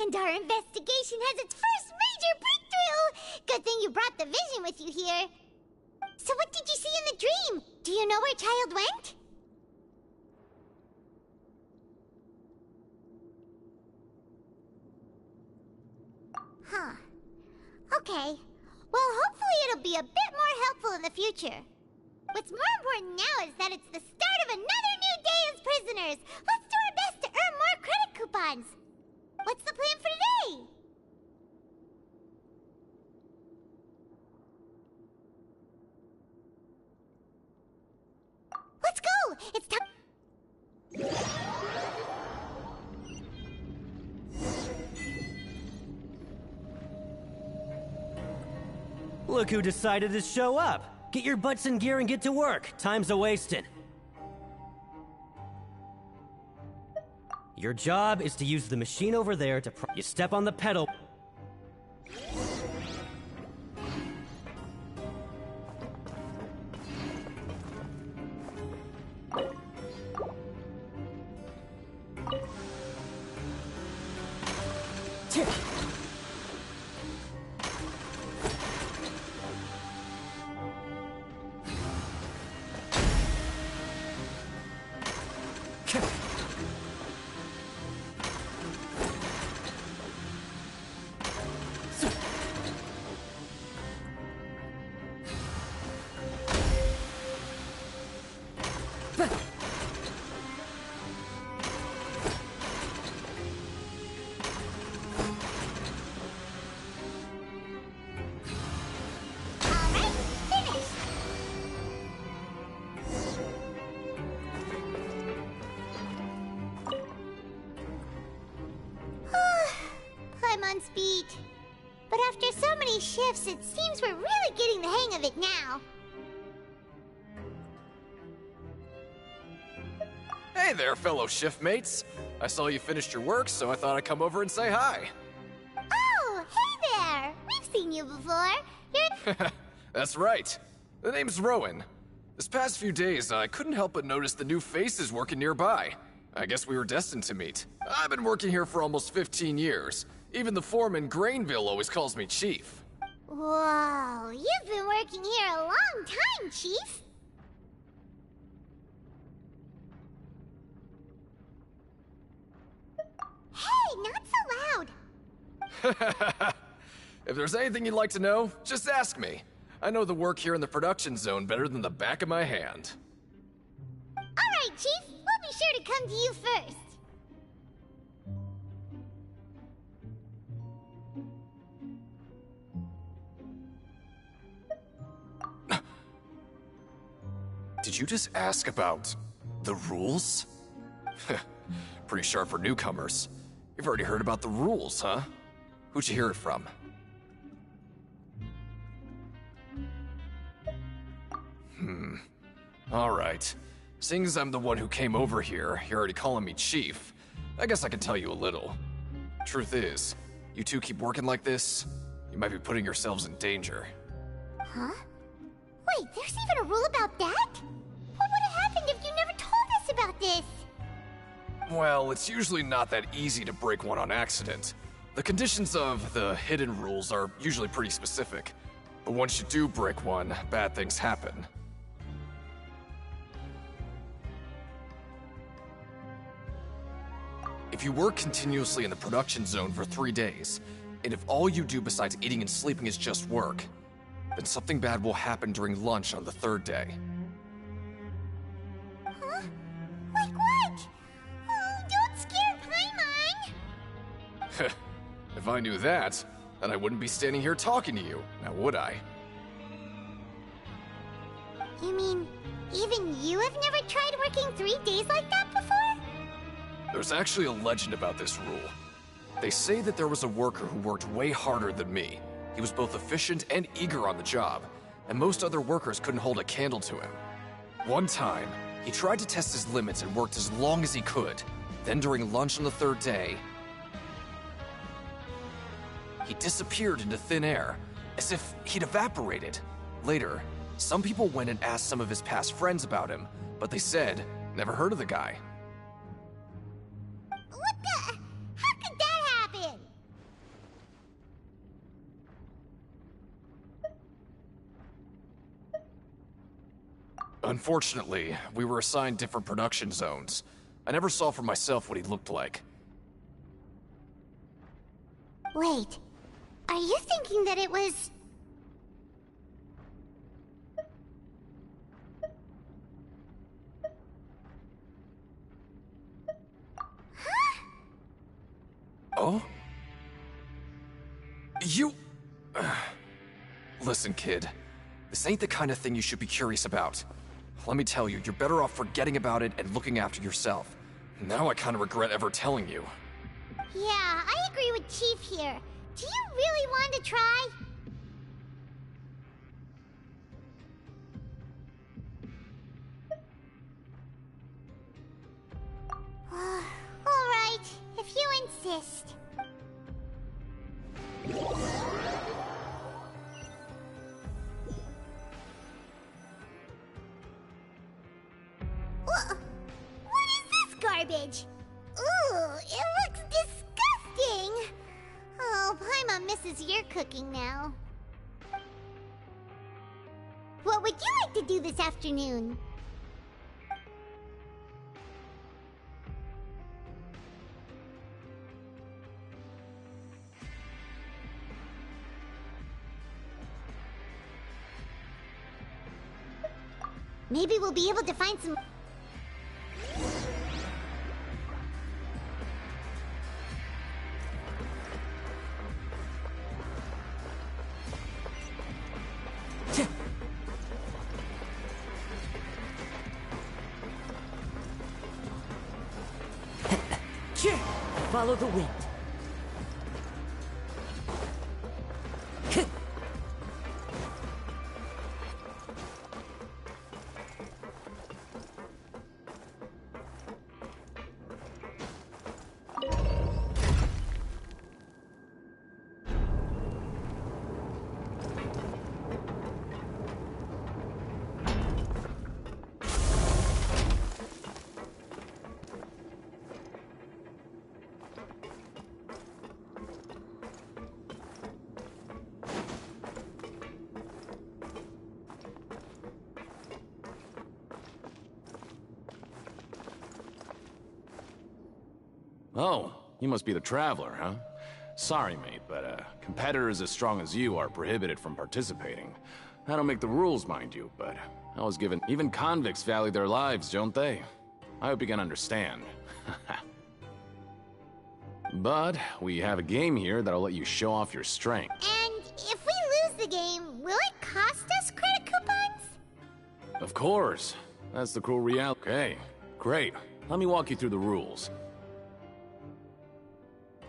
And our investigation has its first major breakthrough! Good thing you brought the vision with you here. So what did you see in the dream? Do you know where Child went? Huh. Okay. Well, hopefully it'll be a bit more helpful in the future. What's more important now is that it's the start of another new day as prisoners. Let's do our best to earn more credit coupons. What's the plan for today? Let's go! It's time. Look who decided to show up. Get your butts in gear and get to work. Time's a-wasting. Your job is to use the machine over there to you step on the pedal. Speed. But after so many shifts, it seems we're really getting the hang of it now. Hey there, fellow shift mates. I saw you finished your work, so I thought I'd come over and say hi. Oh, hey there! We've seen you before. You're... That's right. The name's Rowan. This past few days, I couldn't help but notice the new faces working nearby. I guess we were destined to meet. I've been working here for almost 15 years. Even the foreman, Grainville, always calls me Chief. Whoa, you've been working here a long time, Chief. Hey, not so loud. If there's anything you'd like to know, just ask me. I know the work here in the production zone better than the back of my hand. All right, Chief. We'll be sure to come to you first. Did you just ask about the rules? Pretty sharp for newcomers. You've already heard about the rules, huh? Who'd you hear it from? Alright. Seeing as I'm the one who came over here, you're already calling me Chief. I guess I can tell you a little. Truth is, you two keep working like this, you might be putting yourselves in danger. Huh? Wait, there's even a rule about that? What would have happened if you never told us about this? Well, it's usually not that easy to break one on accident. The conditions of the hidden rules are usually pretty specific. But once you do break one, bad things happen. If you work continuously in the production zone for 3 days, and if all you do besides eating and sleeping is just work, then something bad will happen during lunch on the 3rd day. Huh? Like what? Oh, don't scare Paimon! If I knew that, then I wouldn't be standing here talking to you, now would I? You mean, even you have never tried working 3 days like that before? There's actually a legend about this rule. They say that there was a worker who worked way harder than me. He was both efficient and eager on the job, and most other workers couldn't hold a candle to him. One time, he tried to test his limits and worked as long as he could. Then during lunch on the third day, he disappeared into thin air, as if he'd evaporated. Later, some people went and asked some of his past friends about him, but they said, never heard of the guy. What the? How could that happen? Unfortunately, we were assigned different production zones. I never saw for myself what he looked like. Wait, are you thinking that it was... Oh? You... Listen, kid. This ain't the kind of thing you should be curious about. Let me tell you, you're better off forgetting about it and looking after yourself. Now I kind of regret ever telling you. Yeah, I agree with Chief here. Do you really want to try? All right, if you insist. What is this garbage? Ooh, it looks disgusting! Oh, Paimon misses your cooking now. What would you like to do this afternoon? Maybe we'll be able to find some... Follow the wind. Oh, you must be the Traveler, huh? Sorry, mate, but competitors as strong as you are prohibited from participating. I don't make the rules, mind you, but I was given... Even convicts value their lives, don't they? I hope you can understand. But we have a game here that'll let you show off your strength. And if we lose the game, will it cost us credit coupons? Of course. That's the cruel reality. Okay, great. Let me walk you through the rules.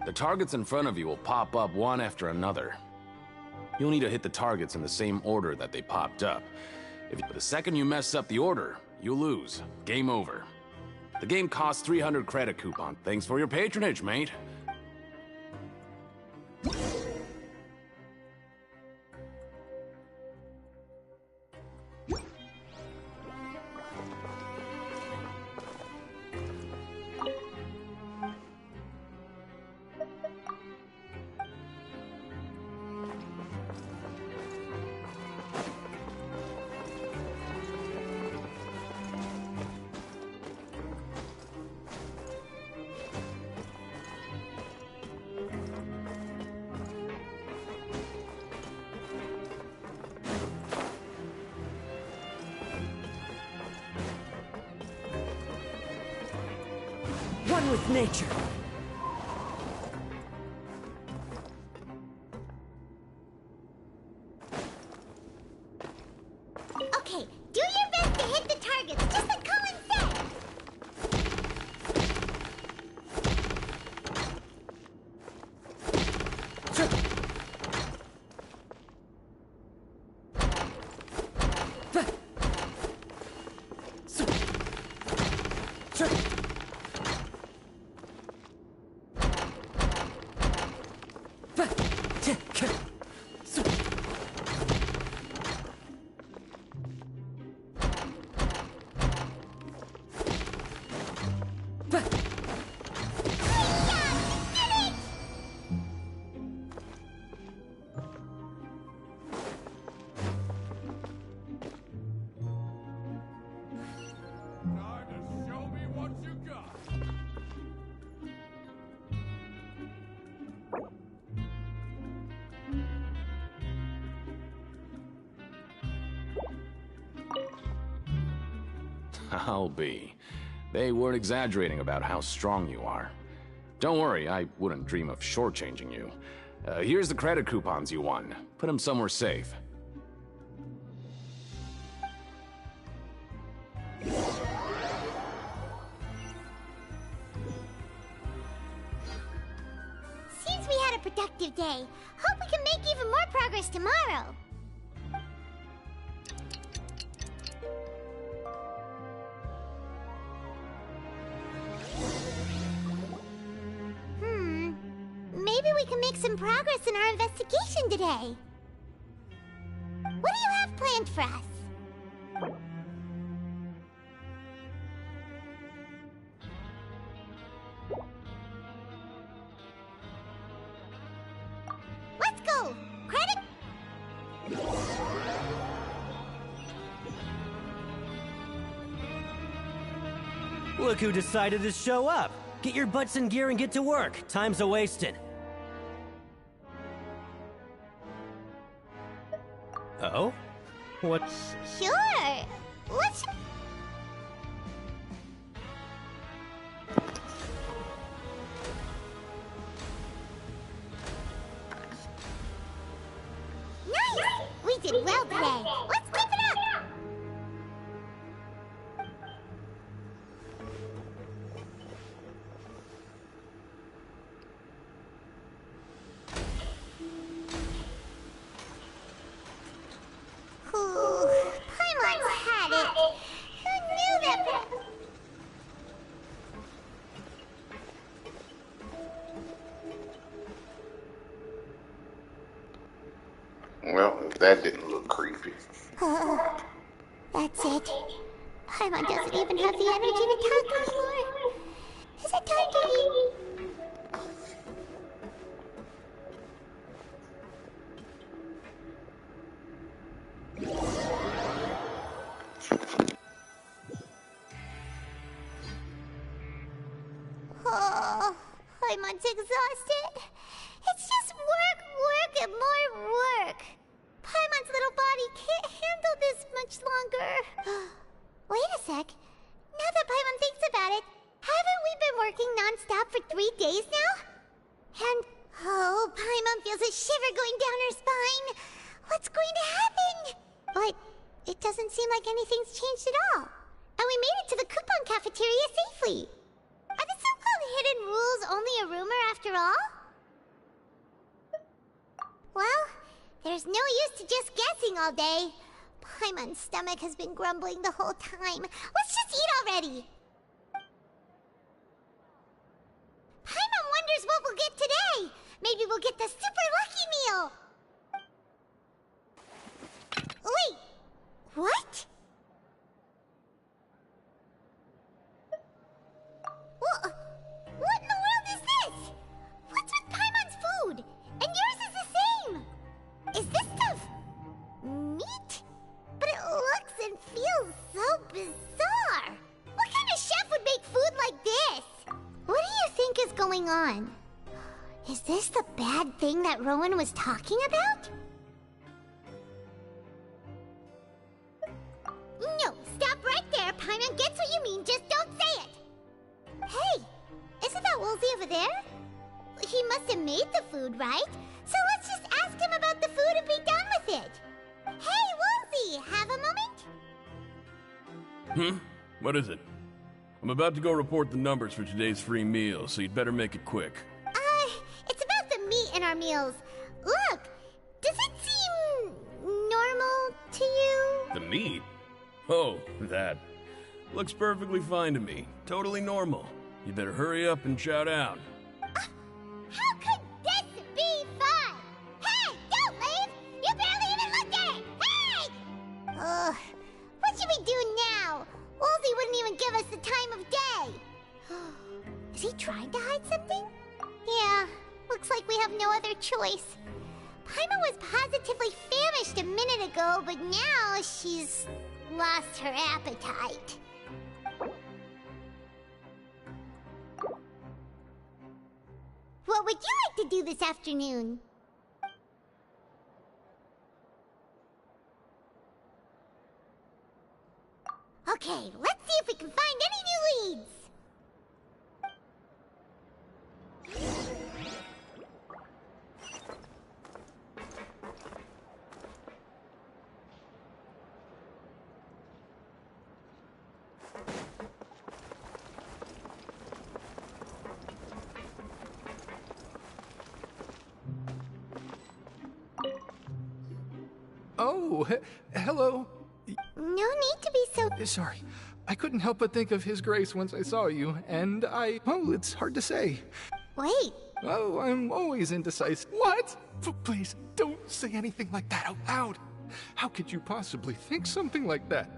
The targets in front of you will pop up one after another. You'll need to hit the targets in the same order that they popped up. The second you mess up the order, you lose. Game over. The game costs 300 credit coupon. Thanks for your patronage, mate. One with nature. Okay, do your best to hit the targets, just like Colin said! I'll be. They weren't exaggerating about how strong you are. Don't worry, I wouldn't dream of shortchanging you. Here's the credit coupons you won. Put them somewhere safe. Seems we had a productive day. Hope we can make even more progress tomorrow. Maybe we can make some progress in our investigation today. What do you have planned for us? Let's go! Credit! Look who decided to show up. Get your butts in gear and get to work. Time's a-wasting. Oh? What? Sure. Let's... Nice! We did well today. Let's keep it up! Paimon's had it. Who knew that? Well, that didn't look creepy. That's it. Paimon doesn't even have the energy to talk anymore. Is it time to eat? Oh, Paimon's exhausted. It's just work, work, and more work. Paimon's little body can't handle this much longer. Wait a sec. Now that Paimon thinks about it, haven't we been working non-stop for 3 days now? And, oh, Paimon feels a shiver going down her spine. What's going to happen? But it doesn't seem like anything's changed at all. And we made it to the coupon cafeteria safely. Are the so-called hidden rules only a rumor after all? Well, there's no use to just guessing all day. Paimon's stomach has been grumbling the whole time. Let's just eat already. Paimon wonders what we'll get today. Maybe we'll get the super lucky meal. Wait, what? What in the world is this? What's with Paimon's food? And yours is the same. Is this stuff meat? But it looks and feels so bizarre. What kind of chef would make food like this? What do you think is going on? Is this the bad thing that Rowan was talking about? No, stop right there. Paimon gets what you mean, just don't say it. Hey, isn't that Woolsey over there? He must have made the food, right? So let's just ask him about the food and be done with it. Hey, Woolsey, have a moment? What is it? I'm about to go report the numbers for today's free meal, so you'd better make it quick. It's about the meat in our meals. Look, does it seem normal to you? The meat? Oh, that. Looks perfectly fine to me. Totally normal. You better hurry up and chow down. How could this be fun? Hey, don't leave! You barely even looked at it! Hey! Ugh, what should we do now? Wolsey wouldn't even give us the time of day. Is he trying to hide something? Yeah, looks like we have no other choice. Paimon was positively famished a minute ago, but now she's lost her appetite. What would you like to do this afternoon? Okay, let's see if we can find any new leads. Oh, hello. No need to be so... Sorry. I couldn't help but think of His Grace once I saw you, and oh, it's hard to say. Wait. Oh, I'm always indecisive. What? Please, don't say anything like that out loud. How could you possibly think something like that?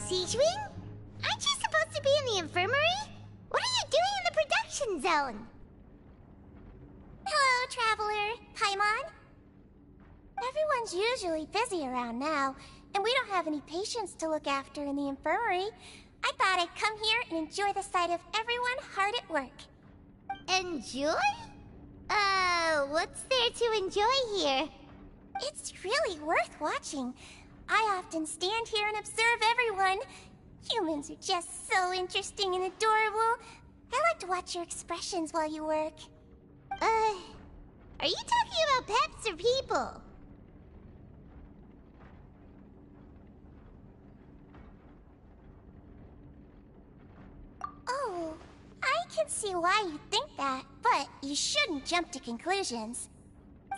Siege Wing? Aren't you supposed to be in the infirmary? What are you doing in the production zone? Hello, Traveler. Paimon? Everyone's usually busy around now, and we don't have any patients to look after in the infirmary. I thought I'd come here and enjoy the sight of everyone hard at work. Enjoy? What's there to enjoy here? It's really worth watching. I often stand here and observe everyone. Humans are just so interesting and adorable. I like to watch your expressions while you work. Are you talking about pets or people? Oh, I can see why you think that, but you shouldn't jump to conclusions.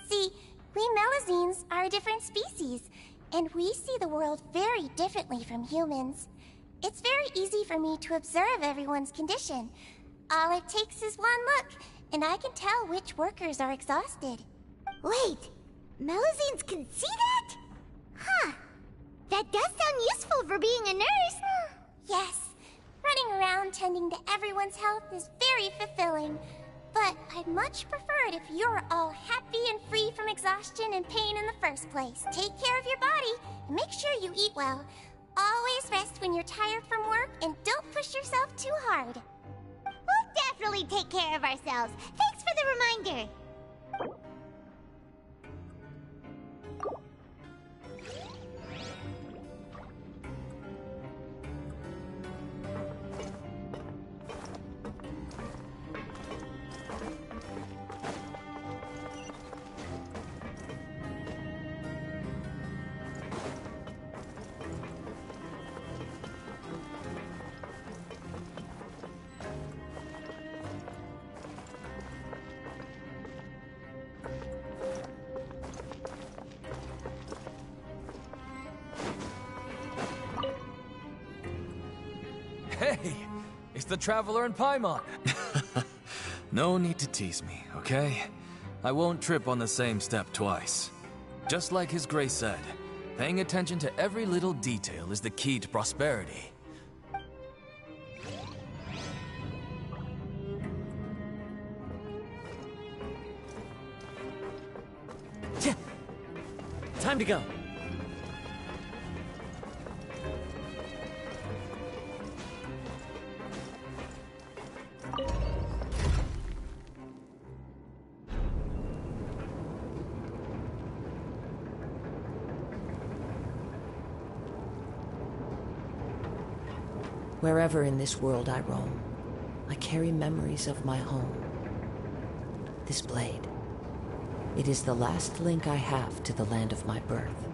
See, we Melazines are a different species, and we see the world very differently from humans. It's very easy for me to observe everyone's condition. All it takes is one look, and I can tell which workers are exhausted. Wait, Melazines can see that? Huh. That does sound useful for being a nurse. Yes. Running around tending to everyone's health is very fulfilling. But I'd much prefer it if you're all happy and free from exhaustion and pain in the first place. Take care of your body and make sure you eat well. Always rest when you're tired from work and don't push yourself too hard. We'll definitely take care of ourselves. Thanks for the reminder. Hey, it's the Traveler and Paimon. No need to tease me, okay? I won't trip on the same step twice. Just like His Grace said, paying attention to every little detail is the key to prosperity. Time to go. Wherever in this world I roam, I carry memories of my home. This blade. It is the last link I have to the land of my birth.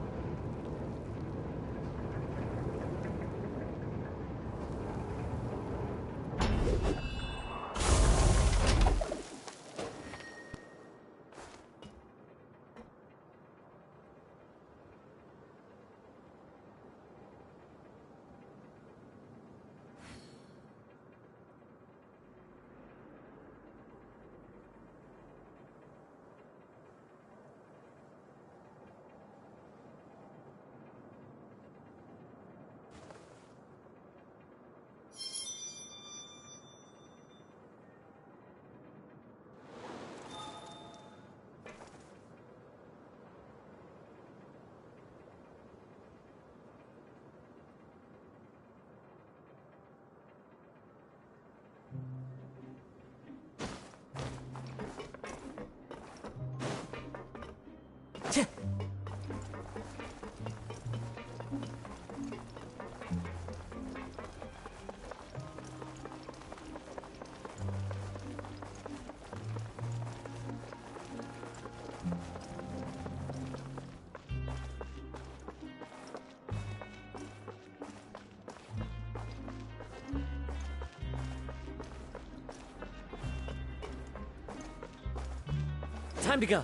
Time to go.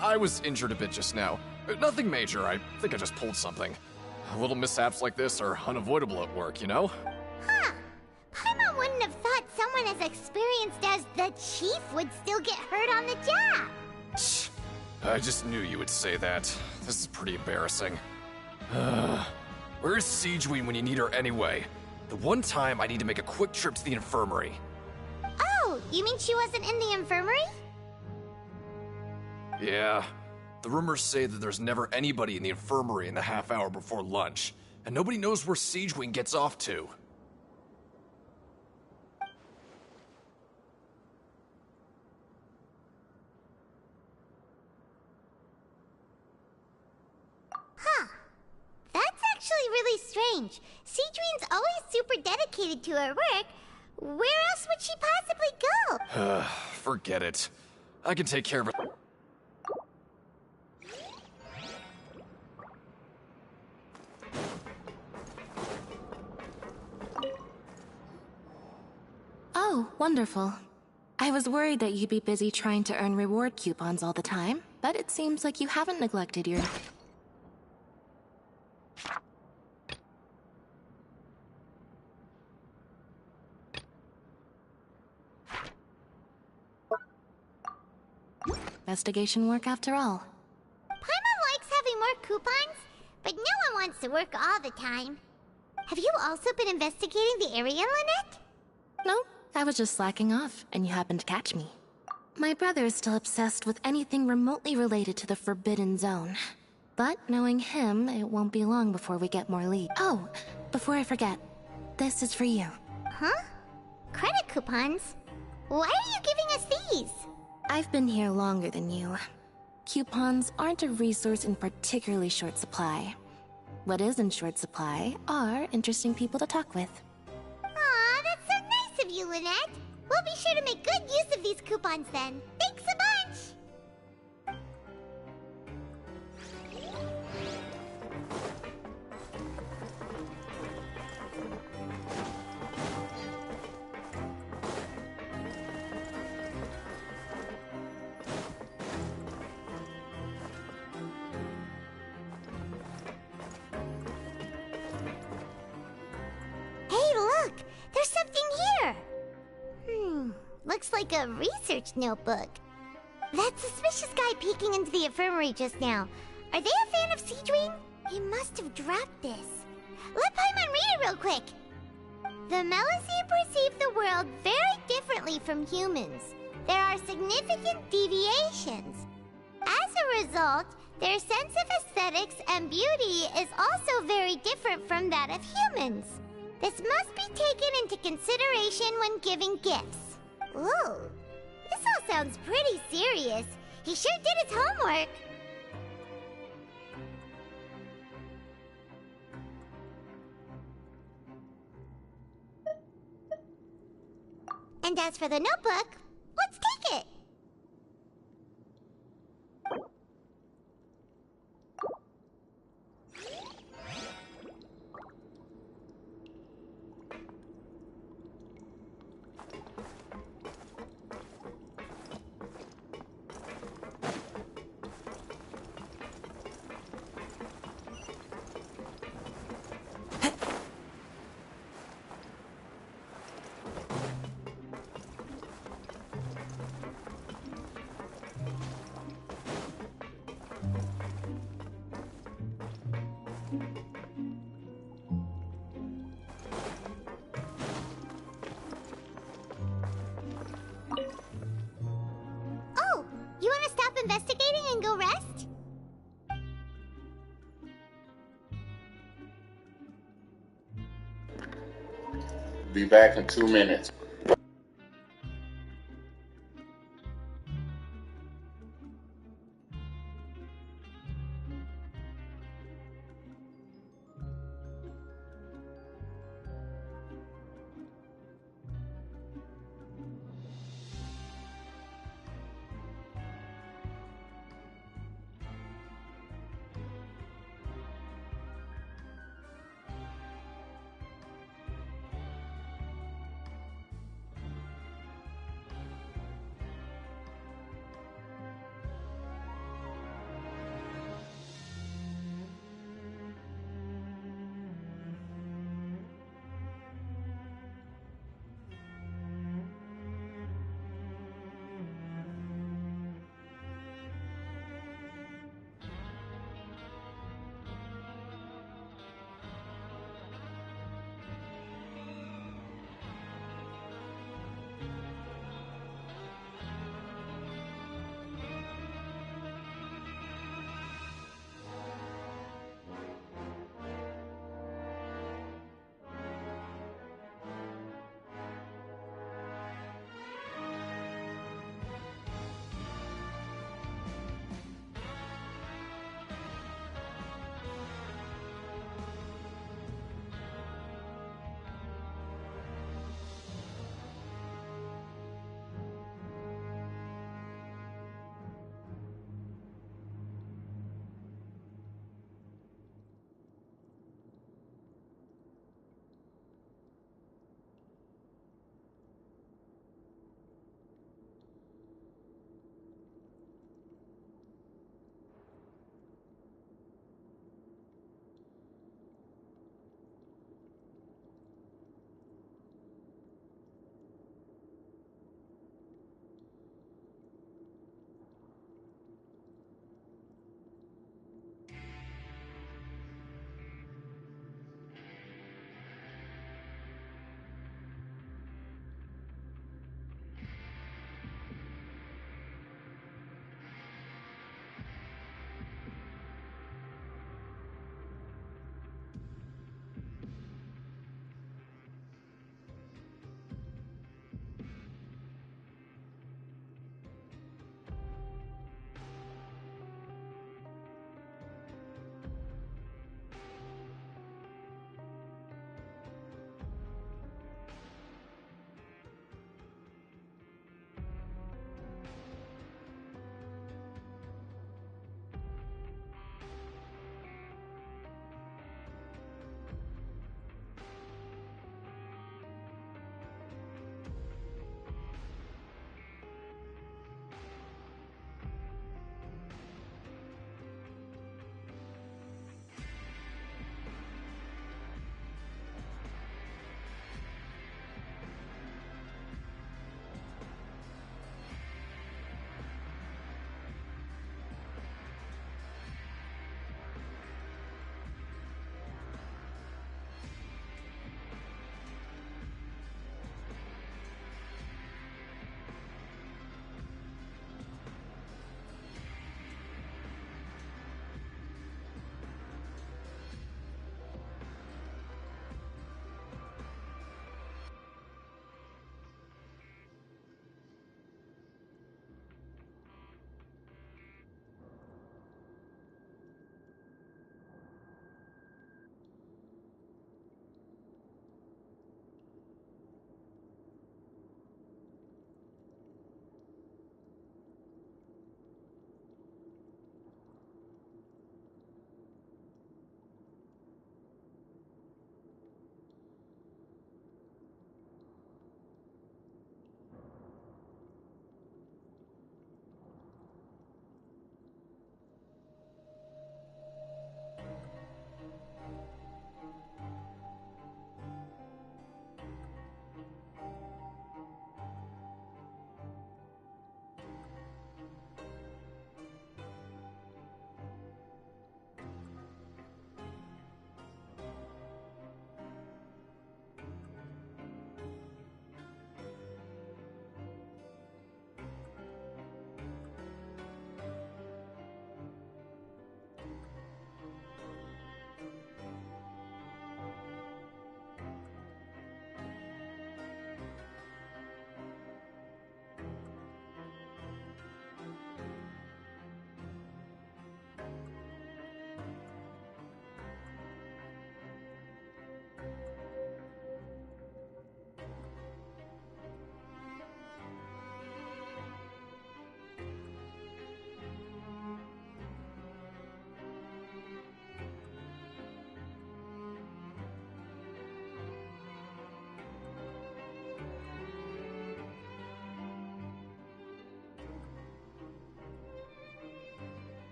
I was injured a bit just now. Nothing major, I think I just pulled something. Little mishaps like this are unavoidable at work, you know? Huh. Paimon wouldn't have thought someone as experienced as the Chief would still get hurt on the job. I just knew you would say that. This is pretty embarrassing. Where's Siegewein when you need her anyway? The one time I need to make a quick trip to the infirmary. Oh, you mean she wasn't in the infirmary? Yeah. The rumors say that there's never anybody in the infirmary in the half hour before lunch, and nobody knows where Siegewein gets off to. Huh. That's actually really strange. Siegewein's always super dedicated to her work. Where else would she possibly go? Forget it. I can take care of it. Oh, wonderful. I was worried that you'd be busy trying to earn reward coupons all the time, but it seems like you haven't neglected your... investigation work after all. Paimon likes having more coupons, but no one wants to work all the time. Have you also been investigating the area, Lynette? No, I was just slacking off, and you happened to catch me. My brother is still obsessed with anything remotely related to the Forbidden Zone. But knowing him, it won't be long before we get more leads. Oh, before I forget, this is for you. Huh? Credit coupons? Why are you giving us these? I've been here longer than you. Coupons aren't a resource in particularly short supply. What is in short supply are interesting people to talk with. Aw, that's so nice of you, Lynette. We'll be sure to make good use of these coupons then. Thanks a bunch! Hey, look! There's something here! Looks like a research notebook. That suspicious guy peeking into the infirmary just now. Are they a fan of Seedream? He must have dropped this. Let Paimon read it real quick. The Melusine perceive the world very differently from humans. There are significant deviations. As a result, their sense of aesthetics and beauty is also very different from that of humans. This must be taken into consideration when giving gifts. Ooh, this all sounds pretty serious. He sure did his homework. And as for the notebook, let's take it. Oh, you want to stop investigating and go rest? Be back in 2 minutes.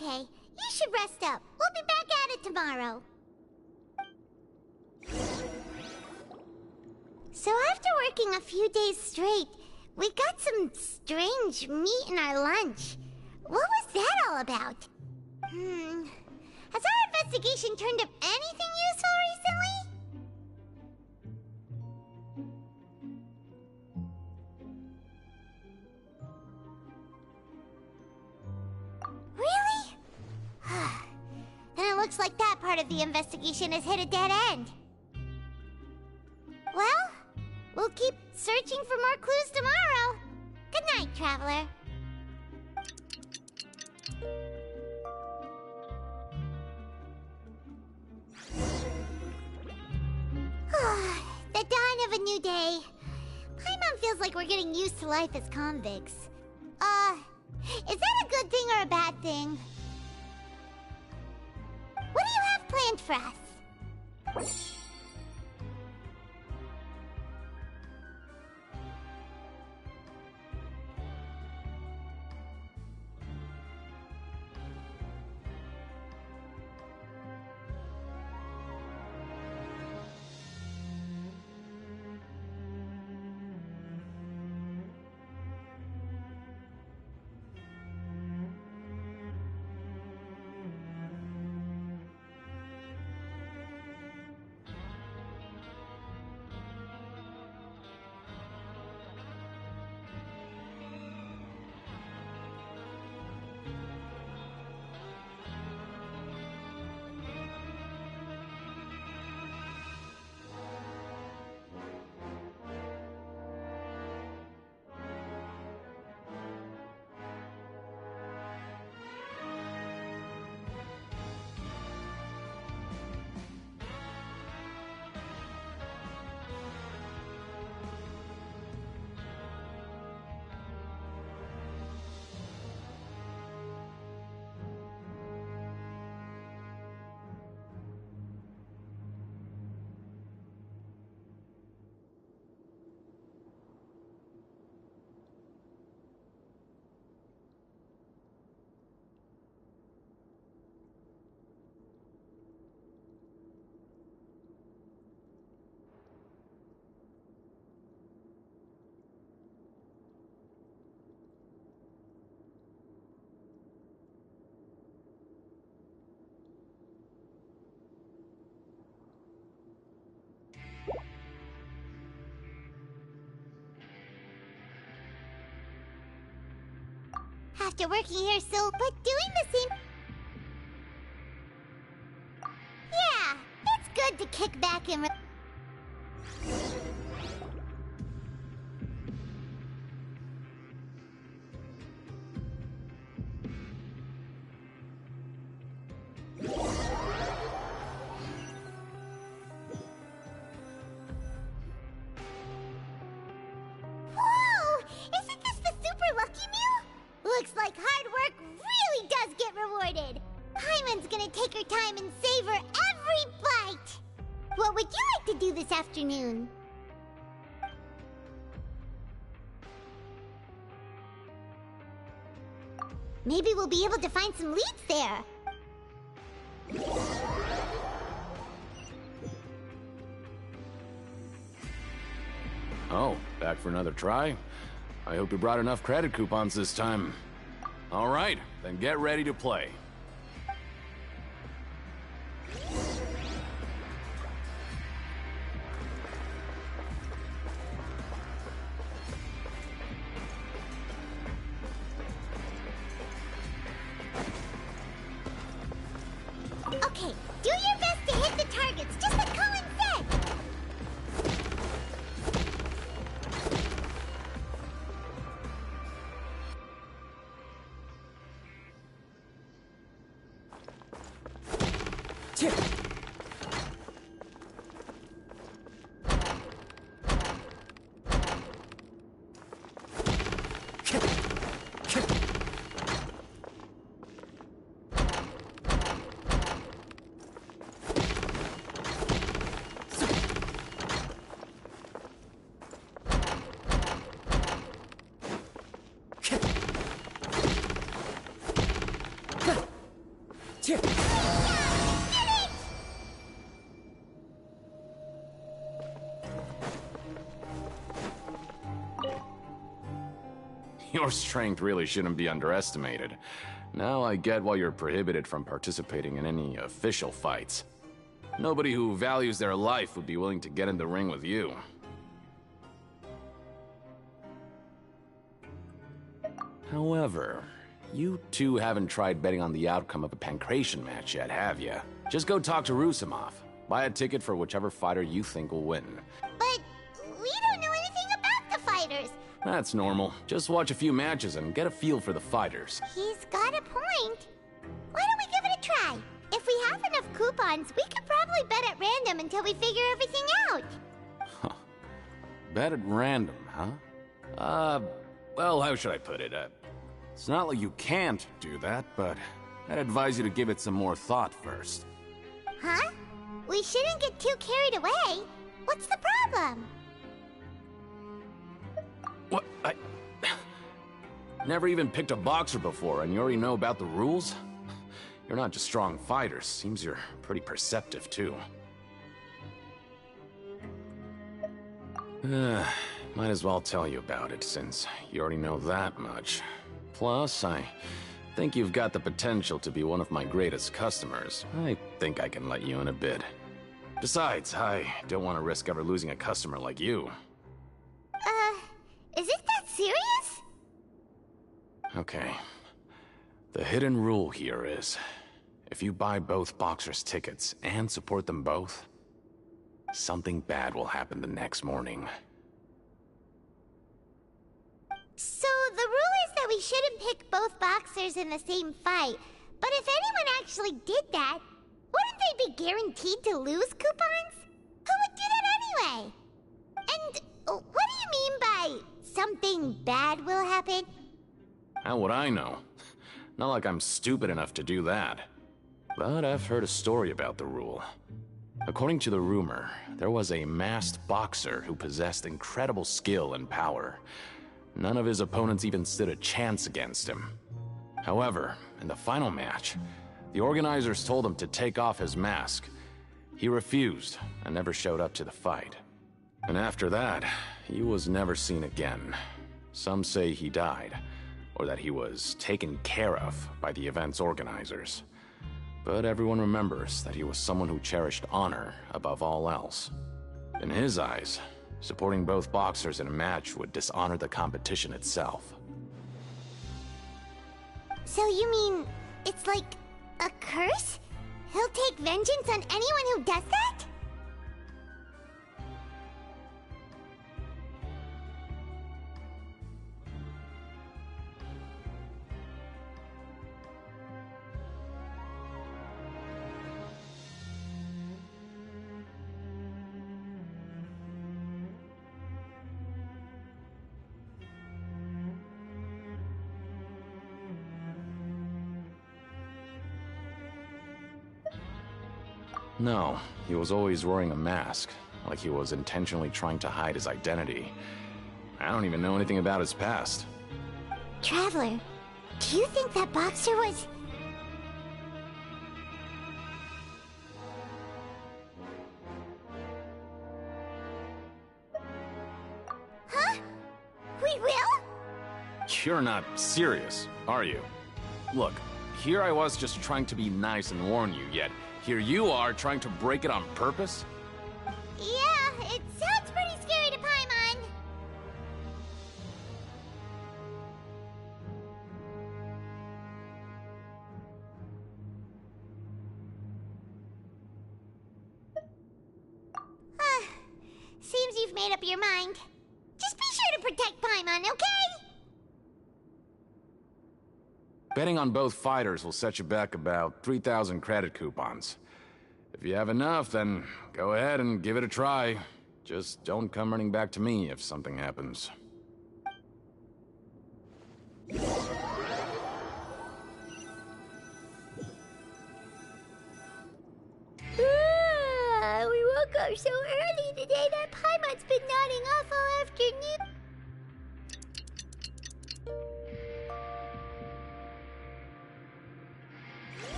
Okay, you should rest up. We'll be back at it tomorrow. So after working a few days straight, we got some strange meat in our lunch. What was that all about? Has our investigation turned up anything useful recently? Really? Then it looks like that part of the investigation has hit a dead end. Well, we'll keep searching for more clues tomorrow. Good night, Traveler. The dawn of a new day. Paimon feels like we're getting used to life as convicts. Is that a good thing or a bad thing? What do you have planned for us? After working here but doing the same... Yeah, it's good to kick back and... Whoa! Isn't this the super lucky meal? Looks like hard work really does get rewarded. Paimon's gonna take her time and savor every bite. What would you like to do this afternoon? Maybe we'll be able to find some leads there. Oh, back for another try? I hope you brought enough credit coupons this time. All right, then get ready to play. Okay, do your best to hit the targets, just like Colin said. Your strength really shouldn't be underestimated. Now I get why you're prohibited from participating in any official fights. Nobody who values their life would be willing to get in the ring with you. However, you two haven't tried betting on the outcome of a pancration match yet, have you? Just go talk to Rusimov. Buy a ticket for whichever fighter you think will win. But we don't know anything about the fighters. That's normal. Just watch a few matches and get a feel for the fighters. He's got a point. Why don't we give it a try? If we have enough coupons, we could probably bet at random until we figure everything out. Huh. Bet at random, huh? Well, how should I put it? It's not like you can't do that, but I'd advise you to give it some more thought first. Huh? We shouldn't get too carried away. What's the problem? What? I never even picked a boxer before, and you already know about the rules? You're not just strong fighters. Seems you're pretty perceptive, too. Might as well tell you about it, since you already know that much. Plus, I think you've got the potential to be one of my greatest customers. I think I can let you in a bid. Besides, I don't want to risk ever losing a customer like you. Is it that serious? Okay. The hidden rule here is, if you buy both boxers' tickets and support them both, something bad will happen the next morning. So the rule is that we shouldn't pick both boxers in the same fight. But if anyone actually did that, wouldn't they be guaranteed to lose coupons? Who would do that anyway? And what do you mean by something bad will happen? How would I know? Not like I'm stupid enough to do that. But I've heard a story about the rule. According to the rumor, there was a masked boxer who possessed incredible skill and power. None of his opponents even stood a chance against him. However, in the final match, the organizers told him to take off his mask. He refused and never showed up to the fight. And after that, he was never seen again. Some say he died, or that he was taken care of by the event's organizers. But everyone remembers that he was someone who cherished honor above all else. In his eyes, supporting both boxers in a match would dishonor the competition itself. So you mean it's like a curse? He'll take vengeance on anyone who does that? No, he was always wearing a mask, like he was intentionally trying to hide his identity. I don't even know anything about his past. Traveler, do you think that boxer was... Huh? We will? You're not serious, are you? Look, here I was just trying to be nice and warn you, yet here you are trying to break it on purpose? Yeah, it sounds pretty scary to Paimon. Seems you've made up your mind. Just be sure to protect Paimon, okay? Betting on both fighters will set you back about 3,000 credit coupons. If you have enough, then go ahead and give it a try. Just don't come running back to me if something happens. We woke up so early today that Paimon's been nodding off all afternoon.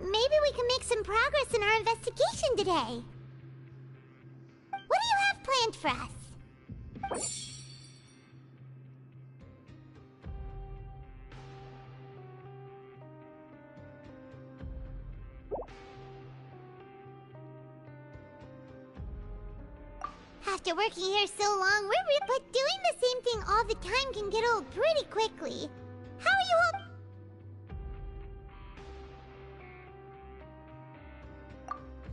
Maybe we can make some progress in our investigation today. What do you have planned for us? After working here so long, but doing the same thing all the time can get old pretty quickly. How are you all...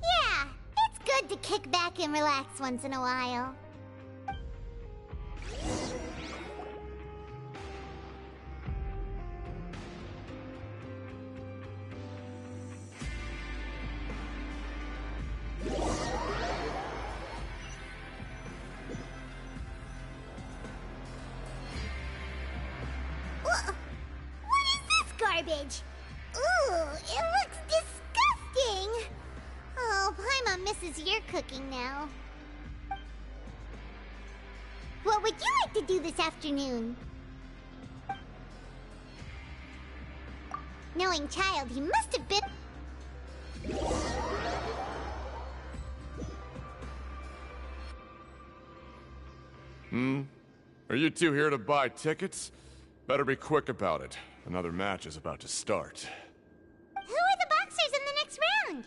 Yeah, it's good to kick back and relax once in a while. What is this garbage? Ooh, it looks disgusting! Oh, Paimon misses your cooking now. What would you like to do this afternoon? Knowing child, he must have been... Are you two here to buy tickets? Better be quick about it. Another match is about to start. Who are the boxers in the next round?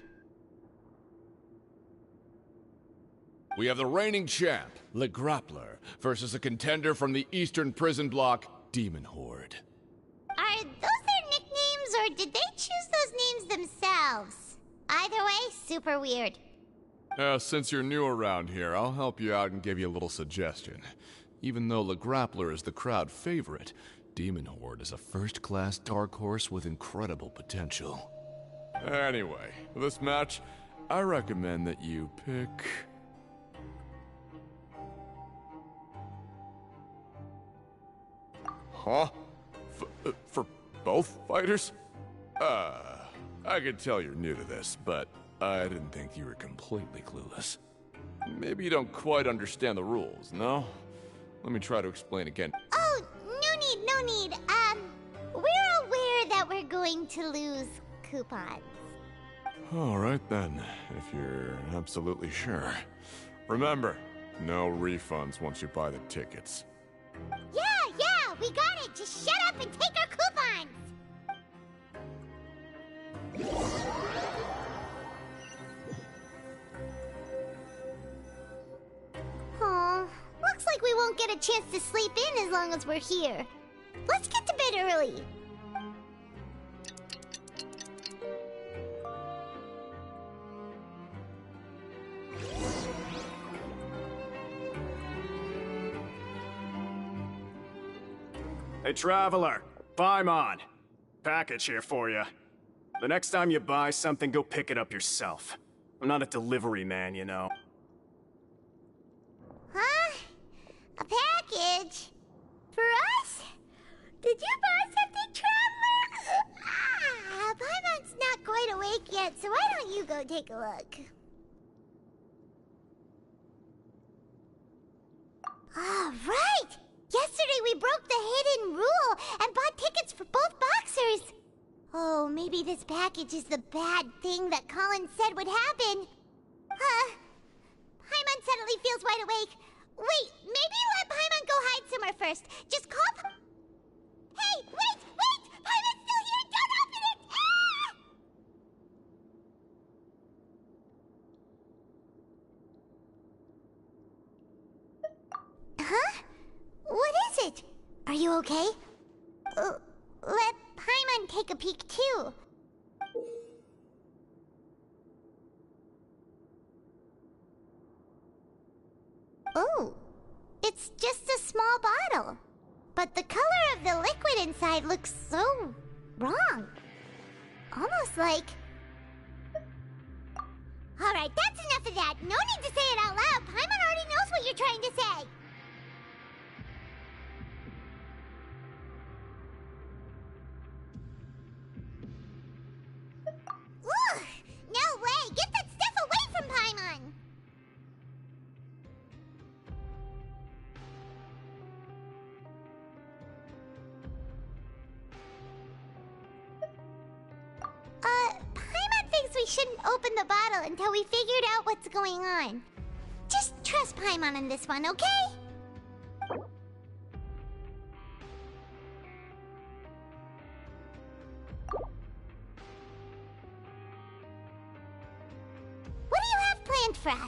We have the reigning champ, Le Grappler, versus a contender from the Eastern Prison Block, Demon Horde. Are those their nicknames, or did they choose those names themselves? Either way, super weird. Since you're new around here, I'll help you out and give you a little suggestion. Even though Le Grappler is the crowd favorite, Demon Horde is a first-class dark horse with incredible potential. Anyway, for this match, I recommend that you pick... Huh? For both fighters? I can tell you're new to this, but I didn't think you were completely clueless. Maybe you don't quite understand the rules, no? Let me try to explain again. Oh, no need. We're aware that we're going to lose coupons. All right then, if you're absolutely sure. Remember, no refunds once you buy the tickets. Yeah, we got it. Just shut up and take our coupons. Aw, looks like we won't get a chance to sleep in as long as we're here. Let's get to bed early. Hey, Traveler! Paimon! Package here for you. The next time you buy something, go pick it up yourself. I'm not a delivery man, you know. Huh? A package? For us? Did you buy something, Traveler? Paimon's not quite awake yet, so why don't you go take a look? All right! Yesterday we broke the hidden rule and bought tickets for both boxers. Oh, maybe this package is the bad thing that Colin said would happen. Paimon suddenly feels wide awake. Wait, maybe let Paimon go hide somewhere first. Just call... Hey, wait! Paimon's still here! Don't open it! Ah! Huh? What is it? Are you okay? Let Paimon take a peek too. Oh, it's just a small bottle. But the color of the liquid inside looks so wrong. Almost like... Alright, that's enough of that. No need to say it out loud. Paimon already knows what you're trying to say. Ugh! No way! Get that stuff away from Paimon! Paimon thinks we shouldn't open the bottle until we figured out what's going on. Just trust Paimon on this one, okay? for us.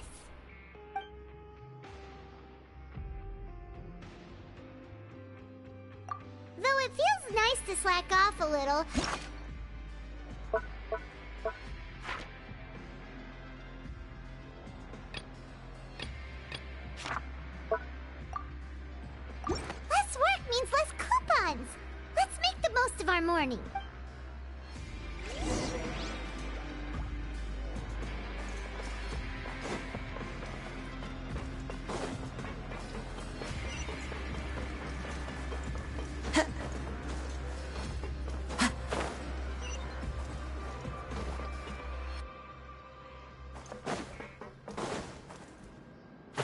Though it feels nice to slack off a little. Less work means less coupons. Let's make the most of our morning.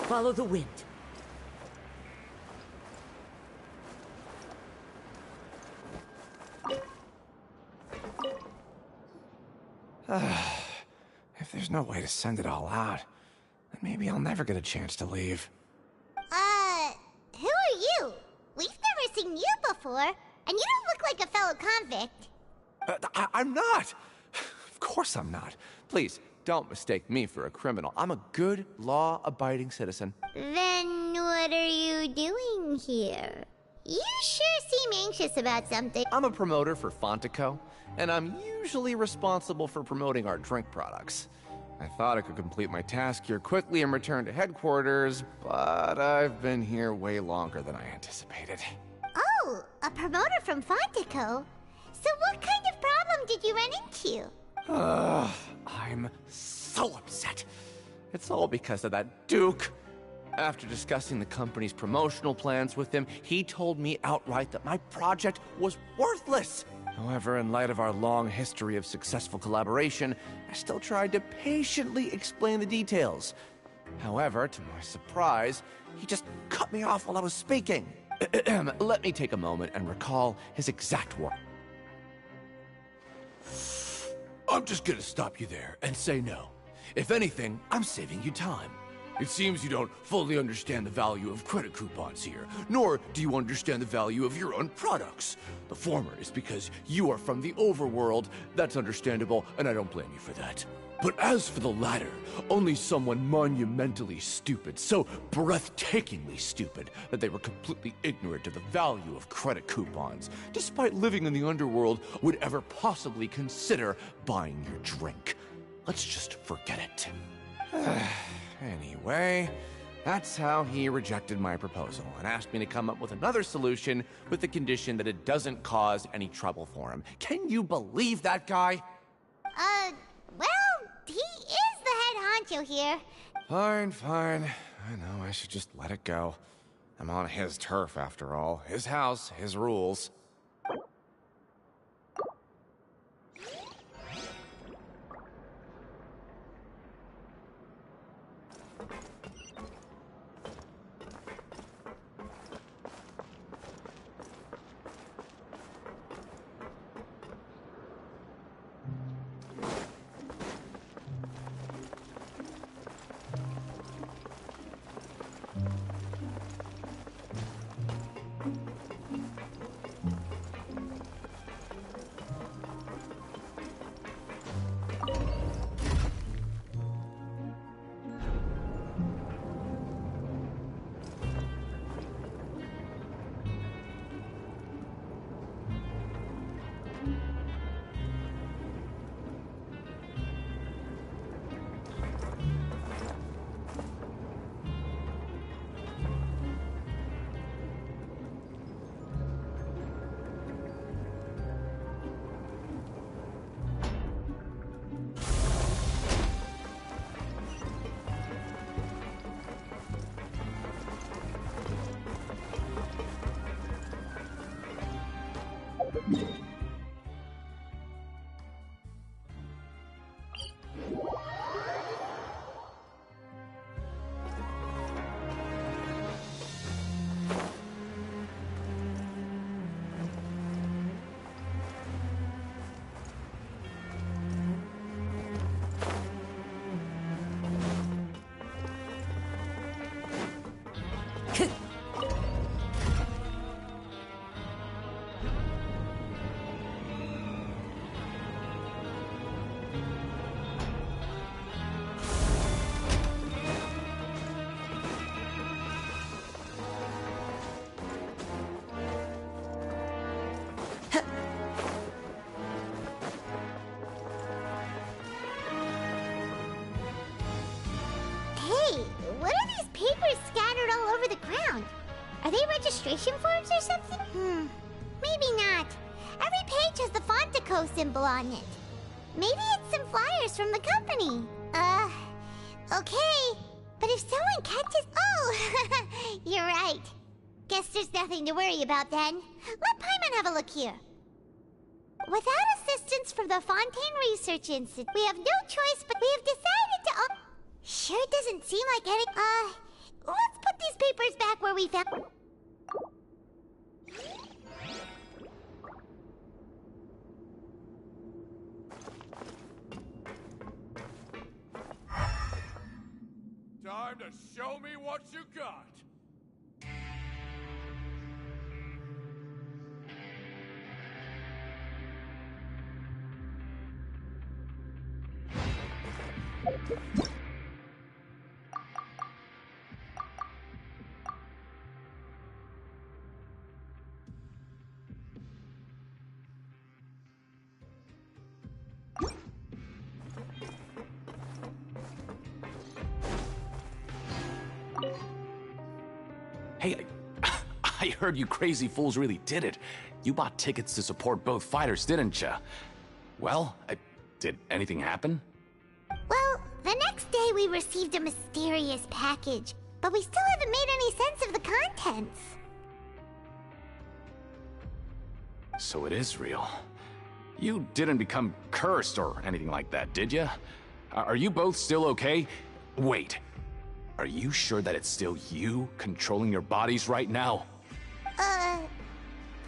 Follow the wind. If there's no way to send it all out, then maybe I'll never get a chance to leave. Who are you? We've never seen you before, and you don't look like a fellow convict. I'm not! Of course I'm not. Please, don't mistake me for a criminal. I'm a good, law-abiding citizen. Then what are you doing here? You sure seem anxious about something. I'm a promoter for Fontico, and I'm usually responsible for promoting our drink products. I thought I could complete my task here quickly and return to headquarters, but I've been here way longer than I anticipated. Oh, a promoter from Fontico? So what kind of problem did you run into? I'm so upset. It's all because of that Duke. After discussing the company's promotional plans with him, he told me outright that my project was worthless. However, in light of our long history of successful collaboration, I still tried to patiently explain the details. However, to my surprise, he just cut me off while I was speaking. Let me take a moment and recall his exact words. I'm just gonna stop you there and say no. If anything, I'm saving you time. It seems you don't fully understand the value of credit coupons here, nor do you understand the value of your own products. The former is because you are from the overworld. That's understandable, and I don't blame you for that. But as for the latter, only someone monumentally stupid, so breathtakingly stupid that they were completely ignorant of the value of credit coupons, despite living in the underworld, would ever possibly consider buying your drink. Let's just forget it. Anyway, that's how he rejected my proposal and asked me to come up with another solution with the condition that it doesn't cause any trouble for him. Can you believe that guy? Well, he is the head honcho here. Fine. I know I should just let it go. I'm on his turf after all. His house, his rules. what are these papers scattered all over the ground? Are they registration forms or something? Maybe not. Every page has the Fontico symbol on it. Maybe it's some flyers from the company. Okay. But if someone catches... Oh, you're right. Guess there's nothing to worry about then. Let Paimon have a look here. Without assistance from the Fontaine Research Institute, we have no choice, but we have decided to... Sure doesn't seem like any... let's put these papers back where we found... Time to show me what you got. Hey, I heard you crazy fools really did it. You bought tickets to support both fighters, didn't ya? Well, did anything happen? Well, the next day we received a mysterious package, but we still haven't made any sense of the contents. So it is real. You didn't become cursed or anything like that, did ya? Are you both still okay? Wait. Are you sure that it's still you controlling your bodies right now?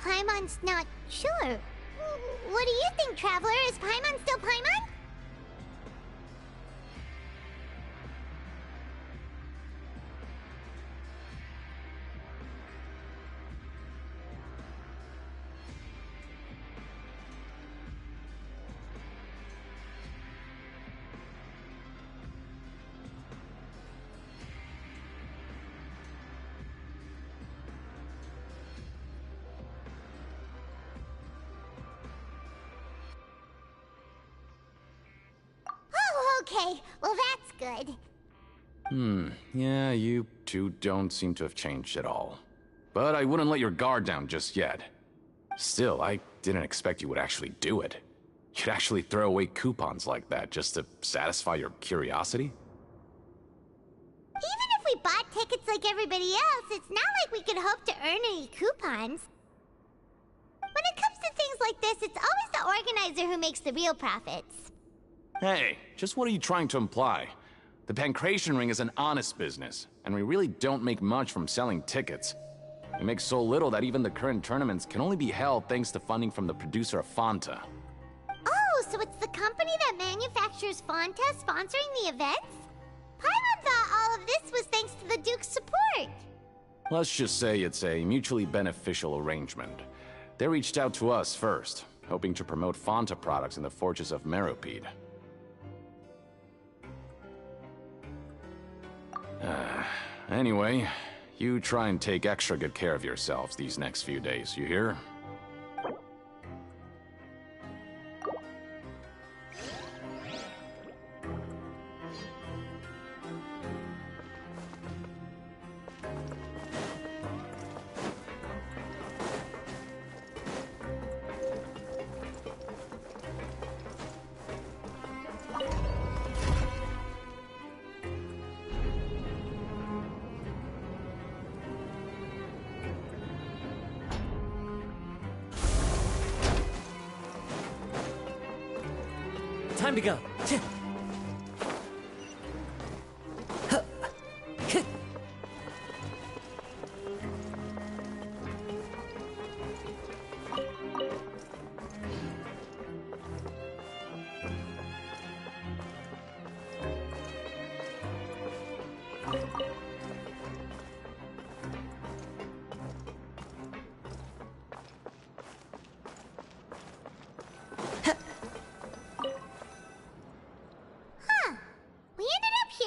Paimon's not sure. What do you think, Traveler? Is Paimon still Paimon? Okay, well that's good. Yeah, you two don't seem to have changed at all. But I wouldn't let your guard down just yet. Still, I didn't expect you would actually do it. You'd actually throw away coupons like that just to satisfy your curiosity? Even if we bought tickets like everybody else, it's not like we could hope to earn any coupons. When it comes to things like this, it's always the organizer who makes the real profits. Hey, just what are you trying to imply? The Pancration Ring is an honest business, and we really don't make much from selling tickets. We make so little that even the current tournaments can only be held thanks to funding from the producer of Fanta. Oh, so it's the company that manufactures Fanta sponsoring the events? Paimon thought all of this was thanks to the Duke's support. Let's just say it's a mutually beneficial arrangement. They reached out to us first, hoping to promote Fanta products in the Fortress of Meropide. Anyway, you try and take extra good care of yourselves these next few days, you hear? Time to go.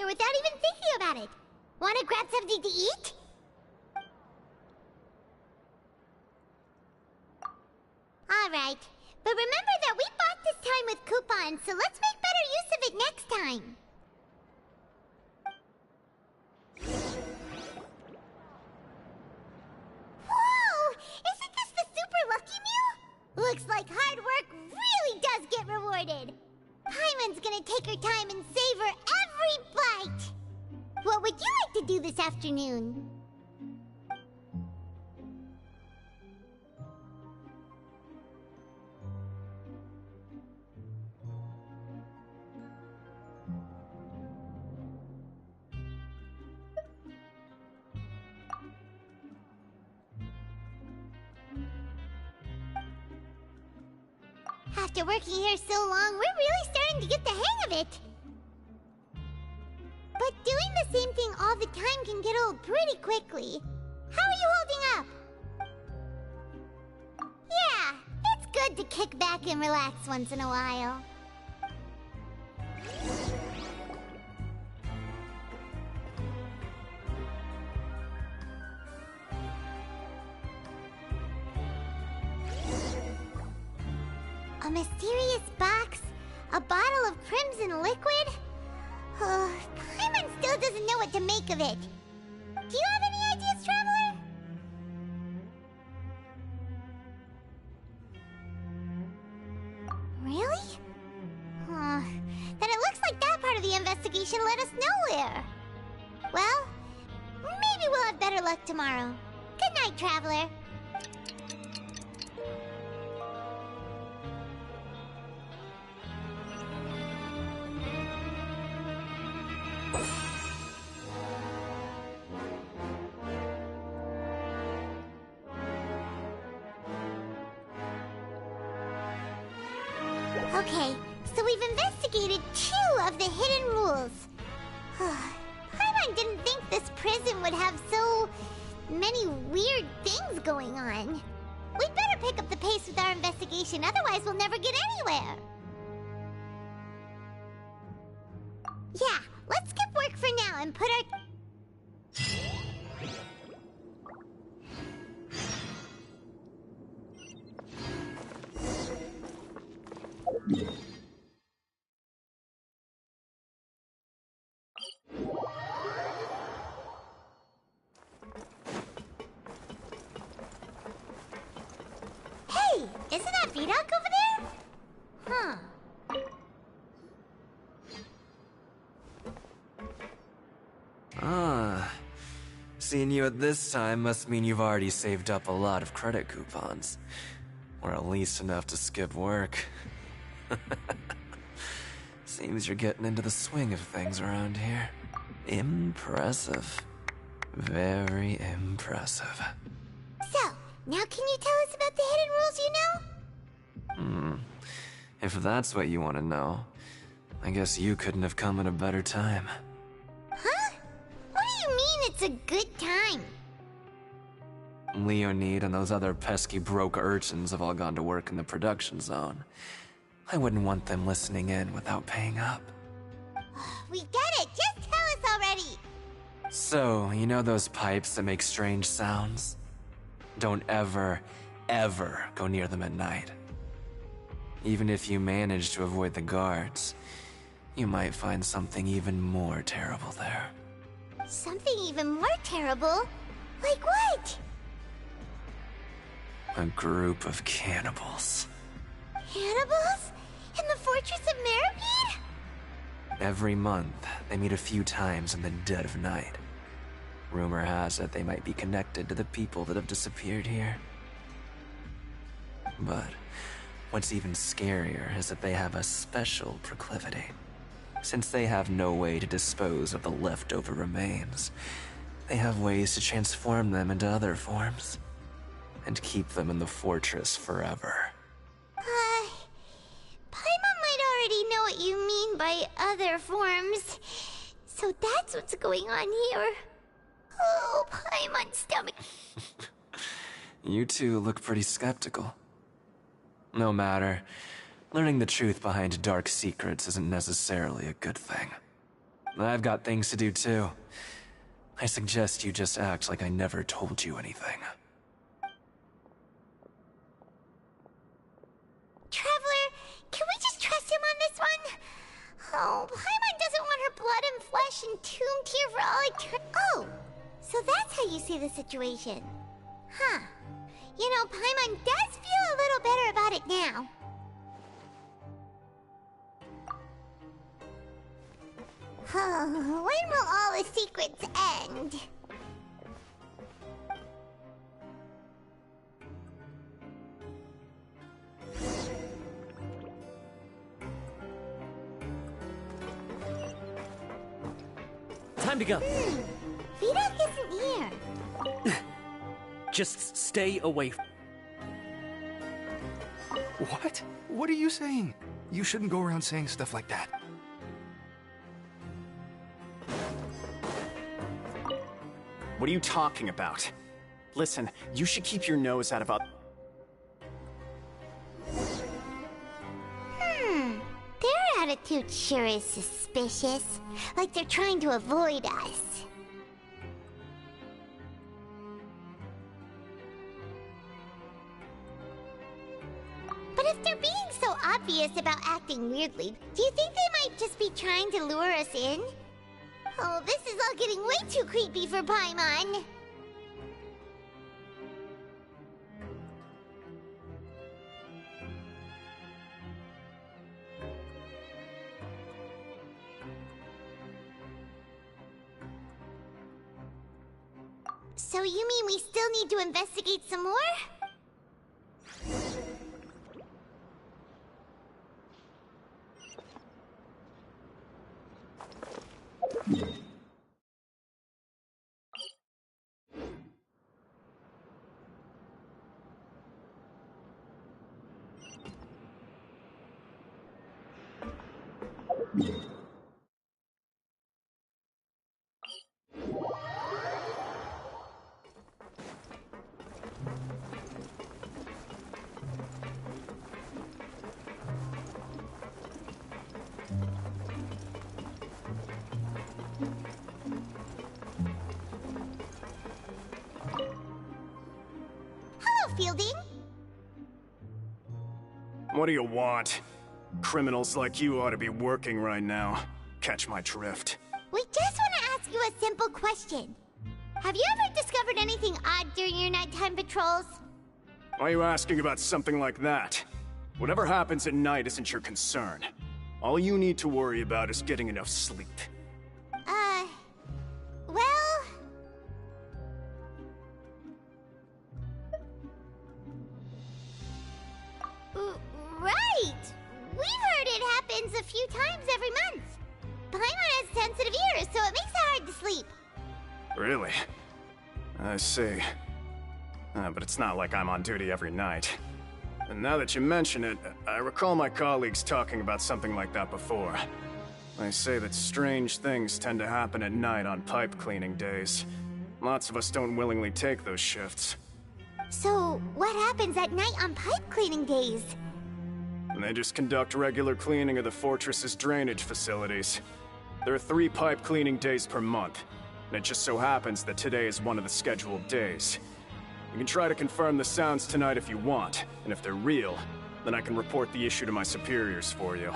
Without even thinking about it. Wanna grab something to eat? Alright, but remember that we bought this time with coupons, so let's make better use of it next time. do this afternoon? After working here so long, we're really starting to get the hang of it. But doing the same thing all the time can get old pretty quickly. How are you holding up? Yeah, it's good to kick back and relax once in a while. A mysterious box? A bottle of crimson liquid? Paimon still doesn't know what to make of it. Do you have any ideas, Traveler? Really? Then it looks like that part of the investigation led us nowhere. Well, maybe we'll have better luck tomorrow. Good night, Traveler. Okay, so we've investigated 2 of the hidden rules. Paimon didn't think this prison would have so many weird things going on. We'd better pick up the pace with our investigation, otherwise we'll never get anywhere. Yeah, let's skip work for now and put our... Hey, isn't that Vidocq over there? Huh. Seeing you at this time must mean you've already saved up a lot of credit coupons. Or at least enough to skip work. Seems you're getting into the swing of things around here. Impressive. Very impressive. So, now can you tell us about the hidden rules you know? If that's what you want to know, I guess you couldn't have come at a better time. Huh? What do you mean it's a good time? Leonid and those other pesky broke urchins have all gone to work in the production zone. I wouldn't want them listening in without paying up. We get it! Just tell us already! So, you know those pipes that make strange sounds? Don't ever, ever go near them at night. Even if you manage to avoid the guards, you might find something even more terrible there. Something even more terrible? Like what? A group of cannibals. Cannibals? In the Fortress of Meripede? Every month, they meet a few times in the dead of night. Rumor has it they might be connected to the people that have disappeared here. But what's even scarier is that they have a special proclivity. Since they have no way to dispose of the leftover remains, they have ways to transform them into other forms and keep them in the fortress forever. Paimon might already know what you mean by other forms. So that's what's going on here. Oh, Paimon's stomach. You two look pretty skeptical. No matter. Learning the truth behind dark secrets isn't necessarily a good thing. I've got things to do too. I suggest you just act like I never told you anything. Traveler, can we just trust him on this one? Oh, Paimon doesn't want her blood and flesh entombed here for all eternity. Oh, so that's how you see the situation. Huh. You know, Paimon does feel a little better about it now. When will all the secrets end? Time to go. Vidoc isn't here. Just stay away. What? What are you saying? You shouldn't go around saying stuff like that. What are you talking about? Listen, you should keep your nose out of Their attitude sure is suspicious. Like they're trying to avoid us. But if they're being so obvious about acting weirdly, do you think they might just be trying to lure us in? Oh, this is all getting way too creepy for Paimon. So you mean we still need to investigate some more? Hello, Fielding. What do you want? Criminals like you ought to be working right now. Catch my drift. We just want to ask you a simple question. Have you ever discovered anything odd during your nighttime patrols? Why are you asking about something like that? Whatever happens at night isn't your concern. All you need to worry about is getting enough sleep. Well... Right! We've heard it happens a few times every month. Paimon has sensitive ears, so it makes it hard to sleep. Really? I see. But it's not like I'm on duty every night. And now that you mention it, I recall my colleagues talking about something like that before. They say that strange things tend to happen at night on pipe cleaning days. Lots of us don't willingly take those shifts. So, what happens at night on pipe cleaning days? And they just conduct regular cleaning of the fortress's drainage facilities. There are 3 pipe cleaning days per month, and it just so happens that today is one of the scheduled days. You can try to confirm the sounds tonight if you want, and if they're real, then I can report the issue to my superiors for you.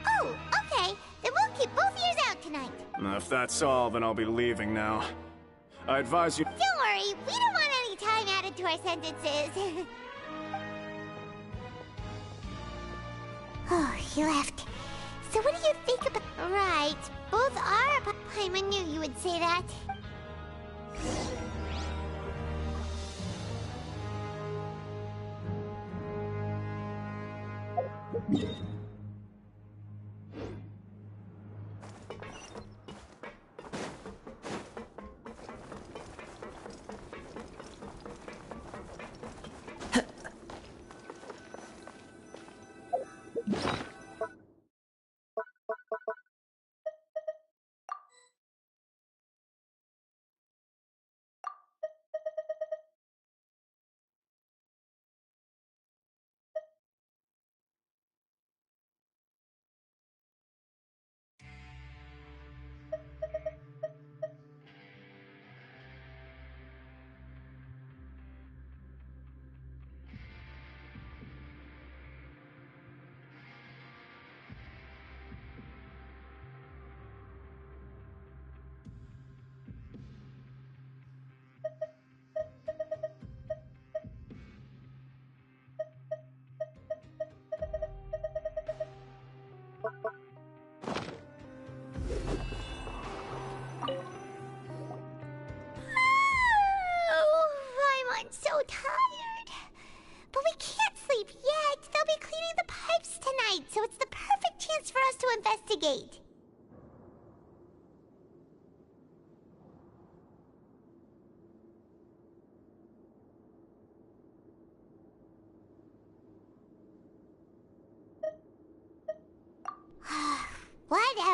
Oh, okay. Then we'll keep both ears out tonight. If that's all, then I'll be leaving now. I advise you— Don't worry, we don't want any time added to our sentences. Oh, he left. So what do you think about— Right, both are— Paimon knew you would say that.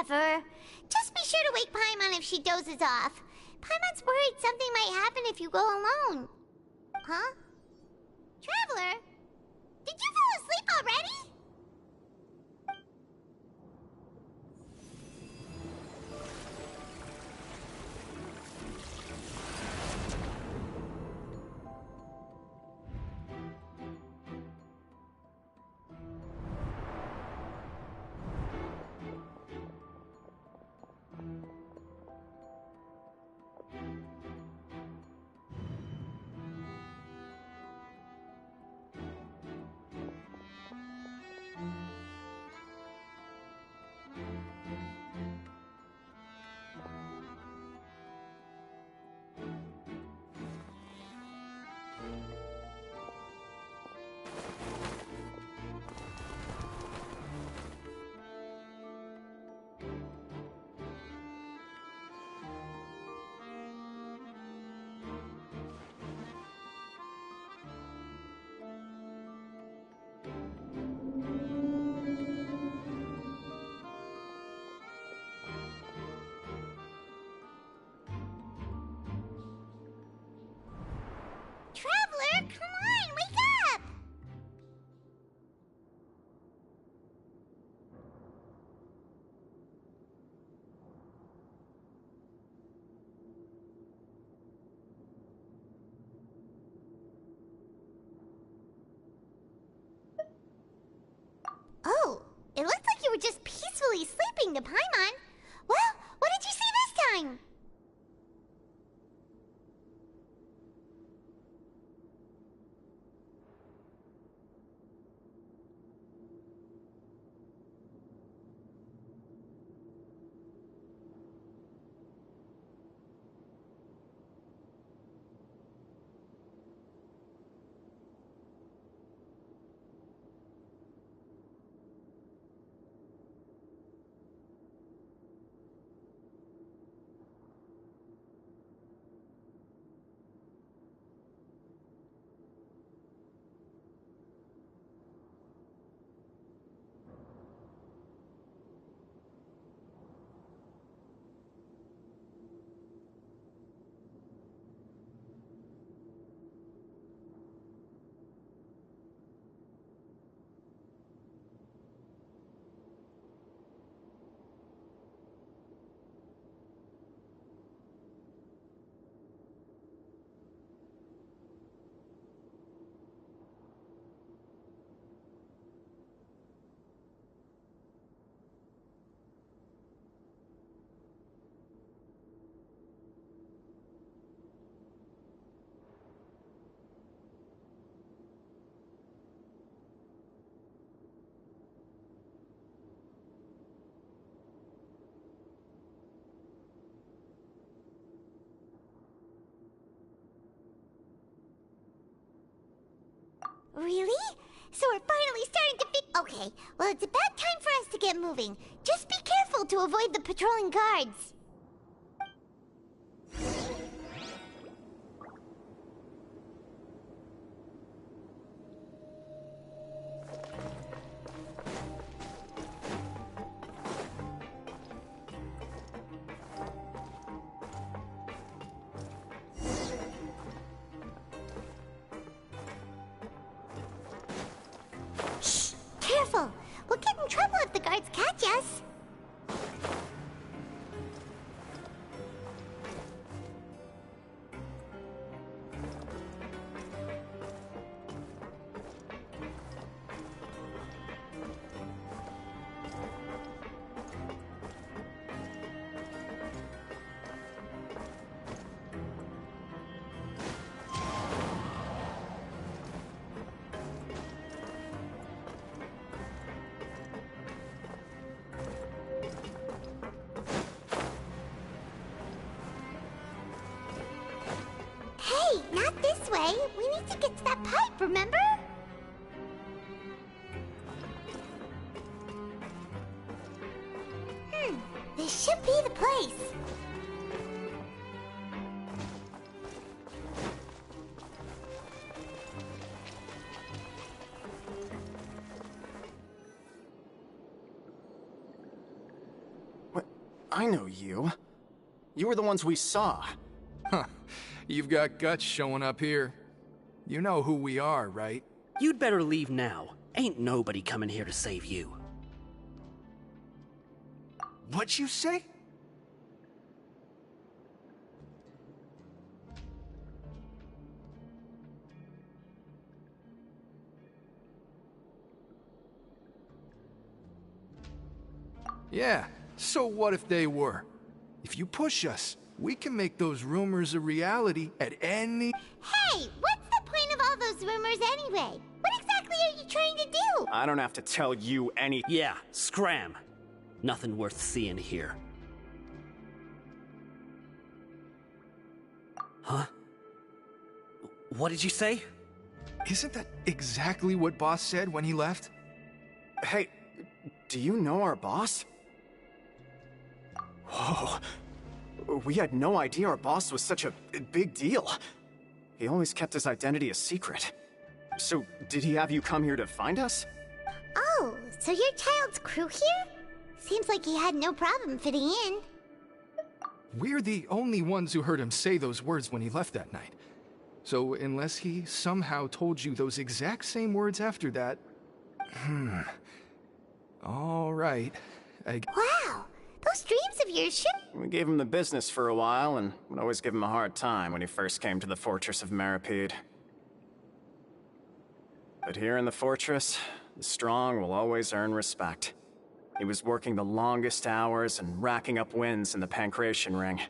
whatever. Just be sure to wake Paimon if she dozes off. Paimon's worried something might happen if you go alone. Huh? Traveler? Did you fall asleep already? Traveler, come on, wake up! Oh, it looked like you were just peacefully sleeping to Paimon. Well, what did you see this time? Really? So we're finally starting to Okay, well, it's about time for us to get moving. Just be careful to avoid the patrolling guards. Careful! We'll get in trouble if the guards catch us. Hey, not this way. We need to get to that pipe, remember? This should be the place. I know you. You were the ones we saw. Huh. You've got guts showing up here. You know who we are, right? You'd better leave now. Ain't nobody coming here to save you. What'd you say? Yeah, so what if they were? If you push us, we can make those rumors a reality at any... Hey, what's the point of all those rumors anyway? What exactly are you trying to do? I don't have to tell you any... Yeah, scram. Nothing worth seeing here. Huh? What did you say? Isn't that exactly what Boss said when he left? Hey, do you know our boss? Whoa. We had no idea our boss was such a big deal. He always kept his identity a secret. So, did he have you come here to find us? Oh, so your child's crew here? Seems like he had no problem fitting in. We're the only ones who heard him say those words when he left that night. So, unless he somehow told you those exact same words after that... All right. Wow! Those dreams of yours should... We gave him the business for a while, and would always give him a hard time when he first came to the Fortress of Maripede. But here in the fortress, the strong will always earn respect. He was working the longest hours and racking up wins in the Pancration Ring.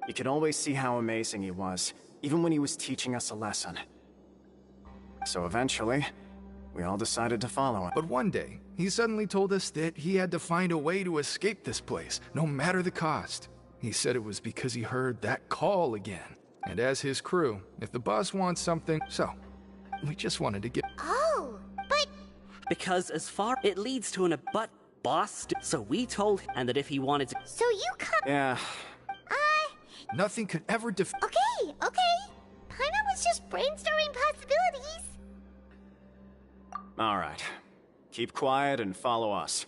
You could always see how amazing he was, even when he was teaching us a lesson. So eventually, we all decided to follow him. But one day, he suddenly told us that he had to find a way to escape this place, no matter the cost. He said it was because he heard that call again. And as his crew, if the boss wants something, so we just wanted to get... Oh, but... Because as far it leads to an but boss, so we told him, and that if he wanted to... So you come... Yeah. Nothing could ever Okay. Paimon was just brainstorming possibilities. All right. Keep quiet and follow us.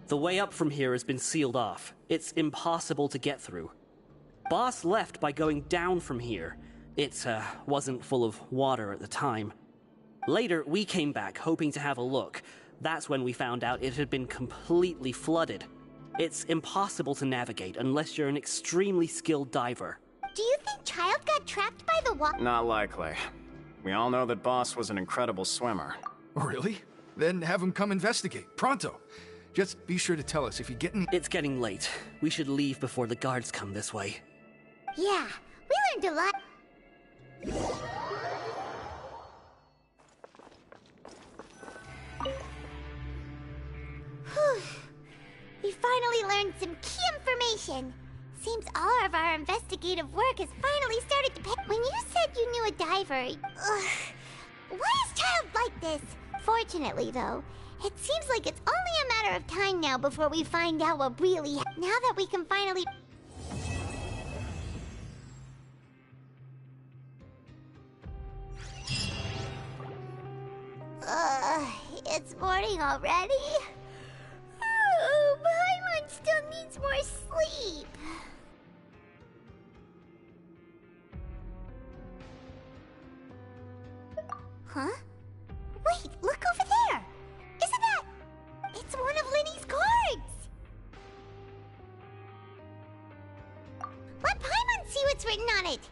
The way up from here has been sealed off. It's impossible to get through. Boss left by going down from here. It wasn't full of water at the time. Later, we came back hoping to have a look. That's when we found out it had been completely flooded. It's impossible to navigate unless you're an extremely skilled diver. Do you think Child got trapped by the water? Not likely. We all know that Boss was an incredible swimmer. Really? Then have him come investigate, pronto. Just be sure to tell us if you get any... It's getting late. We should leave before the guards come this way. Yeah, we learned a lot. Whew. We finally learned some key information. Seems all of our investigative work has finally started to pay. When you said you knew a diver... why is Child like this? Fortunately, though, it seems like it's only a matter of time now before we find out what really... Now that we can finally... It's morning already? Oh, Paimon still needs more sleep. Huh? Wait, look over there! Isn't that... It's one of Linny's cards! Let Paimon see what's written on it!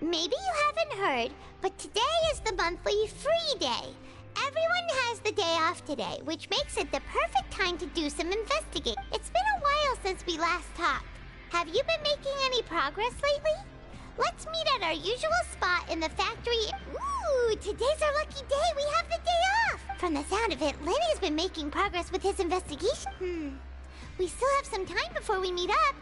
Maybe you haven't heard, but today is the monthly free day. Everyone has the day off today, which makes it the perfect time to do some investigating. It's been a while since we last talked. Have you been making any progress lately? Let's meet at our usual spot in the factory. Ooh, today's our lucky day. We have the day off. From the sound of it, Lenny's been making progress with his investigation. We still have some time before we meet up.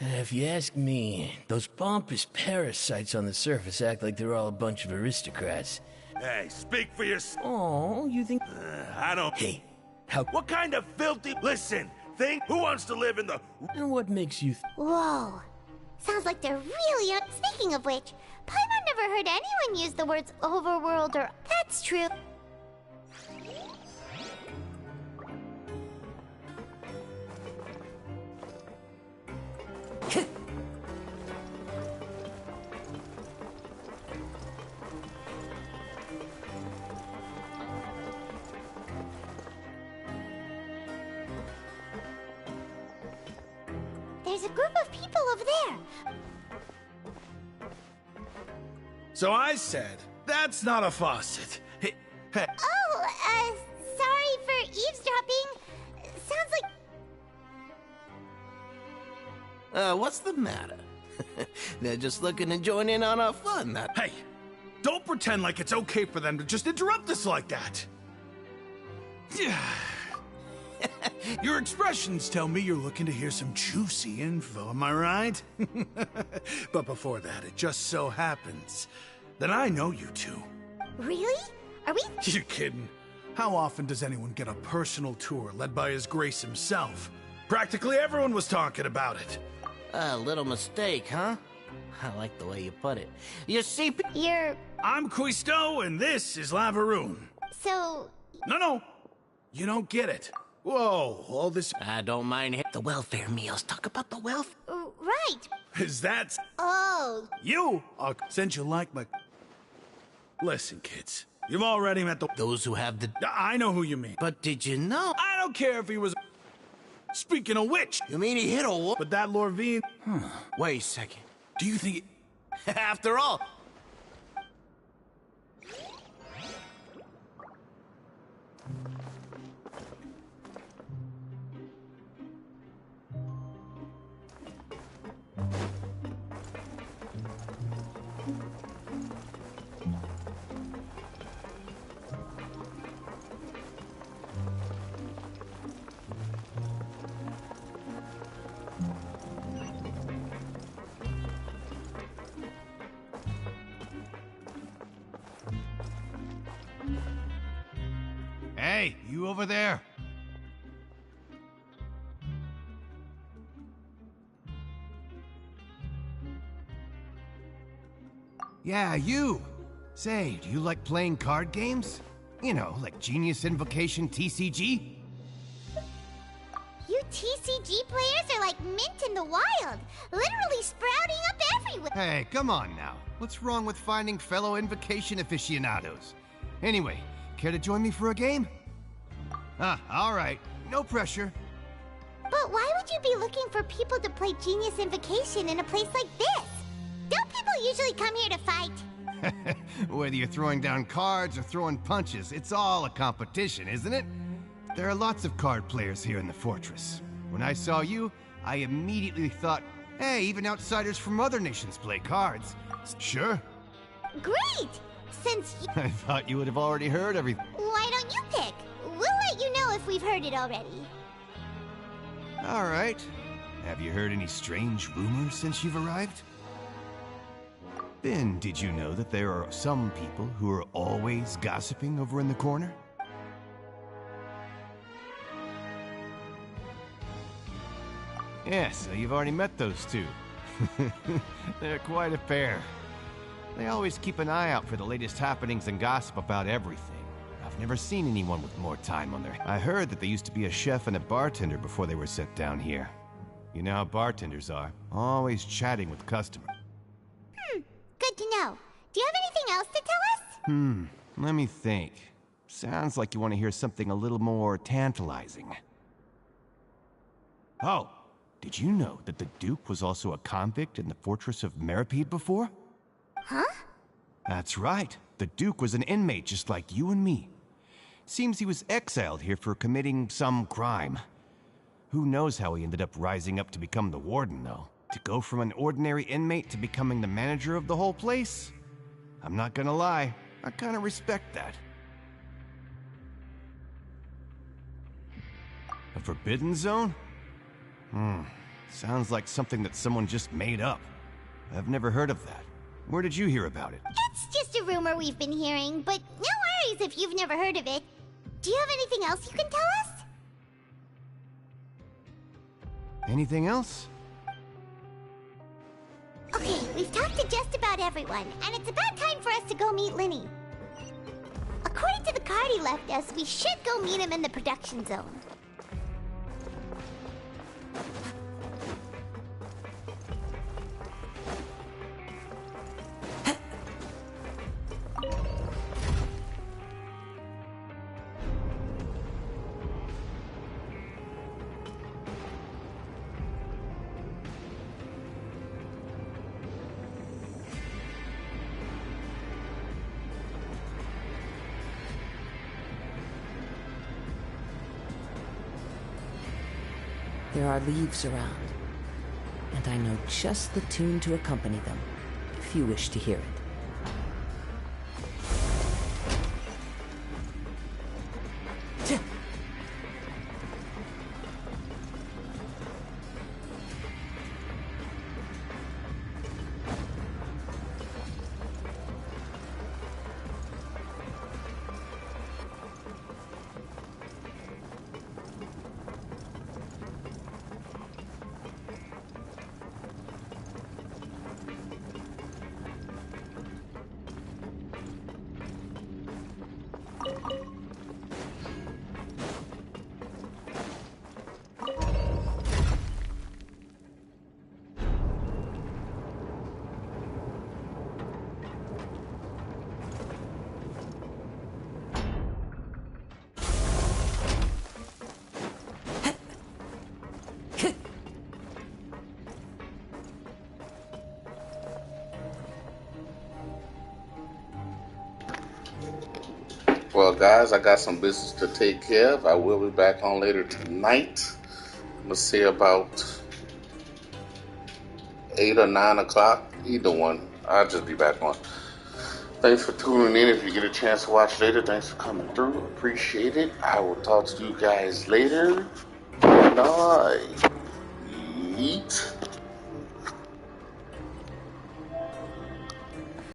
If you ask me, those pompous parasites on the surface act like they're all a bunch of aristocrats. Hey, speak for yourself. Oh, you think... I don't... Hey, What kind of filthy... Listen, think... Who wants to live in the... And what makes you... Whoa. Sounds like they're really... Speaking of which, Paimon never heard anyone use the words overworld or... That's true. There's a group of people over there. So I said, that's not a faucet. Hey, hey. Oh, sorry for eavesdropping. Sounds like... what's the matter? They're just looking to join in on our fun. Hey, don't pretend like it's okay for them to just interrupt us like that. Your expressions tell me you're looking to hear some juicy info, am I right? But before that, it just so happens that I know you two. Really? Are we... You're kidding. How often does anyone get a personal tour led by His Grace himself? Practically everyone was talking about it. A little mistake, huh? I like the way you put it. You see... I'm Quisto, and this is Lavaroon. So... No. You don't get it. Whoa, all this... I don't mind the welfare meals. Talk about the welfare. Right. Is that... Oh. You are... Since you like my... Listen, kids. You've already met the... Those who have the... I know who you mean. But did you know? I don't care if he was... Speaking of which... You mean he hit a wolf? But that Lorvine... Wait a second. Do you think... After all... Hey, you over there. Yeah, you. Say, do you like playing card games? You know, like Genius Invocation TCG? You TCG players are like mint in the wild, literally sprouting up everywhere. Hey, come on now. What's wrong with finding fellow Invocation aficionados? Anyway, care to join me for a game? All right. No pressure. But why would you be looking for people to play Genius Invocation in a place like this? Don't people usually come here to fight? Whether you're throwing down cards or throwing punches, it's all a competition, isn't it? There are lots of card players here in the fortress. When I saw you, I immediately thought, hey, even outsiders from other nations play cards. Sure. Great! Since you... I thought you would have already heard everything. Why don't you pick? We'll let you know if we've heard it already. All right. Have you heard any strange rumors since you've arrived? Then, did you know that there are some people who are always gossiping over in the corner? Yeah, so you've already met those two. They're quite a pair. They always keep an eye out for the latest happenings and gossip about everything. I've never seen anyone with more time on their... I heard that they used to be a chef and a bartender before they were sent down here. You know how bartenders are, always chatting with customers. Good to know. Do you have anything else to tell us? Let me think. Sounds like you want to hear something a little more tantalizing. Oh, did you know that the Duke was also a convict in the fortress of Meripede before? Huh? That's right. The Duke was an inmate just like you and me. Seems he was exiled here for committing some crime. Who knows how he ended up rising up to become the warden, though? To go from an ordinary inmate to becoming the manager of the whole place? I'm not gonna lie, I kinda respect that. A forbidden zone? Sounds like something that someone just made up. I've never heard of that. Where did you hear about it? It's just a rumor we've been hearing, but no worries if you've never heard of it. Do you have anything else you can tell us? Anything else? Okay, we've talked to just about everyone, and it's about time for us to go meet Linny. According to the card he left us, we should go meet him in the production zone. There are leaves around, and I know just the tune to accompany them, if you wish to hear it. Well, guys, I got some business to take care of. I will be back on later tonight. I'm going to say about 8 or 9 o'clock. Either one. I'll just be back on. Thanks for tuning in. If you get a chance to watch later, thanks for coming through. Appreciate it. I will talk to you guys later. Good night. Eat.